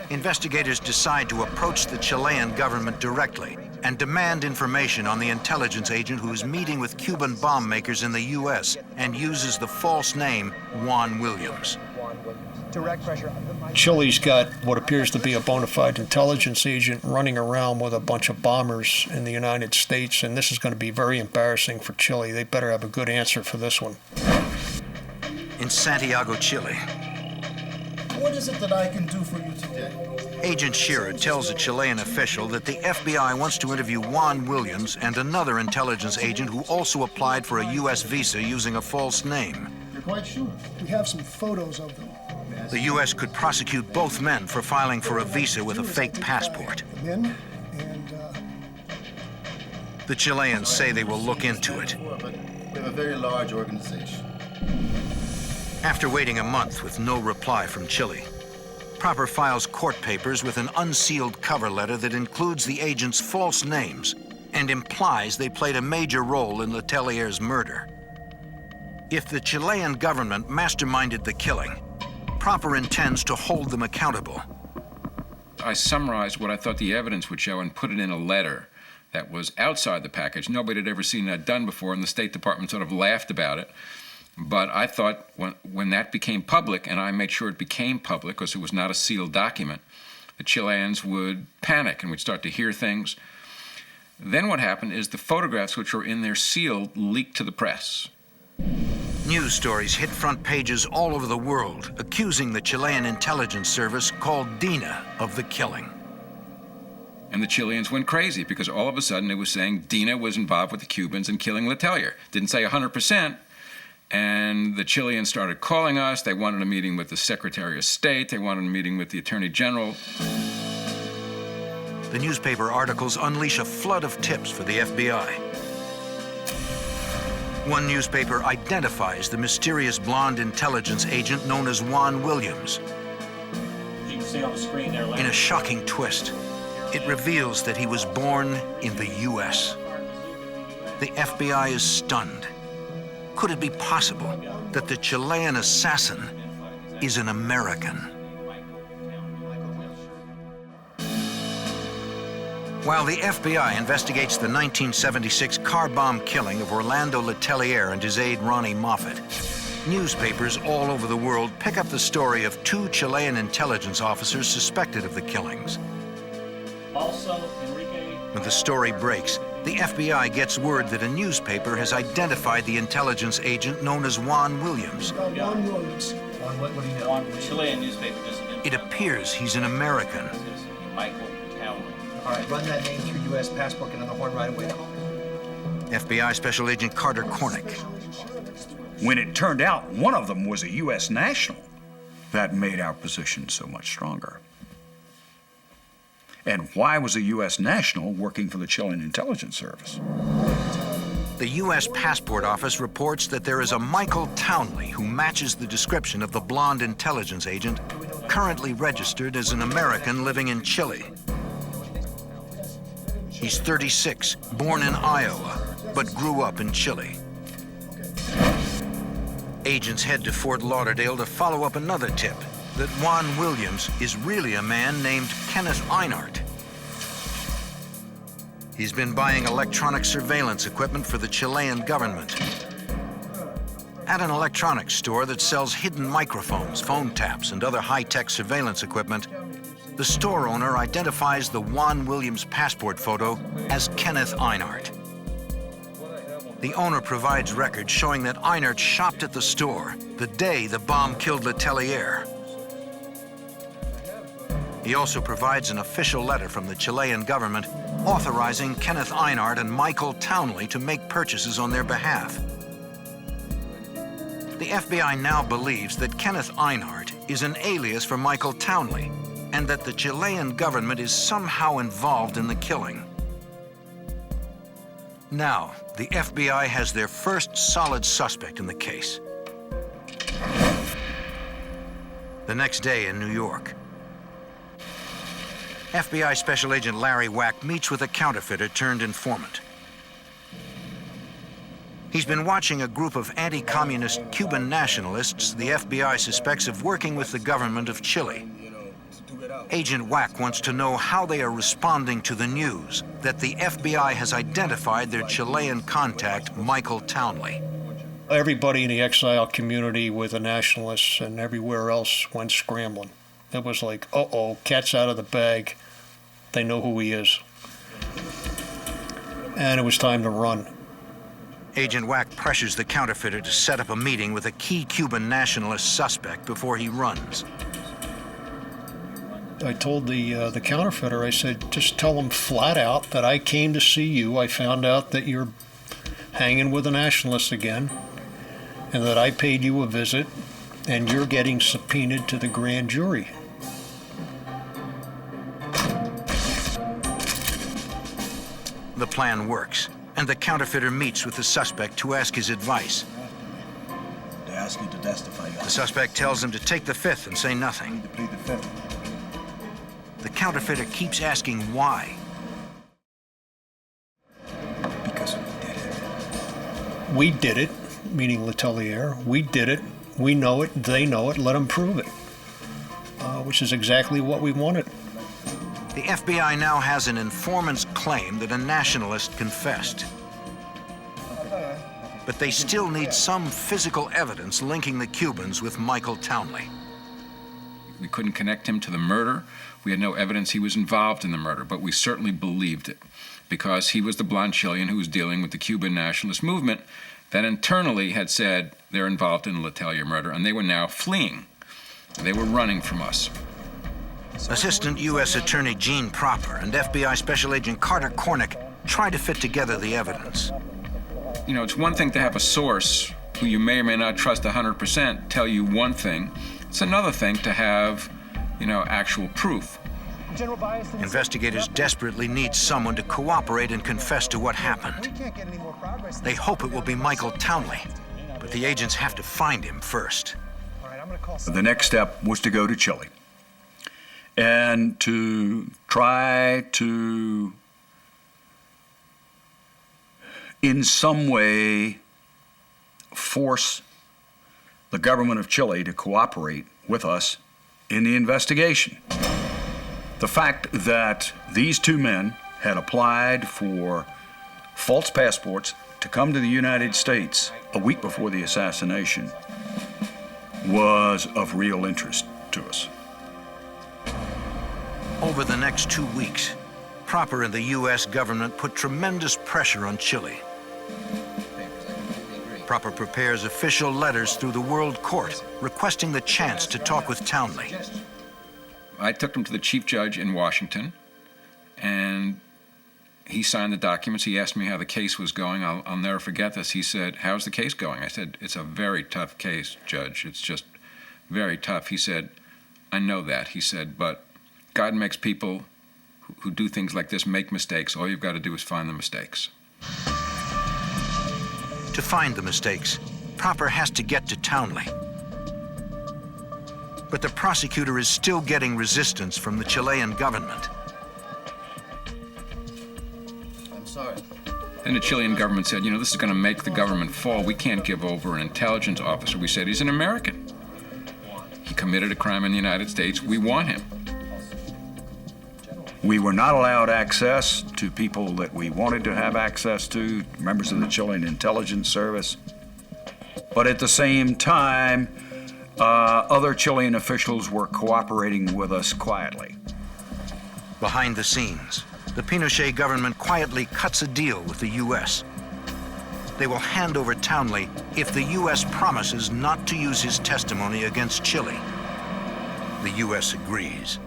Investigators decide to approach the Chilean government directly and demand information on the intelligence agent who is meeting with Cuban bomb makers in the U.S. and uses the false name Juan Williams. Direct pressure. Chile's got what appears to be a bona fide intelligence agent running around with a bunch of bombers in the United States, and this is going to be very embarrassing for Chile. They better have a good answer for this one. In Santiago, Chile, what is it that I can do for you today? Agent Shearer tells a Chilean official that the FBI wants to interview Juan Williams and another intelligence agent who also applied for a U.S. visa using a false name. You're quite sure? We have some photos of them. The U.S. could prosecute both men for filing for a visa with a fake passport. The Chileans say they will look into it. We have a very large organization. After waiting a month with no reply from Chile, Proper files court papers with an unsealed cover letter that includes the agents' false names and implies they played a major role in Letelier's murder. If the Chilean government masterminded the killing, Proper intends to hold them accountable. I summarized what I thought the evidence would show and put it in a letter that was outside the package. Nobody had ever seen that done before, and the State Department sort of laughed about it. But I thought when that became public, and I made sure it became public because it was not a sealed document, the Chileans would panic and would start to hear things. Then what happened is the photographs which were in there sealed leaked to the press. News stories hit front pages all over the world, accusing the Chilean intelligence service called DINA of the killing. And the Chileans went crazy because all of a sudden it was saying DINA was involved with the Cubans in killing Letelier. Didn't say 100%. And the Chileans started calling us. They wanted a meeting with the Secretary of State. They wanted a meeting with the Attorney General. The newspaper articles unleash a flood of tips for the FBI. One newspaper identifies the mysterious blonde intelligence agent known as Juan Williams. You can see on the screen there. In a shocking twist, it reveals that he was born in the U.S. The FBI is stunned. Could it be possible that the Chilean assassin is an American? While the FBI investigates the 1976 car bomb killing of Orlando Letelier and his aide Ronnie Moffett, newspapers all over the world pick up the story of two Chilean intelligence officers suspected of the killings. When the story breaks, the FBI gets word that a newspaper has identified the intelligence agent known as Juan Williams. Juan Williams. What do you know? Juan, Chilean newspaper just identified. It appears he's an American. Michael Townley. All right, run that name through U.S. passport, get on the horn right away. FBI Special Agent Carter Cornick. When it turned out one of them was a U.S. national, that made our position so much stronger. And why was a U.S. national working for the Chilean intelligence service? The U.S. Passport Office reports that there is a Michael Townley who matches the description of the blonde intelligence agent currently registered as an American living in Chile. He's 36, born in Iowa, but grew up in Chile. Agents head to Fort Lauderdale to follow up another tip that Juan Williams is really a man named Kenneth Einart. He's been buying electronic surveillance equipment for the Chilean government. At an electronics store that sells hidden microphones, phone taps, and other high-tech surveillance equipment, the store owner identifies the Juan Williams passport photo as Kenneth Einart. The owner provides records showing that Einart shopped at the store the day the bomb killed Letelier. He also provides an official letter from the Chilean government authorizing Kenneth Einart and Michael Townley to make purchases on their behalf. The FBI now believes that Kenneth Einart is an alias for Michael Townley and that the Chilean government is somehow involved in the killing. Now, the FBI has their first solid suspect in the case. The next day in New York, FBI Special Agent Larry Wack meets with a counterfeiter turned informant. He's been watching a group of anti-communist Cuban nationalists the FBI suspects of working with the government of Chile. Agent Wack wants to know how they are responding to the news that the FBI has identified their Chilean contact, Michael Townley. Everybody in the exile community with the nationalists and everywhere else went scrambling. It was like, uh-oh, cat's out of the bag. They know who he is. And it was time to run. Agent Wack pressures the counterfeiter to set up a meeting with a key Cuban nationalist suspect before he runs. I told the counterfeiter, I said, just tell him flat out that I came to see you. I found out that you're hanging with the nationalists again, and that I paid you a visit, and you're getting subpoenaed to the grand jury. The plan works, and the counterfeiter meets with the suspect to ask his advice. They ask you to testify. The suspect tells him to take the fifth and say nothing. The counterfeiter keeps asking why. Because we did it. We did it. meaning Letelier. We did it. We know it. They know it. Let them prove it, which is exactly what we wanted. The FBI now has an informant's claim that a nationalist confessed. But they still need some physical evidence linking the Cubans with Michael Townley. We couldn't connect him to the murder. We had no evidence he was involved in the murder, but we certainly believed it because he was the blonde Chilean who was dealing with the Cuban nationalist movement that internally had said they're involved in the Letelier murder, and they were now fleeing. They were running from us. Assistant U.S. Attorney Gene Proper and FBI Special Agent Carter Cornick try to fit together the evidence. You know, it's one thing to have a source who you may or may not trust 100% tell you one thing. It's another thing to have, you know, actual proof. Investigators desperately need someone to cooperate and confess to what happened. They hope it will be Michael Townley, but the agents have to find him first. The next step was to go to Chile and to try to, in some way, force the government of Chile to cooperate with us in the investigation. The fact that these two men had applied for false passports to come to the United States a week before the assassination was of real interest to us. Over the next 2 weeks, Proper and the U.S. government put tremendous pressure on Chile. Proper prepares official letters through the World Court requesting the chance to talk with Townley. I took him to the chief judge in Washington, and he signed the documents. He asked me how the case was going. I'll never forget this. He said, "How's the case going?" I said, "It's a very tough case, Judge. It's just very tough." He said, "I know that." He said, "But God makes people who do things like this make mistakes. All you've got to do is find the mistakes." To find the mistakes, Proper has to get to Townley. But the prosecutor is still getting resistance from the Chilean government. I'm sorry. Then the Chilean government said, "You know, this is going to make the government fall. We can't give over an intelligence officer." We said, "He's an American. He committed a crime in the United States. We want him." We were not allowed access to people that we wanted to have access to, members of the Chilean intelligence service. But at the same time, other Chilean officials were cooperating with us quietly. Behind the scenes, the Pinochet government quietly cuts a deal with the U.S. They will hand over Townley if the U.S. promises not to use his testimony against Chile. The U.S. agrees.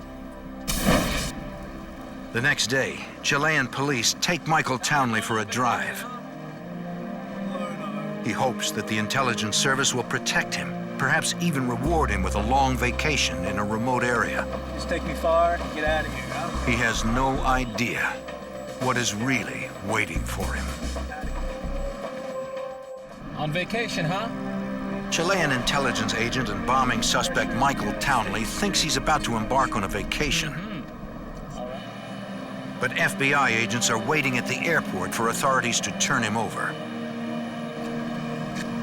The next day, Chilean police take Michael Townley for a drive. He hopes that the intelligence service will protect him, perhaps even reward him with a long vacation in a remote area. Just take me far, get out of here. He has no idea what is really waiting for him. On vacation, huh? Chilean intelligence agent and bombing suspect Michael Townley thinks he's about to embark on a vacation. But FBI agents are waiting at the airport for authorities to turn him over.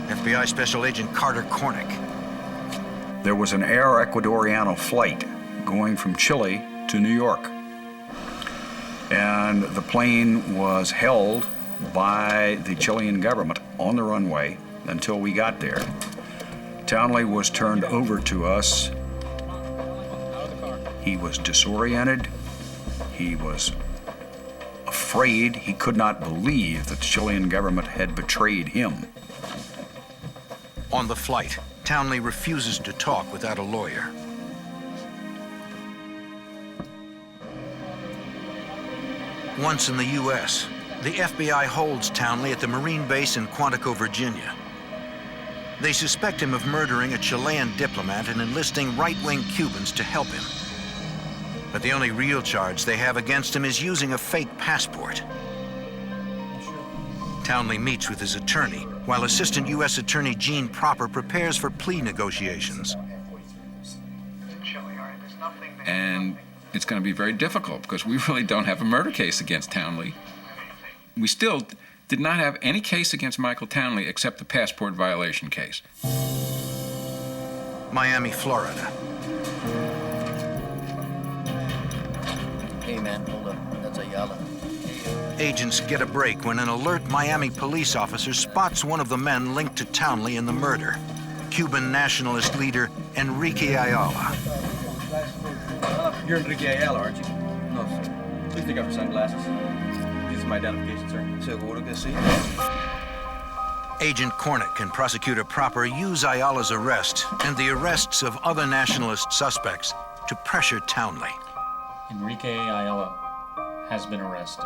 FBI Special Agent Carter Cornick. There was an Air Ecuadoriano flight going from Chile to New York. And the plane was held by the Chilean government on the runway until we got there. Townley was turned over to us. He was disoriented. He was afraid. He could not believe that the Chilean government had betrayed him. On the flight, Townley refuses to talk without a lawyer. Once in the U.S., the FBI holds Townley at the Marine base in Quantico, Virginia. They suspect him of murdering a Chilean diplomat and enlisting right-wing Cubans to help him. But the only real charge they have against him is using a fake passport. Townley meets with his attorney, while Assistant U.S. Attorney Gene Proper prepares for plea negotiations. And it's going to be very difficult because we really don't have a murder case against Townley. We still did not have any case against Michael Townley except the passport violation case. Miami, Florida. Hey man, hold up. That's Ayala. Agents get a break when an alert Miami police officer spots one of the men linked to Townley in the murder, Cuban nationalist leader Enrique Ayala. You're Enrique Ayala, aren't you? No, sir. Please take off your sunglasses. This is my identification, sir. Seguro que sí. Agent Cornick and Prosecutor Proper use Ayala's arrest and the arrests of other nationalist suspects to pressure Townley. Enrique Ayala has been arrested.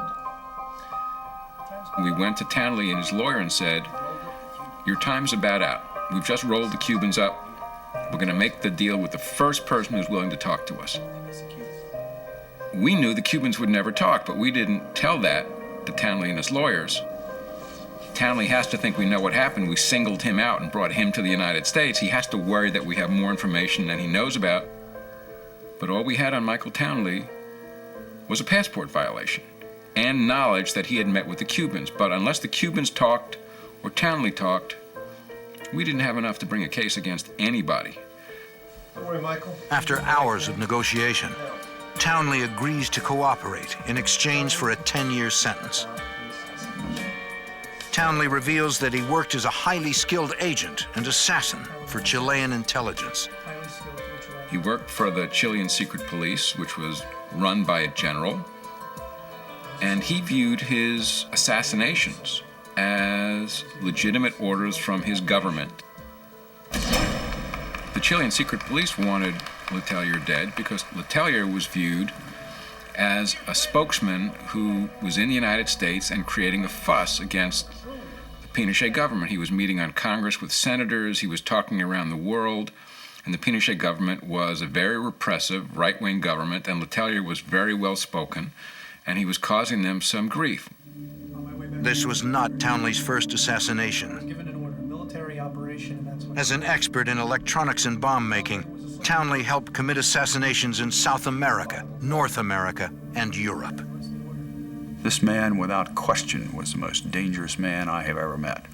We went to Townley and his lawyer and said, your time's about out. We've just rolled the Cubans up. We're going to make the deal with the first person who's willing to talk to us. We knew the Cubans would never talk, but we didn't tell that to Townley and his lawyers. Townley has to think we know what happened. We singled him out and brought him to the United States. He has to worry that we have more information than he knows about. But all we had on Michael Townley was a passport violation and knowledge that he had met with the Cubans. But unless the Cubans talked or Townley talked, we didn't have enough to bring a case against anybody. Don't worry, Michael. After hours of negotiation, Townley agrees to cooperate in exchange for a 10-year sentence. Townley reveals that he worked as a highly skilled agent and assassin for Chilean intelligence. He worked for the Chilean secret police, which was run by a general, and he viewed his assassinations as legitimate orders from his government. The Chilean secret police wanted Letelier dead because Letelier was viewed as a spokesman who was in the United States and creating a fuss against the Pinochet government. He was meeting on Congress with senators, he was talking around the world, and the Pinochet government was a very repressive, right-wing government, and Letelier was very well-spoken, and he was causing them some grief. This was not Townley's first assassination. Given an order, military operation, and that's what... As an expert in electronics and bomb making, Townley helped commit assassinations in South America, North America, and Europe. This man, without question, was the most dangerous man I have ever met.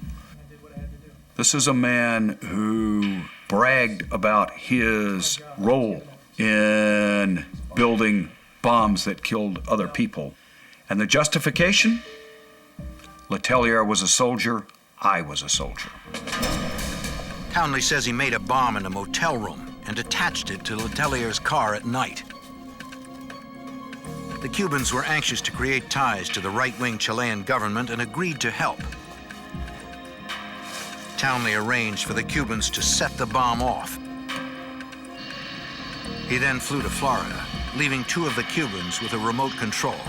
This is a man who bragged about his role in building bombs that killed other people. And the justification? Letelier was a soldier, I was a soldier. Townley says he made a bomb in a motel room and attached it to Letelier's car at night. The Cubans were anxious to create ties to the right-wing Chilean government and agreed to help. Townley arranged for the Cubans to set the bomb off. He then flew to Florida, leaving 2 of the Cubans with a remote control.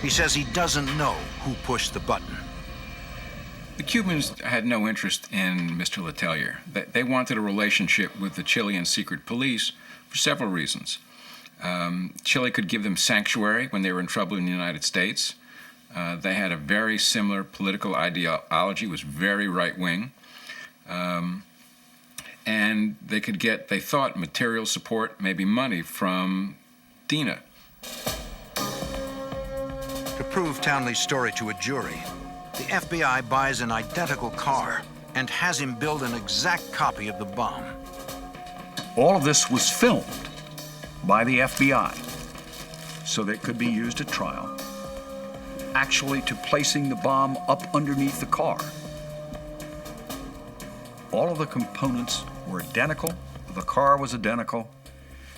He says he doesn't know who pushed the button. The Cubans had no interest in Mr. Letelier. They wanted a relationship with the Chilean secret police for several reasons. Chile could give them sanctuary when they were in trouble in the United States. They had a very similar political ideology, was very right-wing. And they could get, they thought, material support, maybe money from Dina. To prove Townley's story to a jury, the FBI buys an identical car and has him build an exact copy of the bomb. All of this was filmed by the FBI so that it could be used at trial, actually to placing the bomb up underneath the car. All of the components were identical, the car was identical,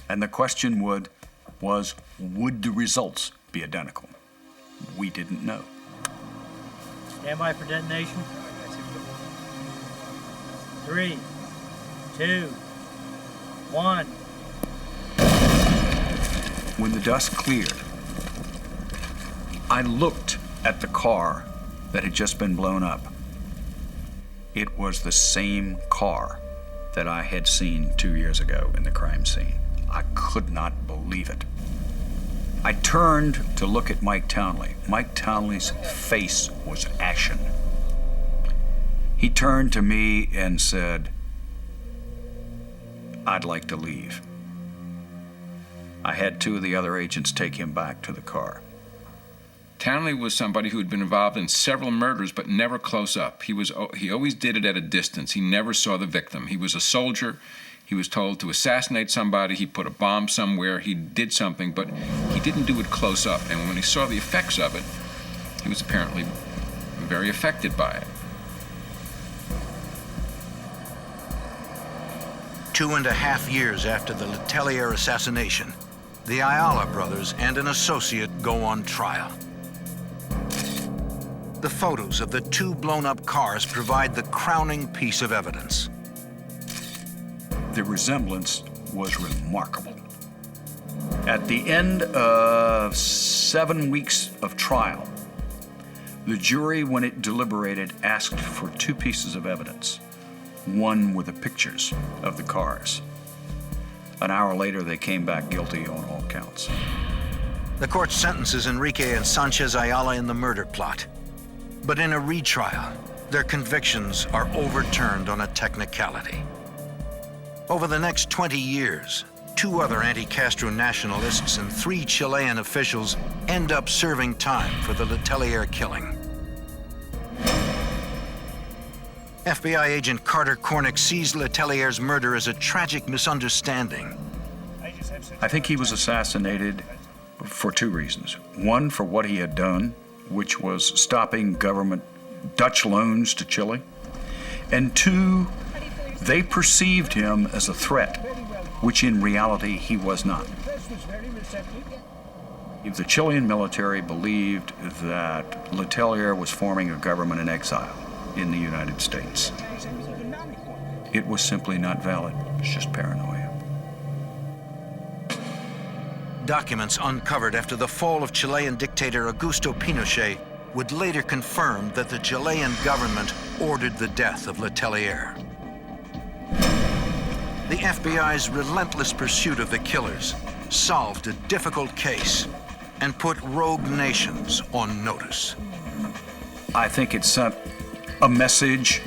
and the question was, would the results be identical? We didn't know. Stand by for detonation. 3, 2, 1. When the dust cleared, I looked at the car that had just been blown up. It was the same car that I had seen 2 years ago in the crime scene. I could not believe it. I turned to look at Mike Townley. Mike Townley's face was ashen. He turned to me and said, "I'd like to leave." I had 2 of the other agents take him back to the car. Townley was somebody who had been involved in several murders, but never close up. He always did it at a distance. He never saw the victim. He was a soldier. He was told to assassinate somebody. He put a bomb somewhere. He did something, but he didn't do it close up. And when he saw the effects of it, he was apparently very affected by it. 2.5 years after the Letelier assassination, the Ayala brothers and an associate go on trial. The photos of the 2 blown-up cars provide the crowning piece of evidence. The resemblance was remarkable. At the end of 7 weeks of trial, the jury, when it deliberated, asked for 2 pieces of evidence. One were the pictures of the cars. An hour later, they came back guilty on all counts. The court sentences Enrique and Sanchez Ayala in the murder plot. But in a retrial, their convictions are overturned on a technicality. Over the next 20 years, 2 other anti-Castro nationalists and 3 Chilean officials end up serving time for the Letelier killing. FBI agent Carter Cornick sees Letelier's murder as a tragic misunderstanding. I think he was assassinated for 2 reasons. One, for what he had done, which was stopping government Dutch loans to Chile. And 2, they perceived him as a threat, which in reality he was not. The Chilean military believed that Letelier was forming a government in exile in the United States. It was simply not valid. It's just paranoia. Documents uncovered after the fall of Chilean dictator Augusto Pinochet would later confirm that the Chilean government ordered the death of Letelier. The FBI's relentless pursuit of the killers solved a difficult case and put rogue nations on notice. I think it sent a message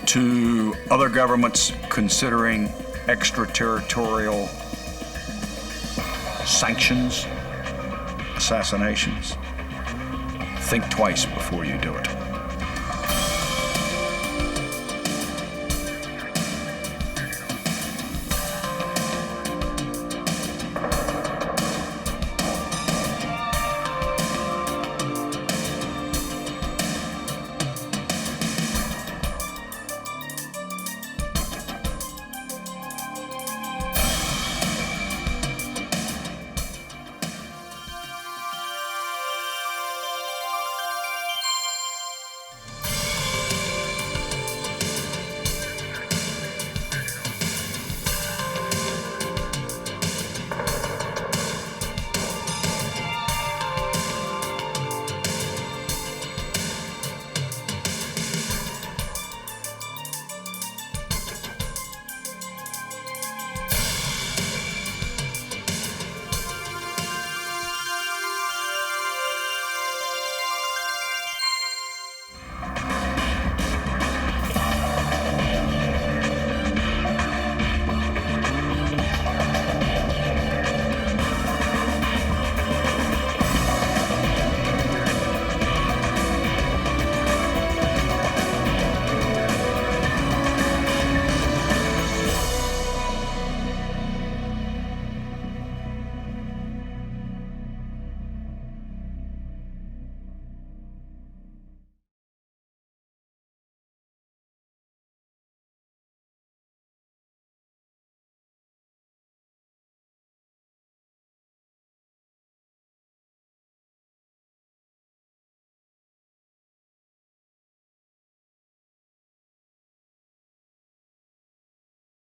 to other governments considering extraterritorial sanctions, assassinations. Think twice before you do it.